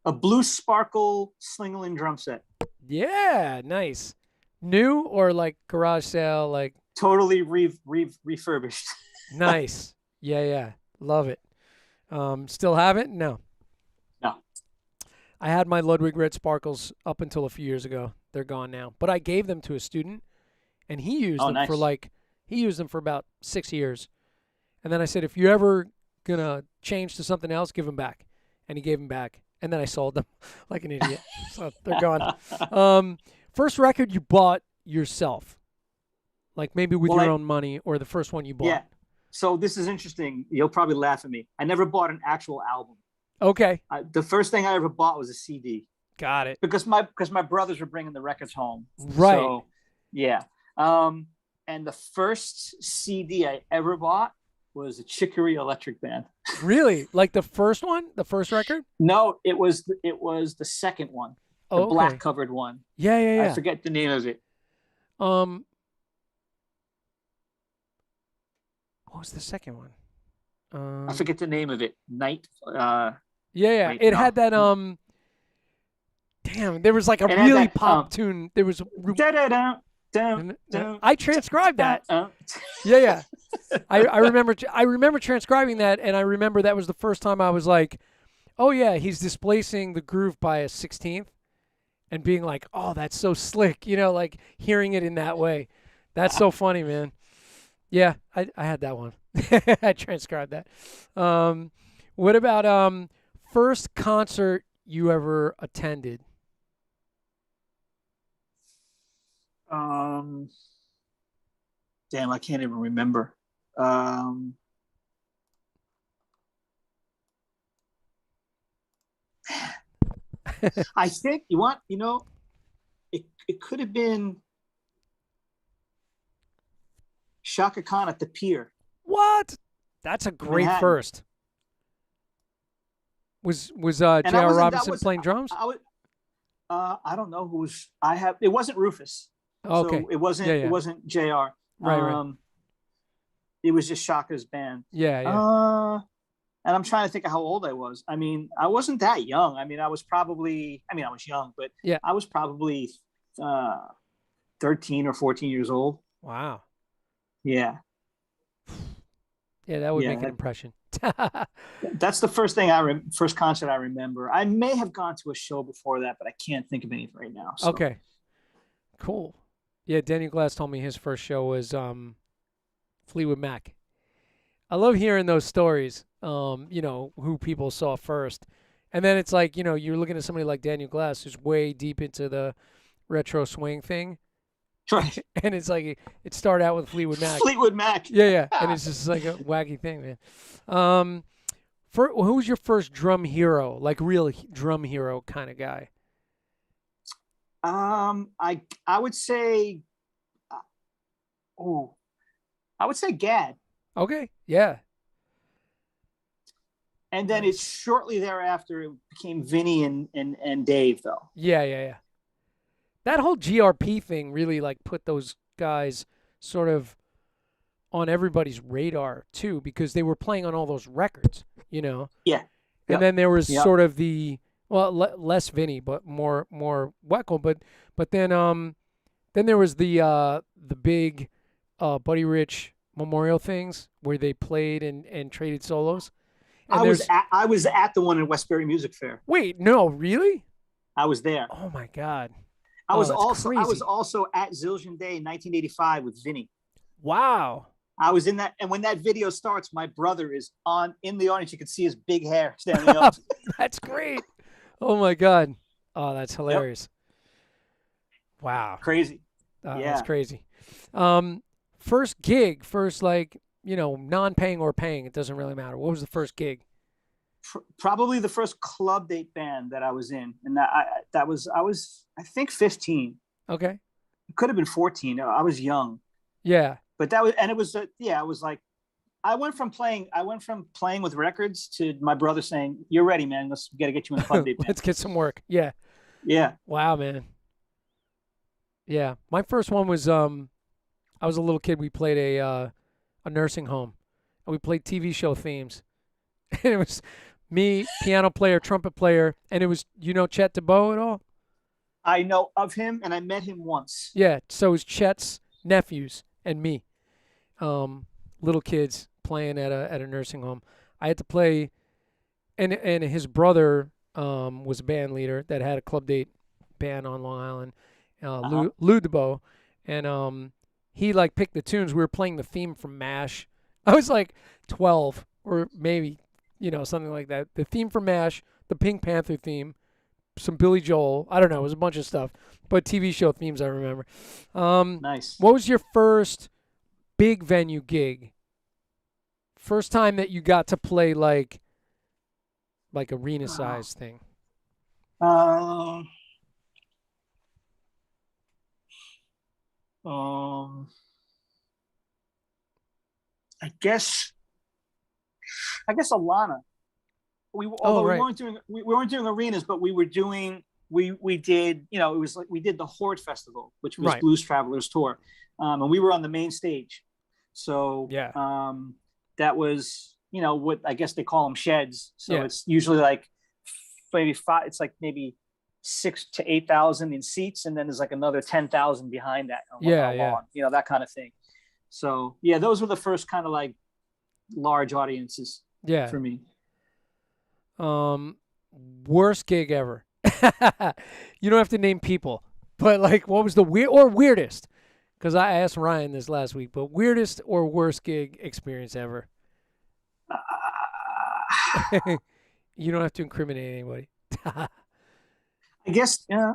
A Blue Sparkle Slingerland drum set. Yeah, nice. New or like garage sale? Like, Totally refurbished. nice. Yeah, yeah, love it. Still have it? No. No. I had my Ludwig Red Sparkles up until a few years ago. They're gone now. But I gave them to a student, and he used Oh, them for nice. like, he used them for about 6 years. And then I said, if you're ever gonna change to something else, give them back. And he gave them back. And then I sold them like an idiot. So they're gone. First record you bought yourself, like maybe with Well, your own money, or the first one you bought. yeah. So this is interesting. You'll probably laugh at me. I never bought an actual album. Okay, The first thing I ever bought was a CD, got it. because my brothers were bringing the records home. Right. So yeah. And the first CD I ever bought was a Chicory Electric Band. Really? Like the first one? The first record? No, it was the second one. the Oh, black okay. covered one. Yeah, yeah, I yeah. forget the name of it. Um, what was the second one? I forget the name of it. Night. Yeah, yeah. Wait, It no. had that damn, there was like a It had really that pop tune. There was da da da da da I transcribed da. that. Yeah, yeah. I remember transcribing that, and I remember that was the first time I was like, "Oh yeah, he's displacing the groove by a 16th," and being like, "Oh, that's so slick," like hearing it in that way. That's so funny, man. Yeah, I had that one. I transcribed that. Um, what about first concert you ever attended? Um, Damn, I can't even remember. Um, I think it could have been Shaka Khan at the Pier What? That's a in great Manhattan. first. Was And I J.R. wasn't that Robinson was playing drums? I was I don't know who was I have it wasn't Rufus. Okay. So it Yeah, wasn't yeah. JR. Right, right. It was just Shaka's band. Yeah, yeah. Uh and I'm trying to think of how old I was. I mean, I wasn't that young. I mean, I was young, but Yeah. I was probably uh 13 or 14 years old. Wow. Yeah. Yeah, that would make an Yeah, impression. that's the first concert I remember. I may have gone to a show before that, but I can't think of anything right now. So Okay. Cool. Yeah, Daniel Glass told me his first show was Fleetwood Mac. I love hearing those stories. Who people saw first. And then it's like, you're looking at somebody like Daniel Glass who's way deep into the retro swing thing. right. And it's like it started out with Fleetwood Mac. Fleetwood Mac. Yeah, yeah. And it's just like a wacky thing, man. Who's your first drum hero? Like real drum hero kind of guy? I would say, oh, I would say Gad, Okay. Yeah. and then it's Nice. shortly thereafter it became Vinny and Dave though. Yeah, yeah, yeah. That whole GRP thing really like put those guys sort of on everybody's radar too because they were playing on all those records. Yeah. And Yep. then there was Yep. sort of the less Vinny but more Weckl but then there was the big Buddy Rich memorial things where they played and traded solos. And there's I was at the one in Westbury Music Fair. wait, no, really? I was there. Oh my God. I Oh, was that's also I was crazy. also at Zildjian Day in 1985 with Vinny. Wow. I was in that, and when that video starts, my brother is in the audience. You can see his big hair standing up. That's great. Oh my God. Oh, that's Yep, hilarious. Wow. crazy. That's Yeah, crazy. First gig, first like, non-paying or paying, it doesn't really matter. What was the first gig? Probably the first club date band that I was in, and I was I think 15. Okay. It could have been 14. I was young, Yeah. but that was and it was yeah. I was like I went from playing with records to my brother saying, "You're ready, man. Let's get you in a club date band." Let's get some work. Yeah. Yeah. Wow, man. Yeah. My first one was I was a little kid. We played a nursing home, and we played TV show themes. And it was me, piano player, trumpet player, and it was Chet DeBow at all? I know of him, and I met him once. Yeah. So it was Chet's nephews and me, little kids playing at a nursing home. I had to play, and his brother was a band leader that had a club date band on Long Island, Uh-huh. Lou DeBow, and he like picked the tunes. We were playing the theme from MASH. I was like 12 or maybe something like that. The theme from MASH, the Pink Panther theme, some Billy Joel. I don't know. It was a bunch of stuff, but TV show themes I remember. Nice. What was your first big venue gig? First time that you got to play like arena Oh. size thing. Um, um, I guess Alana. Oh Although right. we weren't doing arenas, but we were doing we did, it was like we did the Horde Festival, which was Right. Blues Travelers Tour, and we were on the main stage. So Yeah. that was, what I guess they call them sheds. So Yeah. it's usually like maybe five. It's like maybe 6,000 to 8,000 in seats, and then there's like another 10,000 behind that. Yeah. Lawn, that kind of thing. So yeah, those were the first kind of like large audiences Yeah. for me. Worst gig ever. You don't have to name people, but like, what was the weirdest? Because I asked Ryan this last week, but weirdest or worst gig experience ever. You don't have to incriminate anybody. I guess, yeah.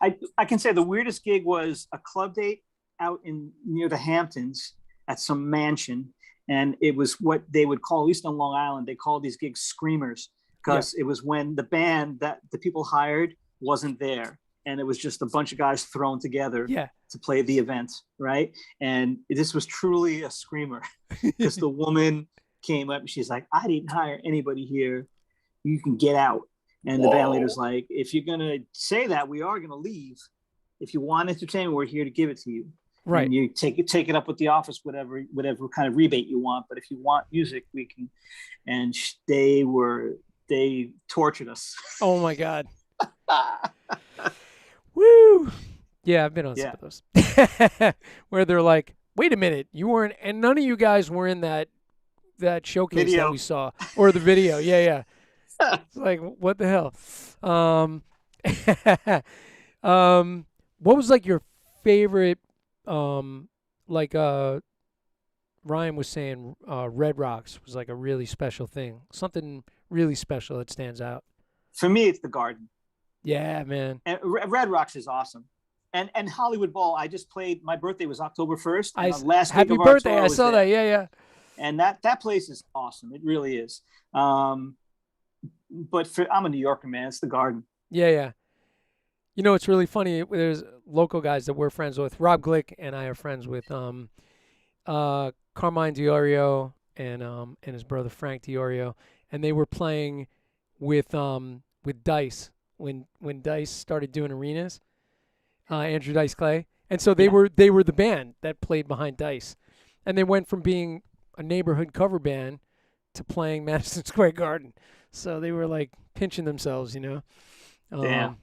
I can say the weirdest gig was a club date out in near the Hamptons at some mansion, and it was what they would call, at least on Long Island, they called these gigs screamers, because it was when the band that the people hired wasn't there, and it was just a bunch of guys thrown together to play the event, right? And this was truly a screamer, because the woman came up and she's like, "I didn't hire anybody here. You can get out." And the band leader's like, "If you're gonna say that, we are gonna leave. If you want entertainment, we're here to give it to you. Right. And you take it up with the office, whatever kind of rebate you want. But if you want music, we can." And they tortured us. Oh my God. Woo. Yeah, I've been on some of those. Where they're like, "Wait a minute, you weren't," and none of you guys were in that showcase video that we saw, or the video. Yeah. It's like, what the hell? What was like your favorite, like Ryan was saying, Red Rocks was like a really special thing, something really special that stands out? For me, it's the Garden. Yeah, man. And Red Rocks is awesome. And Hollywood Bowl, I just played, my birthday was October 1st. Last happy birthday. I saw that. Yeah. And that place is awesome. It really is. But I'm a New Yorker, man. It's the Garden. Yeah. It's really funny. There's local guys that we're friends with. Rob Glick and I are friends with Carmine Diorio and his brother Frank Diorio, and they were playing with Dice when Dice started doing arenas. Andrew Dice Clay, and so they were the band that played behind Dice, and they went from being a neighborhood cover band to playing Madison Square Garden. So they were like pinching themselves, Damn.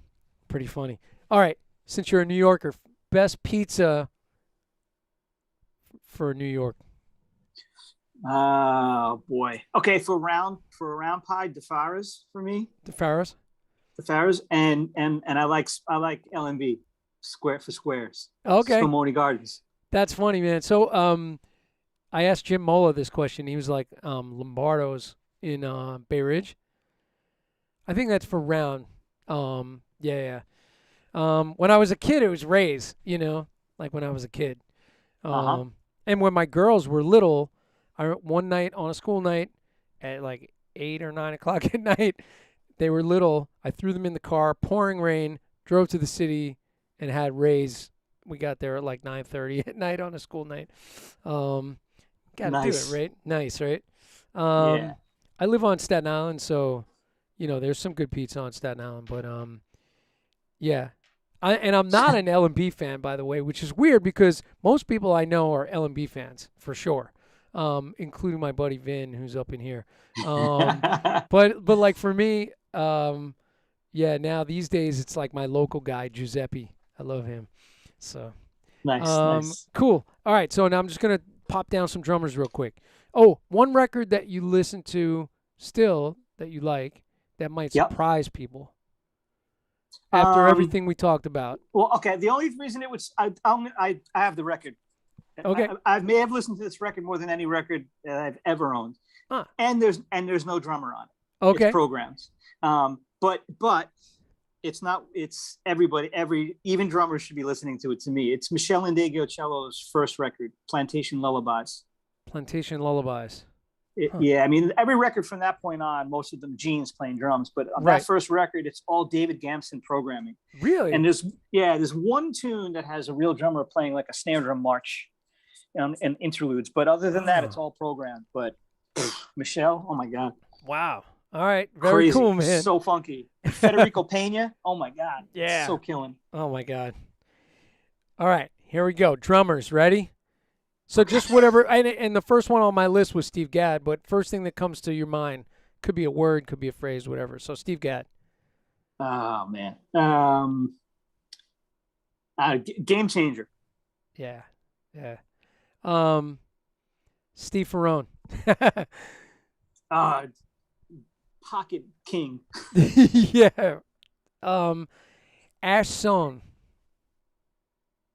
Pretty funny. All right, since you're a New Yorker, best pizza for New York. Oh boy. Okay, for a round pie, DeFara's for me. DeFara's, and I like LMB, Square for Squares. Okay. Spumoni Gardens. That's funny, man. So I asked Jim Mola this question. He was like, Lombardo's in Bay Ridge. I think that's for round. Yeah. When I was a kid, it was Ray's, like when I was a kid. And when my girls were little, one night on a school night at like 8 or 9 o'clock at night, they were little. I threw them in the car, pouring rain, drove to the city, and had Ray's. We got there at like 9:30 at night on a school night. Gotta do it, right? Nice, right? Yeah. I live on Staten Island, so there's some good pizza on Staten Island, but yeah. I'm not an L&B fan, by the way, which is weird because most people I know are L&B fans for sure, including my buddy Vin, who's up in here. But like for me, now these days it's like my local guy Giuseppe. I love him. So nice. Cool. All right, so now I'm just gonna pop down some drummers real quick. Oh, one record that you listen to still that you like that might surprise people. After everything we talked about. Well, okay. The only reason it was I have the record. Okay. I may have listened to this record more than any record that I've ever owned. Huh. And there's no drummer on it. Okay. It's programs. But it's not. It's everybody. Even drummers should be listening to it. To me, it's Michelle Indegliocello's first record, Plantation Lullabies. Plantation Lullabies. Yeah, I mean, every record from that point on, most of them Gene's playing drums, but on that first record, it's all David Gamson programming. Really? And there's one tune that has a real drummer playing like a snare drum march and interludes, but other than that, it's all programmed. But Michelle, oh my God. Wow. All right. Very Crazy. cool, man. So funky. Federico Pena. Oh my God. Yeah. So killing. Oh my God. All right. Here we go. Drummers, ready? So just whatever. And the first one on my list was Steve Gadd, but first thing that comes to your mind could be a word, could be a phrase, whatever. So Steve Gadd. Oh man. Game changer. Yeah. Yeah. Steve Ferrone. Pocket king. Yeah. Ash Song.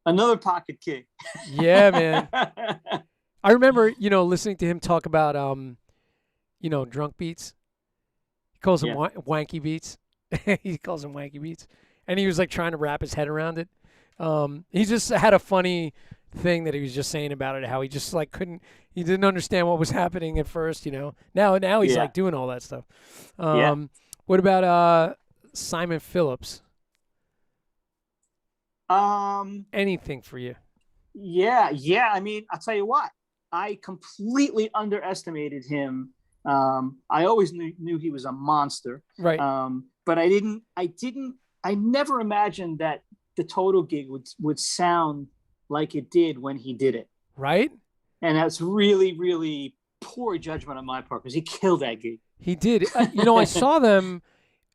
Another pocket king. Yeah, man. I remember, listening to him talk about, drunk beats. He calls them wanky beats. He calls them wanky beats. And he was like trying to wrap his head around it. He just had a funny thing that he was just saying about it, how he just like he didn't understand what was happening at first, Now he's like doing all that stuff. What about Simon Phillips? Anything for you? Yeah. I mean, I'll tell you what. I completely underestimated him. I always knew he was a monster, right? But I never imagined that the Total gig would sound like it did when he did it, right? And that's really, really poor judgment on my part because he killed that gig. He did. I saw them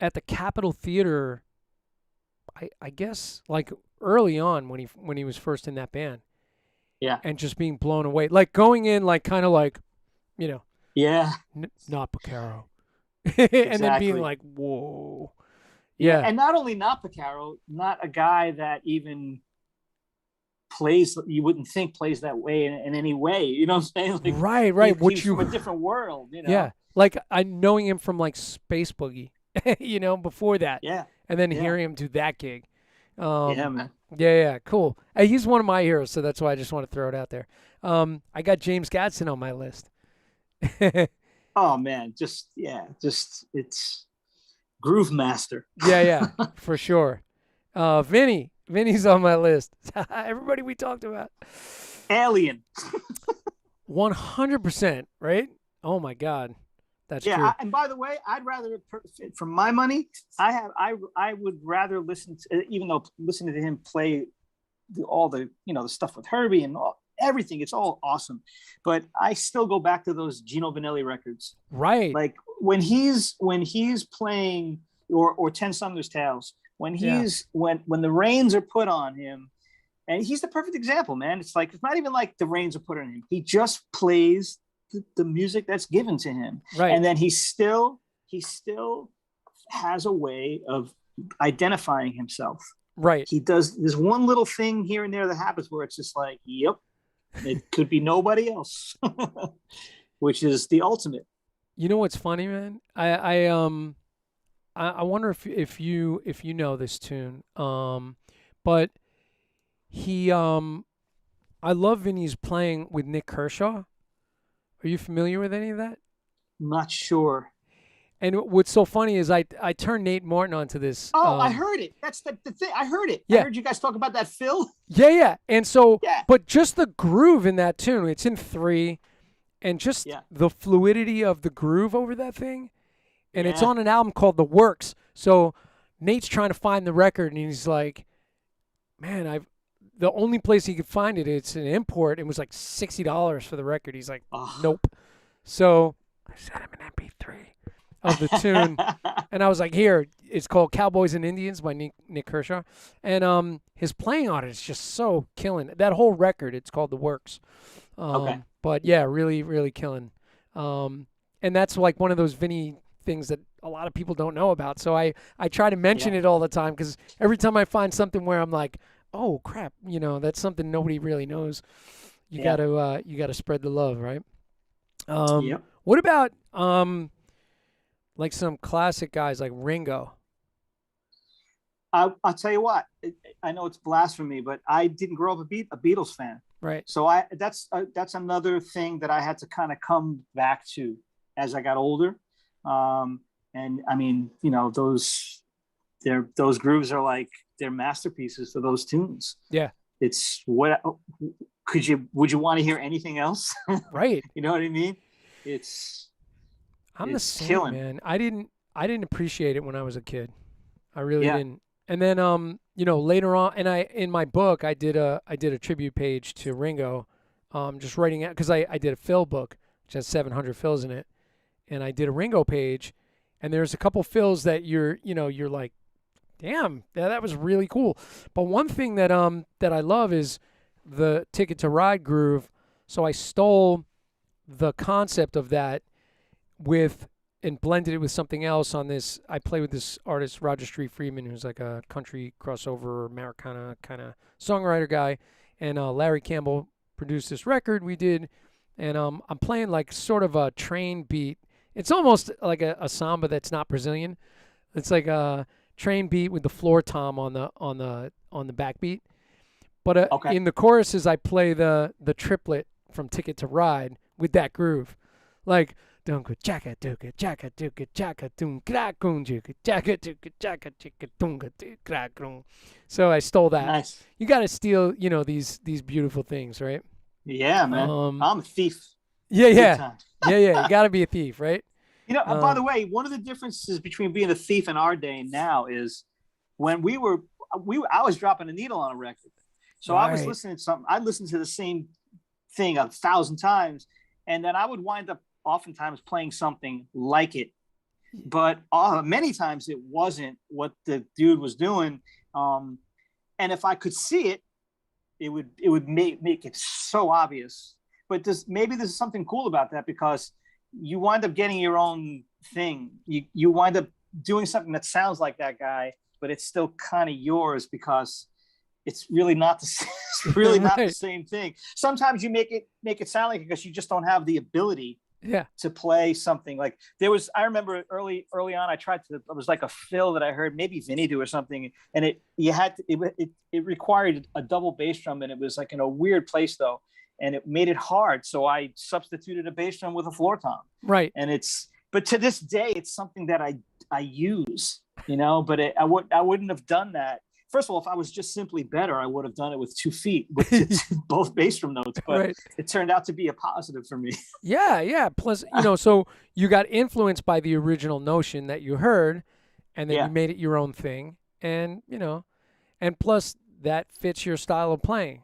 at the Capitol Theater. I guess like early on when he was first in that band. Yeah. And just being blown away. Like going in like kind of like, Yeah. Not Porcaro. Exactly. And then being like, whoa. Yeah. And not only not Porcaro, not a guy that even plays, you wouldn't think plays that way in any way. You know what I'm saying? Like, right. He's from a different world, Yeah. Like I knowing him from like Space Boogie, before that. Yeah. And then hearing him do that gig. Yeah, man. Yeah, cool. He's one of my heroes, so that's why I just want to throw it out there. I got James Gadsden on my list. Oh man, just it's Groove Master. Yeah, for sure. Vinny's on my list. Everybody we talked about. Alien. 100%, right? Oh my God. That's true. And by the way, I'd rather, for my money, I would rather listen to, even though listening to him play all the the stuff with Herbie and everything, it's all awesome. But I still go back to those Gino Vanelli records, right? Like when he's playing or Ten Sumner's Tales, when when the reins are put on him, and he's the perfect example, man. It's like it's not even like the reins are put on him; he just plays the music that's given to him, right? And then he still has a way of identifying himself, right? He does this one little thing here and there that happens where it's just like, yep, it could be nobody else, which is the ultimate. You know what's funny, man? I wonder if you know this tune, but he I love Vinny's playing with Nick Kershaw. Are you familiar with any of that? Not sure. And what's so funny is I turned Nate Martin onto this. Oh, I heard it. That's the thing. I heard it. Yeah. I heard you guys talk about that fill. Yeah. And so, but just the groove in that tune, it's in 3, and just the fluidity of the groove over that thing. And it's on an album called The Works. So Nate's trying to find the record, and he's like, man, the only place he could find it, it's an import. It was like $60 for the record. He's like, nope. So I sent him an MP3 of the tune, and I was like, here, it's called Cowboys and Indians by Nick Kershaw. And his playing on it is just so killing. That whole record, it's called The Works. But yeah, really, really killing. And that's like one of those Vinny things that a lot of people don't know about. So I try to mention it all the time, because every time I find something where I'm like, oh crap, that's something nobody really knows. You gotta spread the love, right? What about like some classic guys like Ringo? I'll tell you what. I know it's blasphemy, but I didn't grow up a Beatles fan, right? So that's another thing that I had to kind of come back to as I got older. And I mean, those grooves are like, they're masterpieces for those tunes. Yeah. It's would you want to hear anything else? Right. You know what I mean? I'm the is same, killing. man. I didn't appreciate it when I was a kid. I really Yeah. didn't. And then later on, and I in my book I did a tribute page to Ringo, just writing it because I did a fill book which has 700 fills in it, and I did a Ringo page, and there's a couple fills that you're like, damn, that was really cool. But one thing that I love is the Ticket to Ride groove. So I stole the concept of that with and blended it with something else on this. I play with this artist Roger Street Friedman, who's like a country crossover Americana kind of songwriter guy, and Larry Campbell produced this record we did, and I'm playing like sort of a train beat. It's almost like a samba that's not Brazilian. It's like a train beat with the floor tom on the backbeat. But Okay. in the choruses, I play the triplet from Ticket to Ride with that groove, like dunka jacka duka jacka duka jacka dun krakun juka jacka duka jacka jika dunka krakun. So I stole that. Nice. You got to steal, these beautiful things, right? Yeah, man. I'm a thief. Yeah, Big yeah, time. yeah. You got to be a thief, right? By the way, one of the differences between being a thief in our day and now is when I was dropping a needle on a record. So I was Right. listening to something. I listened to the same thing 1,000 times, and then I would wind up oftentimes playing something like it. But many times it wasn't what the dude was doing. And if I could see it, it would make it so obvious. But maybe there's something cool about that, because you wind up getting your own thing. You wind up doing something that sounds like that guy, but it's still kind of yours because it's really not it's really not the Right. same thing. Sometimes you make it sound like it because you just don't have the ability Yeah. to play something. Like I remember early on, it was like a fill that I heard maybe Vinny do or something, and it required a double bass drum, and it was like in a weird place though, and it made it hard. So I substituted a bass drum with a floor tom, Right. and but to this day, it's something that I use, but I wouldn't have done that. First of all, if I was just simply better, I would have done it with 2 feet with both bass drum notes, but Right. it turned out to be a positive for me. Yeah, yeah. Plus, so you got influenced by the original notion that you heard, and then Yeah. you made it your own thing, and and plus that fits your style of playing.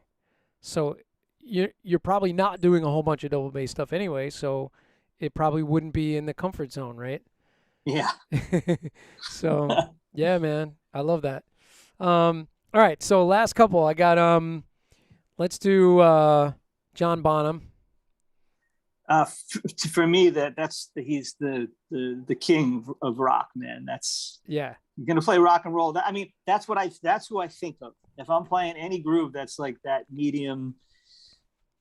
So you're probably not doing a whole bunch of double bass stuff anyway, so it probably wouldn't be in the comfort zone, right? Yeah. So yeah, man, I love that. All right, so last couple, I got let's do John Bonham. For me, he's the king of rock, man. Yeah. You're gonna play rock and roll. That's who I think of if I'm playing any groove that's like that medium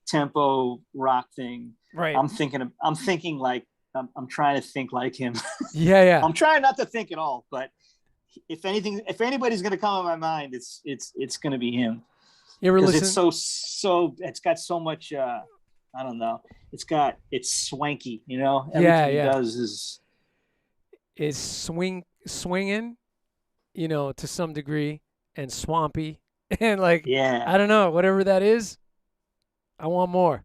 tempo rock thing. Right. I'm thinking like I'm trying to think like him. Yeah, yeah. I'm trying not to think at all, but if anybody's gonna come in my mind, it's gonna be him. You ever listen? It's got so much. I don't know. It's swanky, Everything Yeah. he does is swinging, to some degree, and swampy, and like yeah, I don't know, whatever that is, I want more.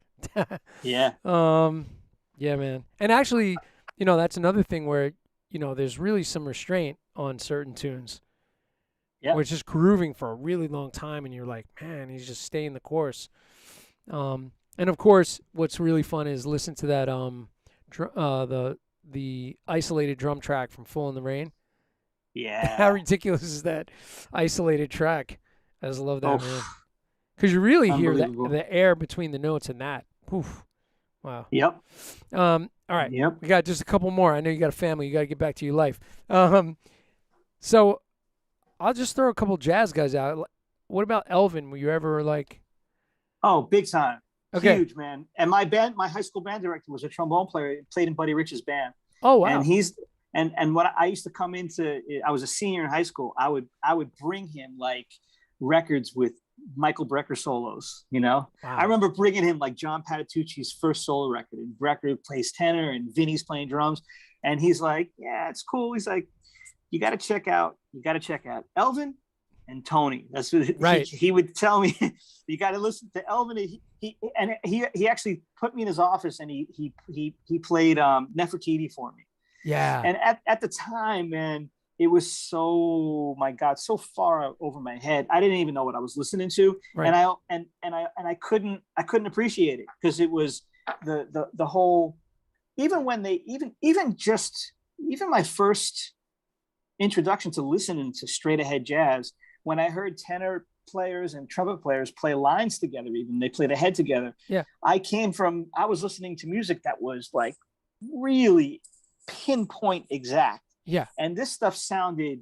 yeah. Yeah, man. And actually, that's another thing where there's really some restraint on certain tunes. Yeah. Where it's just grooving for a really long time, and you're like, man, he's just staying the course. And of course, what's really fun is listen to that the isolated drum track from "Full in the Rain." Yeah. How ridiculous is that isolated track? I just love that, Oh, man. Because you really hear unbelievable. the air between the notes and that. Oof. Wow. Yep. All right. Yep. We got just a couple more. I know you got a family. You got to get back to your life. So I'll just throw a couple jazz guys out. What about Elvin? Were you ever like? Oh, big time. Okay. Huge, man. And my high school band director was a trombone player. He played in Buddy Rich's band. Oh wow. And and what I used to come into, I was a senior in high school. I would bring him like records with Michael Brecker solos. Wow. I remember bringing him like John Patitucci's first solo record, and Brecker plays tenor and Vinny's playing drums, and he's like, "Yeah, it's cool." He's like, "You got to check out Elvin and Tony." That's what Right. he would tell me. You got to listen to Elvin. He actually put me in his office, and he played Nefertiti for me. Yeah. And at the time, man, it was so, my God, so far over my head. I didn't even know what I was listening to. Right. And I couldn't appreciate it, because it was the whole, even when they even my first introduction to listening to straight ahead jazz, when I heard tenor players and trumpet players play lines together, even they played ahead together. Yeah. I was listening to music that was like really pinpoint exact. Yeah. And this stuff sounded,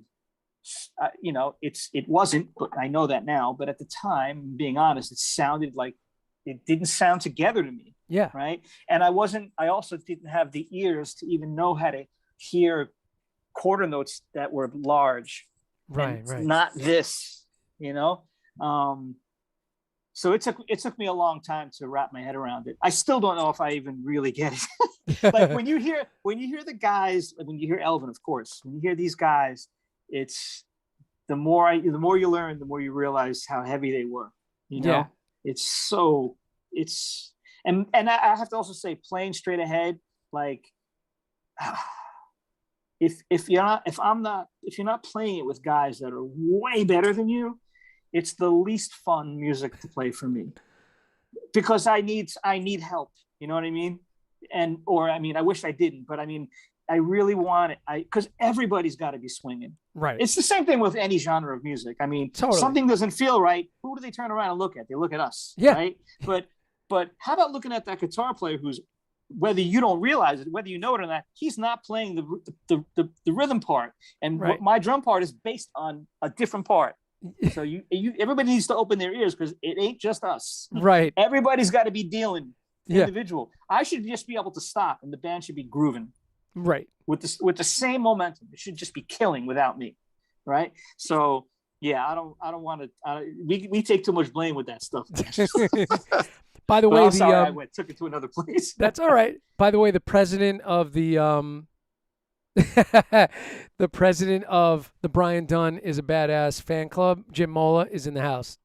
it wasn't, but I know that now. But at the time, being honest, it sounded like it didn't sound together to me. Yeah. Right. And I also didn't have the ears to even know how to hear quarter notes that were large. Right. Not this, so it took me a long time to wrap my head around it. I still don't know if I even really get it. Like when you hear the guys, like when you hear Elvin, of course, when you hear these guys, it's the more you learn, the more you realize how heavy they were. Yeah. And I have to also say, playing straight ahead, like if you're not playing it with guys that are way better than you, it's the least fun music to play for me, because I need help. You know what I mean? I wish I didn't, but I mean, I really want it. Because everybody's got to be swinging. Right. It's the same thing with any genre of music. I mean, totally. Something doesn't feel right. Who do they turn around and look at? They look at us. Yeah. Right. But how about looking at that guitar player who's, whether you don't realize it, whether you know it or not, he's not playing the rhythm part, and right. my drum part is based on a different part. So you everybody needs to open their ears, because it ain't just us. Right. Everybody's got to be dealing individual. I should just be able to stop, and the band should be grooving. Right. With the same momentum. It should just be killing without me. Right. So yeah, I don't want to. We take too much blame with that stuff. By the way, I took it to another place. That's all right. By the way, the president of the the president of the Brian Dunne is a badass fan club. Jim Mola is in the house.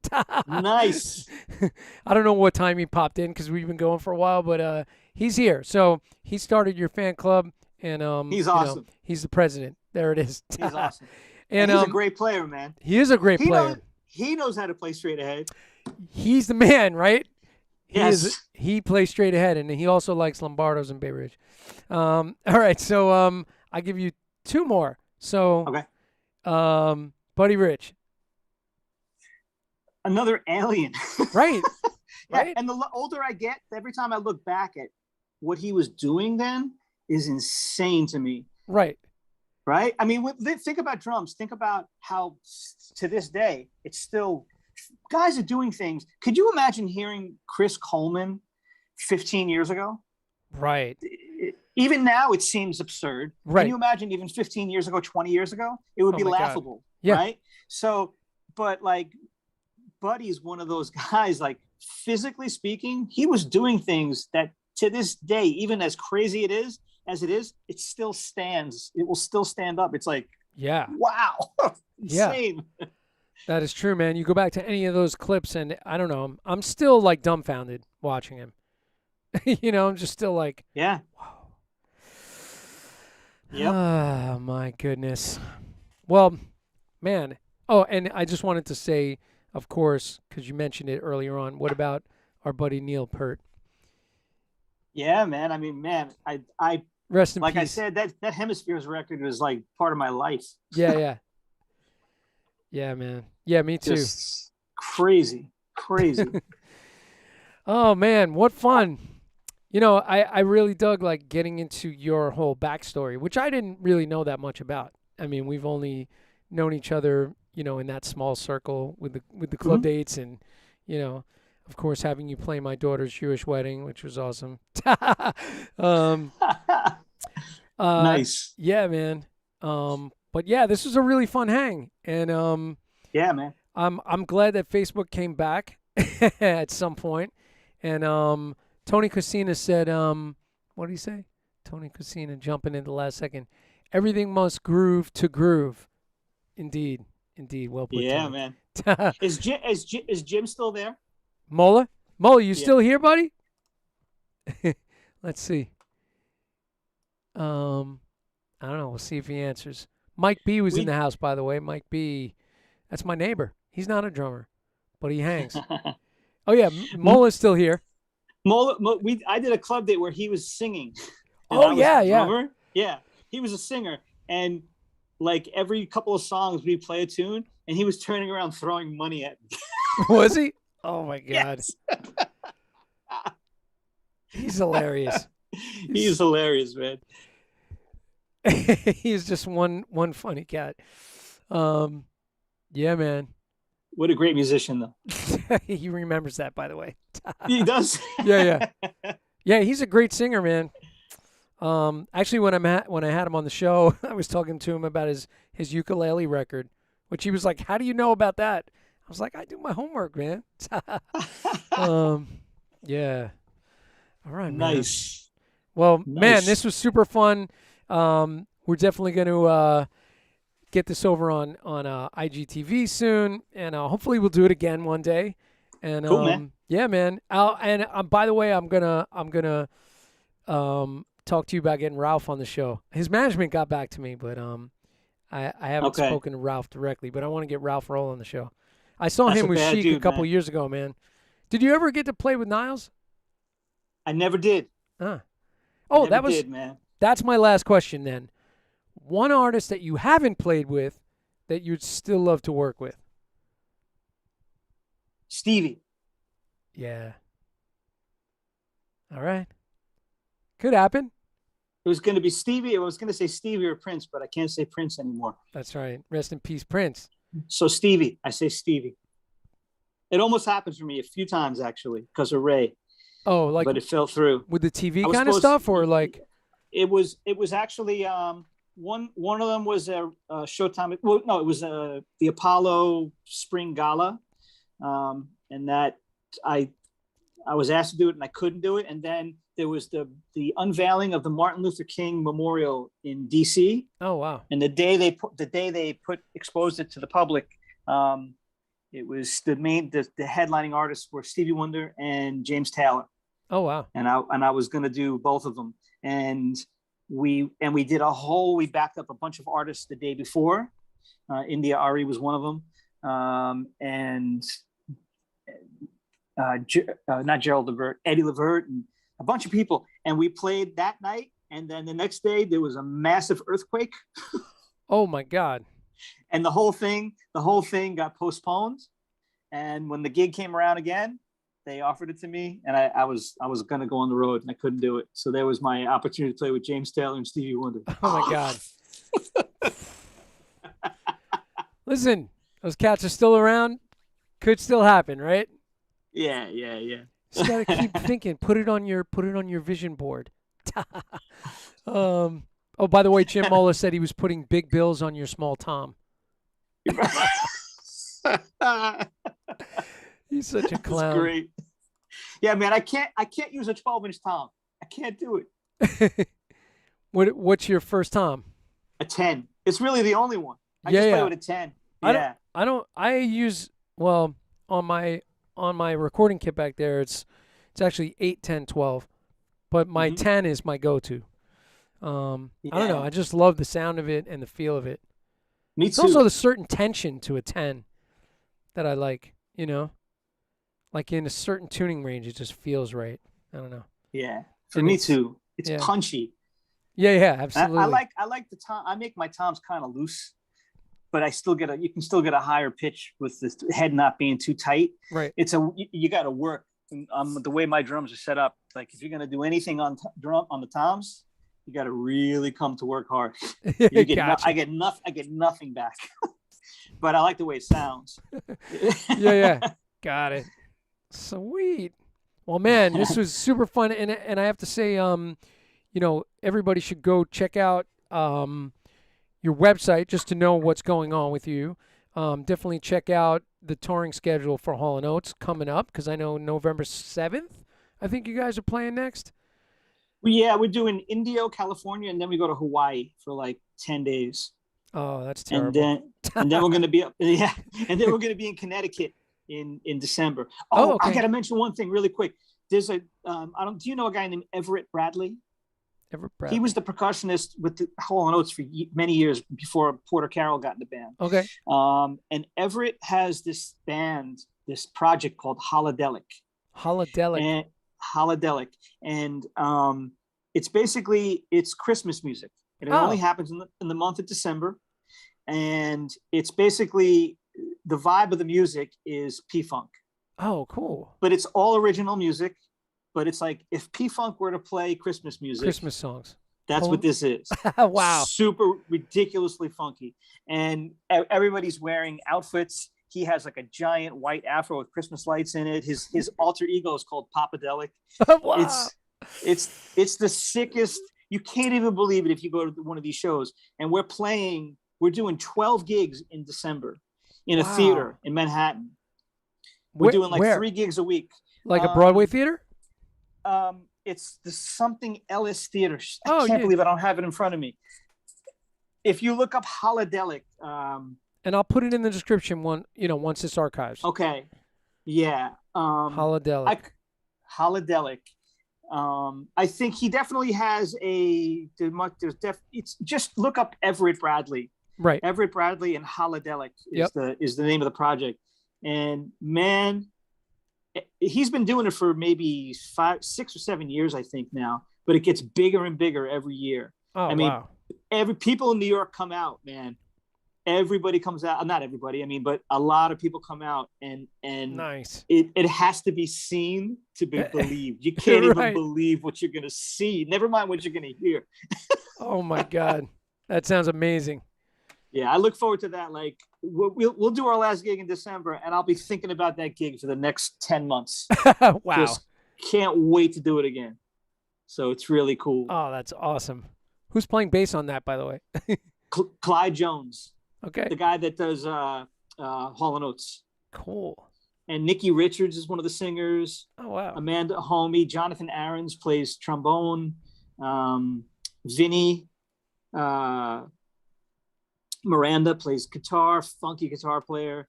Nice. I don't know what time he popped in, because we've been going for a while, but he's here. So he started your fan club, and he's awesome. He's the president. There it is. He's awesome. And he's a great player, man. He is a great player. He knows how to play straight ahead. He's the man, right? Yes. He plays straight ahead, and he also likes Lombardos and Bay Ridge. All right, so I give you two more. So, okay. Buddy Rich. Another alien. Right. Yeah, right. And the older I get, every time I look back at what he was doing then is insane to me. Right. Right. I mean, think about drums. Think about how to this day, it's still, guys are doing things. Could you imagine hearing Chris Coleman 15 years ago? Right. Even now, it seems absurd. Right. Can you imagine even 15 years ago, 20 years ago? It would be laughable. God. Yeah. Right. So, but like, Buddy's one of those guys, like, physically speaking, he was doing things that to this day, even as crazy as it is, it still stands. It will still stand up. It's like, yeah, wow. Insane. Yeah. That is true, man. You go back to any of those clips, and I don't know, I'm still like dumbfounded watching him. I'm just still like, yeah. Wow. Yep. Oh, my goodness. Well, man. Oh, and I just wanted to say, of course, because you mentioned it earlier on, what about our buddy Neil Peart? Yeah, man. I mean, man, I rest in like peace. I said, that Hemispheres record was like part of my life. Yeah. Yeah, man. Yeah, me too. Just crazy. Oh, man, what fun. I really dug like getting into your whole backstory, which I didn't really know that much about. I mean, we've only known each other, in that small circle with the club dates, and, of course, having you play my daughter's Jewish wedding, which was awesome. Nice. Yeah, man. But yeah, this was a really fun hang, and yeah, man. I'm glad that Facebook came back at some point, and Tony Cosina said, what did he say? Tony Cosina jumping in the last second. Everything must groove to groove. Indeed. Well put. Yeah, Tony. man. Is Jim still there? Mola, you still here, buddy? Let's see. I don't know. We'll see if he answers. Mike B was in We- the house, by the way. Mike B, that's my neighbor. He's not a drummer, but he hangs. Oh yeah, Mola's still here. I did a club date where he was singing. And Oh I was yeah, the yeah. drummer. Yeah, he was a singer, and like every couple of songs we play a tune, and he was turning around throwing money at me. Was he? Oh my god, Yes. he's hilarious. He's hilarious, man. He's just one funny cat. Yeah, man. What a great musician, though. He remembers that, by the way. He does. Yeah. Yeah, he's a great singer, man. Actually, when I had him on the show, I was talking to him about his ukulele record, which he was like, "How do you know about that?" I was like, "I do my homework, man." Yeah. All right, man. Nice. Well, man, Nice. this was super fun. We're definitely going to get this over on IGTV soon, and hopefully we'll do it again one day. And Cool, man. yeah, man. By the way, I'm gonna talk to you about getting Ralph on the show. His management got back to me, but I haven't Okay. spoken to Ralph directly. But I want to get Ralph Roll on the show. I saw That's him a with bad Chic a dude, couple man. years ago, man. Did you ever get to play with Niles? I never did. Oh, Never that was did, man. that's my last question then. One artist that you haven't played with that you'd still love to work with. Stevie. Yeah. All right. Could happen. It was going to be Stevie. I was going to say Stevie or Prince, but I can't say Prince anymore. That's right. Rest in peace, Prince. So Stevie. I say Stevie. It almost happened for me a few times, actually, because of Ray, Oh, like but it fell through. with the TV I was kind of supposed- stuff, or like It was actually one of them was a Showtime. Well, no, it was the Apollo Spring Gala, and that I was asked to do it and I couldn't do it. And then there was the unveiling of the Martin Luther King Memorial in D.C. oh wow, And the day they exposed it to the public, it was the headlining artists were Stevie Wonder and James Taylor. oh wow, And I was going to do both of them. And we backed up a bunch of artists the day before. India Ari was one of them. Not Gerald Levert, Eddie Levert, and a bunch of people. And we played that night. And then the next day there was a massive earthquake. oh my God, And the whole thing got postponed. And when the gig came around again, they offered it to me, and I was going to go on the road, and I couldn't do it. So there was my opportunity to play with James Taylor and Stevie Wonder. oh my God. Listen, those cats are still around. Could still happen, right? Yeah. Just gotta keep thinking. Put it on your vision board. Oh, by the way, Jim Mola said he was putting big bills on your small Tom. He's such a clown. That's great. Yeah, man, I can't use a 12-inch Tom. I can't do it. What's your first Tom? A 10. It's really the only one. I Yeah, just yeah. play with a 10. Yeah. I use, well, on my recording kit back there, it's actually 8, 10, 12. But my 10 is my go-to. I don't know. I just love the sound of it and the feel of it. Me It's too. also the certain tension to a 10 that I like, you know? Like in a certain tuning range, it just feels right. I don't know. Yeah. For And me it's- too. It's yeah. punchy. Yeah, absolutely. I like the tom. I make my toms kind of loose, but you can still get a higher pitch with the head not being too tight. Right. You got to work. The way my drums are set up, like if you're gonna do anything on the toms, you got to really come to work hard. Gotcha. I get nothing back, but I like the way it sounds. Yeah. Got it. Sweet. Well, man, this was super fun, and I have to say, everybody should go check out your website just to know what's going on with you. Definitely check out the touring schedule for Hall & Oates coming up, because I know November 7th, I think you guys are playing next. Yeah, we're doing Indio, California, and then we go to Hawaii for like 10 days. Oh, that's terrible. And then we're going to be and then we're going to be in Connecticut in December. Okay. I got to mention one thing really quick. There's do you know a guy named Everett Bradley? Everett Bradley. He was the percussionist with the Hall and Oates for many years before Porter Carroll got in the band. Okay. And Everett has this band, this project called Holodelic. Holodelic. And it's Christmas music. And it only happens in the month of December. And it's basically the vibe of the music is P-Funk. Oh, cool. But it's all original music. But it's like if P-Funk were to play Christmas music. Christmas songs. That's what this is. Wow. Super ridiculously funky. And everybody's wearing outfits. He has like a giant white afro with Christmas lights in it. His alter ego is called Papadelic. Wow. It's the sickest. You can't even believe it if you go to one of these shows. And we're doing 12 gigs in December in a theater in Manhattan. We're doing like 3 gigs a week. Like a Broadway theater? It's the Something Ellis Theater. I can't believe I don't have it in front of me. If you look up Holodelic, and I'll put it in the description once it's archived. Okay. Yeah. Holodelic. Holodelic. I think he definitely has it's just look up Everett Bradley. Right. Everett Bradley and Holodelic is the name of the project. And man, he's been doing it for maybe 5, 6 or 7 years, I think now, but it gets bigger and bigger every year. Oh, I mean, wow. People in New York come out, man. Everybody comes out. Not everybody, but a lot of people come out, and nice. It has to be seen to be believed. You can't even believe what you're going to see. Never mind what you're going to hear. Oh my God. That sounds amazing. Yeah, I look forward to that. Like we'll do our last gig in December, and I'll be thinking about that gig for the next 10 months. Wow. Just can't wait to do it again. So it's really cool. Oh, that's awesome. Who's playing bass on that, by the way? Clyde Jones. Okay. The guy that does Hall and Oates. Cool. And Nikki Richards is one of the singers. Oh, wow. Amanda Homey. Jonathan Aarons plays trombone. Vinny Miranda plays guitar, funky guitar player.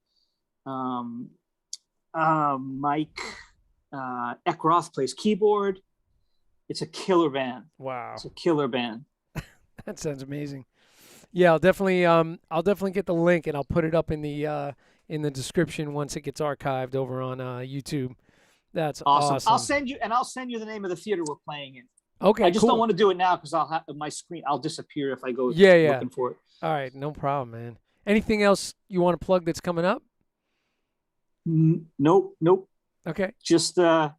Mike Eckroth plays keyboard. It's a killer band. Wow. It's a killer band. That sounds amazing. Yeah, I'll definitely get the link and I'll put it up in the description once it gets archived over on YouTube. That's awesome. I'll send you the name of the theater we're playing in. Okay, I just cool. don't want to do it now because I'll have my screen. I'll disappear if I go looking for it. All right, no problem, man. Anything else you want to plug that's coming up? Nope. Okay. Just gonna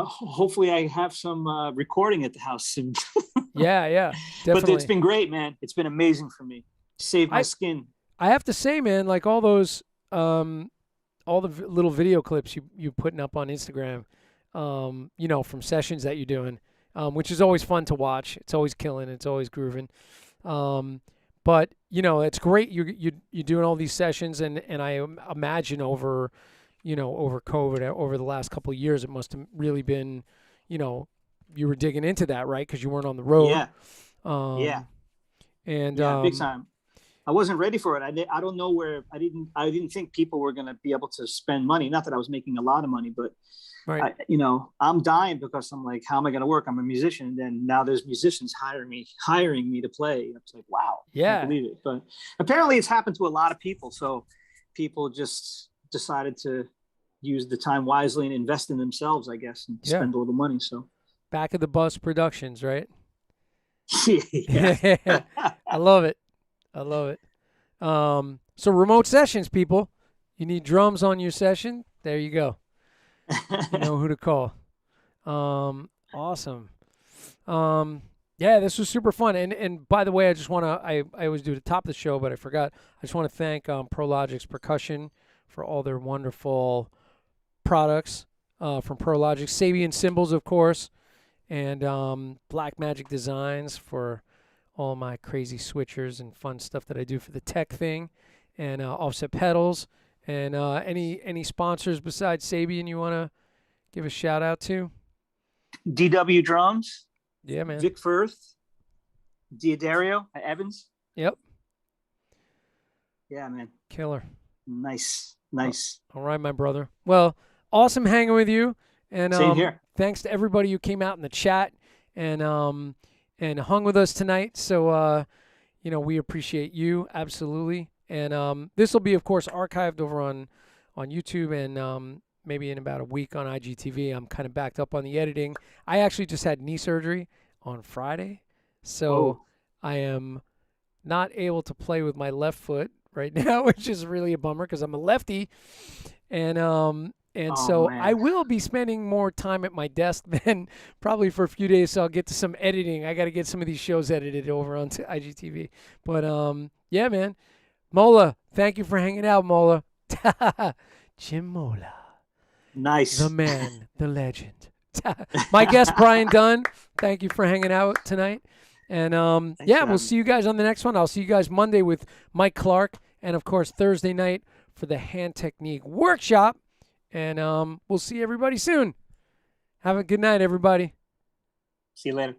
hopefully I have some recording at the house soon. yeah, definitely. But it's been great, man. It's been amazing for me. Saved my skin. I have to say, man, like all those all the little video clips you putting up on Instagram, from sessions that you're doing, which is always fun to watch. It's always killing. It's always grooving. But it's great. You're doing all these sessions, and I imagine over COVID, over the last couple of years, it must have really been, you were digging into that, right? Because you weren't on the road. Yeah. And big time. I wasn't ready for it. I don't know where I didn't think people were going to be able to spend money. Not that I was making a lot of money, but right. I'm dying because I'm like, how am I going to work? I'm a musician. And then now there's musicians hiring me to play. It's like, wow. Yeah. I can't believe it. But apparently it's happened to a lot of people. So people just decided to use the time wisely and invest in themselves, I guess, and spend a little money. So Back of the Bus Productions, right? Yeah. I love it. So remote sessions, people. You need drums on your session. There you go. You know who to call. Awesome. Yeah, this was super fun. And by the way, I just want to, I always do the top of the show, but I forgot. I just want to thank Prologix Percussion for all their wonderful products from Prologix. Sabian Cymbals, of course, and Black Magic Designs for all my crazy switchers and fun stuff that I do for the tech thing, and Offset Pedals. And any sponsors besides Sabian you want to give a shout out to? DW Drums. Yeah, man. Vic Firth. Daryl Evans. Yep. Yeah, man. Killer. Nice. All right, my brother. Well, awesome hanging with you. And same here. Thanks to everybody who came out in the chat and hung with us tonight. So we appreciate you absolutely. And this will be, of course, archived over on YouTube, and maybe in about a week on IGTV. I'm kind of backed up on the editing. I actually just had knee surgery on Friday, so I am not able to play with my left foot right now, which is really a bummer because I'm a lefty. And so man. I will be spending more time at my desk than probably for a few days, so I'll get to some editing. I got to get some of these shows edited over onto IGTV. But yeah, man. Mola, thank you for hanging out, Mola. Jim Mola. Nice. The man, the legend. My guest, Brian Dunne, thank you for hanging out tonight. And we'll see you guys on the next one. I'll see you guys Monday with Mike Clark, and of course Thursday night for the Hand Technique Workshop. And we'll see everybody soon. Have a good night, everybody. See you later.